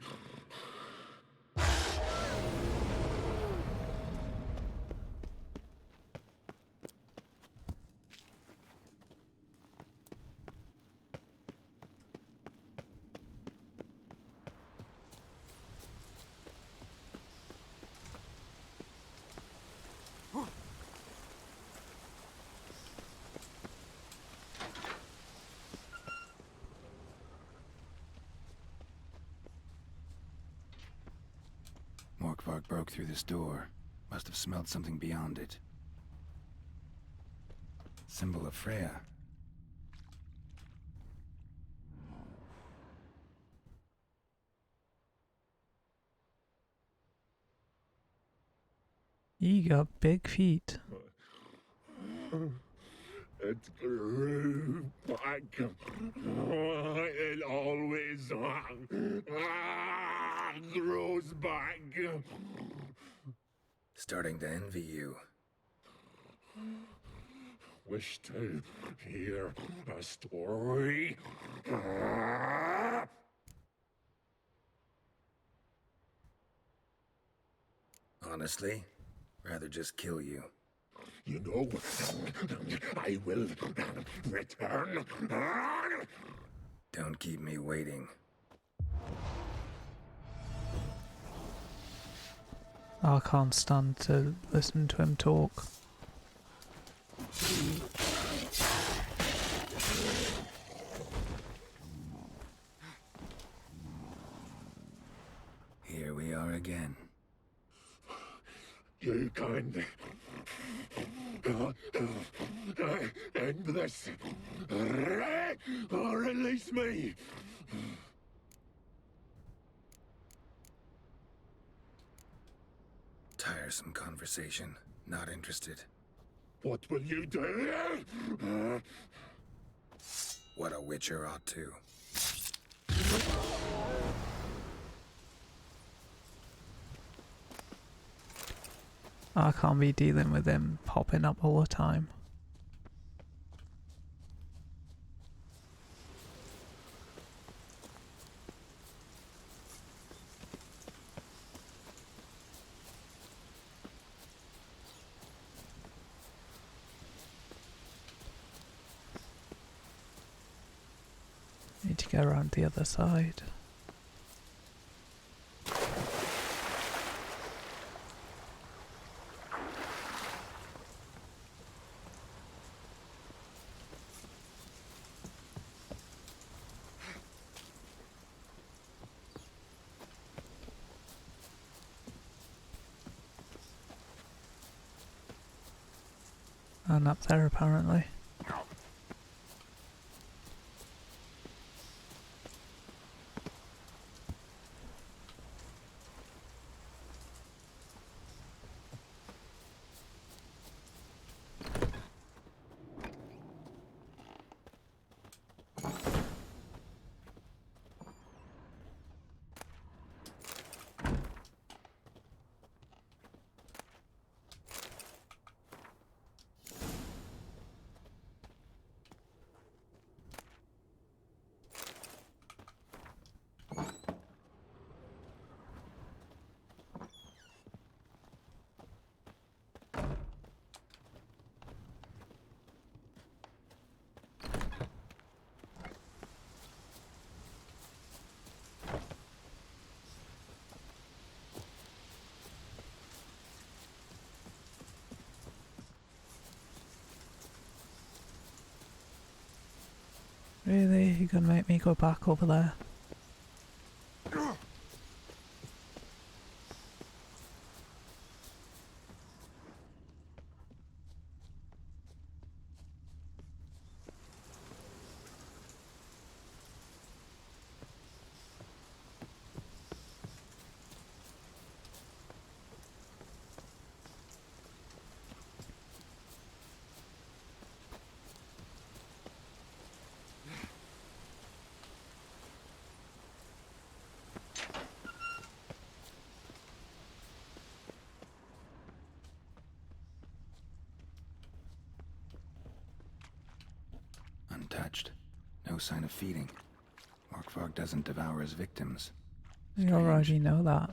Morkvarg broke through this door. Must have smelled something beyond it. Symbol of Freya. You got big feet. It grew back. It always grows back. Starting to envy you. Wish to hear a story? Honestly, rather just kill you. You know, I will return. Don't keep me waiting. I can't stand to listen to him talk. Here we are again. You can end this, or release me. some conversation. Not interested. What will you do? What a witcher ought to. I can't be dealing with him popping up all the time. Need to get around the other side. And up there apparently. Really? You gonna make me go back over there? Untouched. No sign of feeding. Morkvarg doesn't devour his victims. You already know that.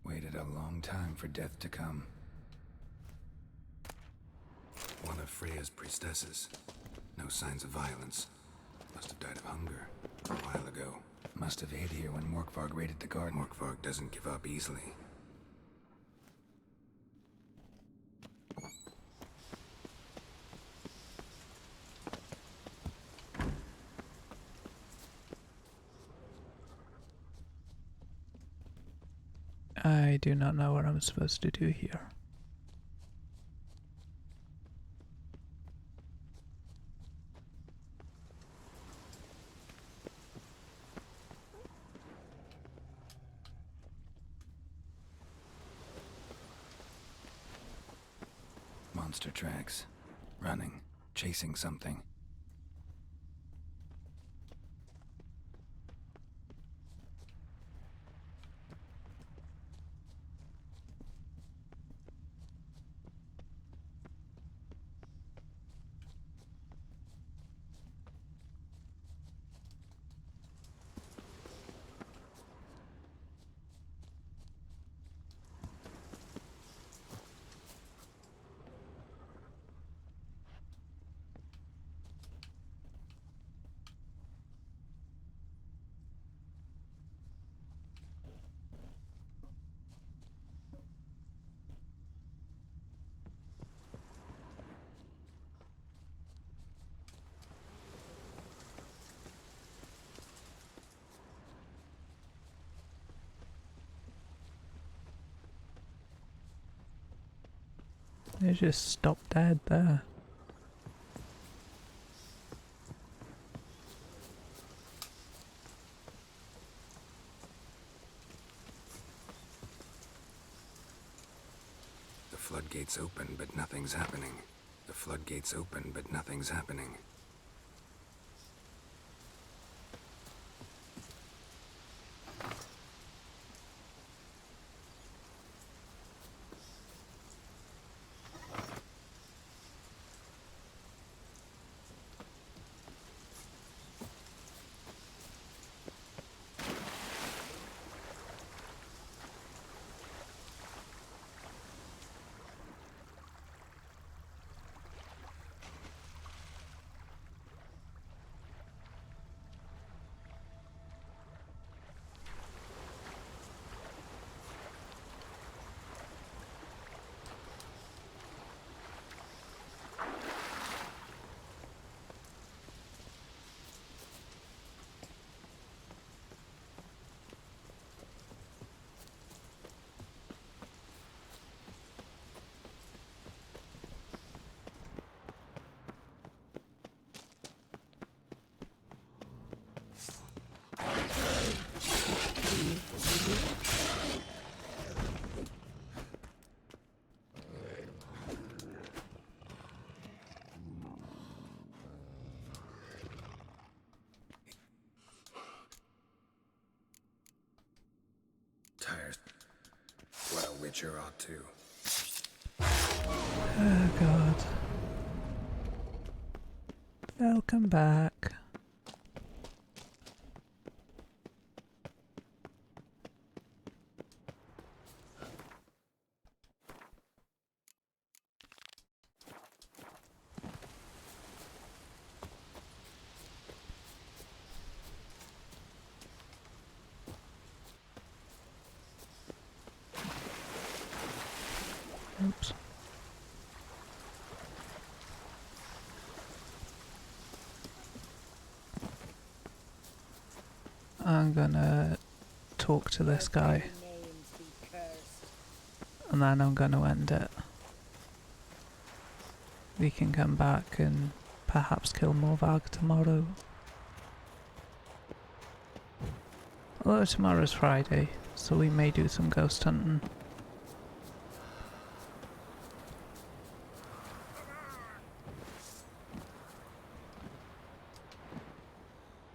Waited a long time for death to come. One of Freya's priestesses. No signs of violence. Must have died of hunger a while ago. Must have hid here when Morkvarg raided the garden. Morkvarg doesn't give up easily. I do not know what I'm supposed to do here. monster tracks. Running, chasing something. They just stopped dead there. The floodgates open, but nothing's happening. The floodgates open, but nothing's happening. Tired. What a witcher ought to. Oh god. They'll come back. Oops. I'm gonna talk to this guy and then I'm gonna end it. We can come back and perhaps kill Morvag tomorrow. Although tomorrow's Friday, so we may do some ghost hunting.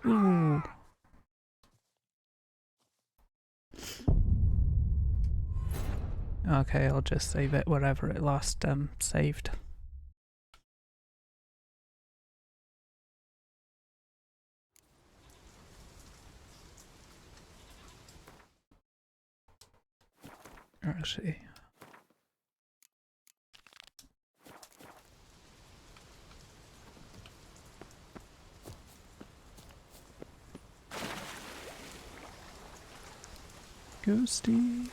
Ooh. Okay, I'll just save it wherever it last saved. Actually. Ghosty.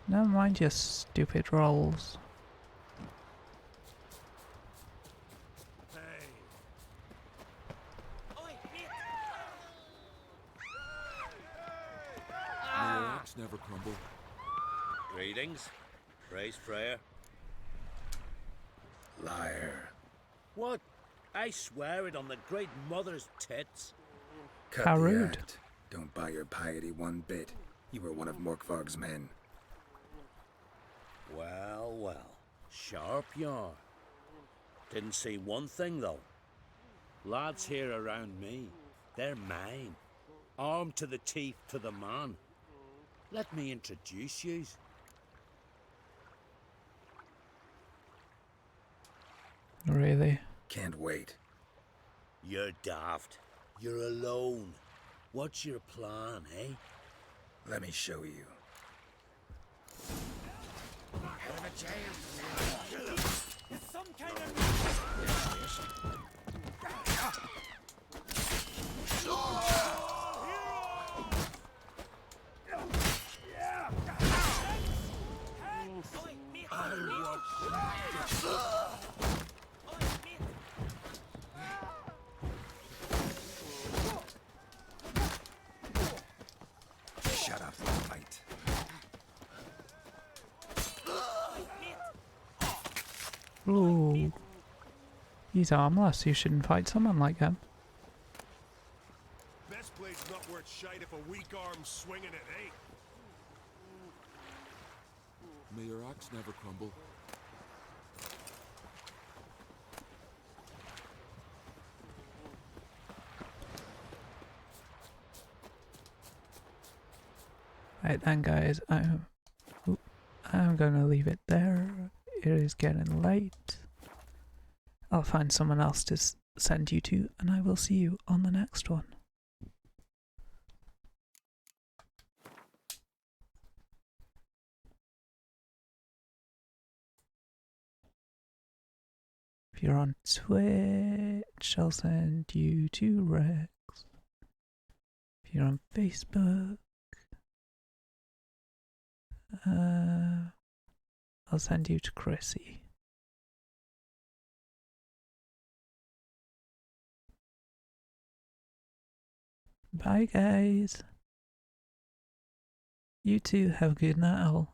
Never mind your stupid rolls. May your axe never crumble. Greetings. Praise Freya. Liar. What? I swear it on the great mother's tits. Cut How the rude. act. Don't buy your piety one bit. You were one of Morkvarg's men. Well, well. Sharp yarn. Didn't see one thing, though. Lads here around me, they're mine. Armed to the teeth to the man. Let me introduce yous. Really? Can't wait. You're daft. You're alone. What's your plan, eh? Let me show you. Some kind of... Shut up and fight. Ooh. He's armless, you shouldn't fight someone like him. Best blade's not worth shite if a weak arm's swinging it, eh? May your axe never crumble. Right then guys, I'm gonna leave it there. It is getting late. I'll find someone else to send you to, and I will see you on the next one. If you're on Twitch, I'll send you to Rex. If you're on Facebook, I'll send you to Chrissy. Bye guys. You too have a good night.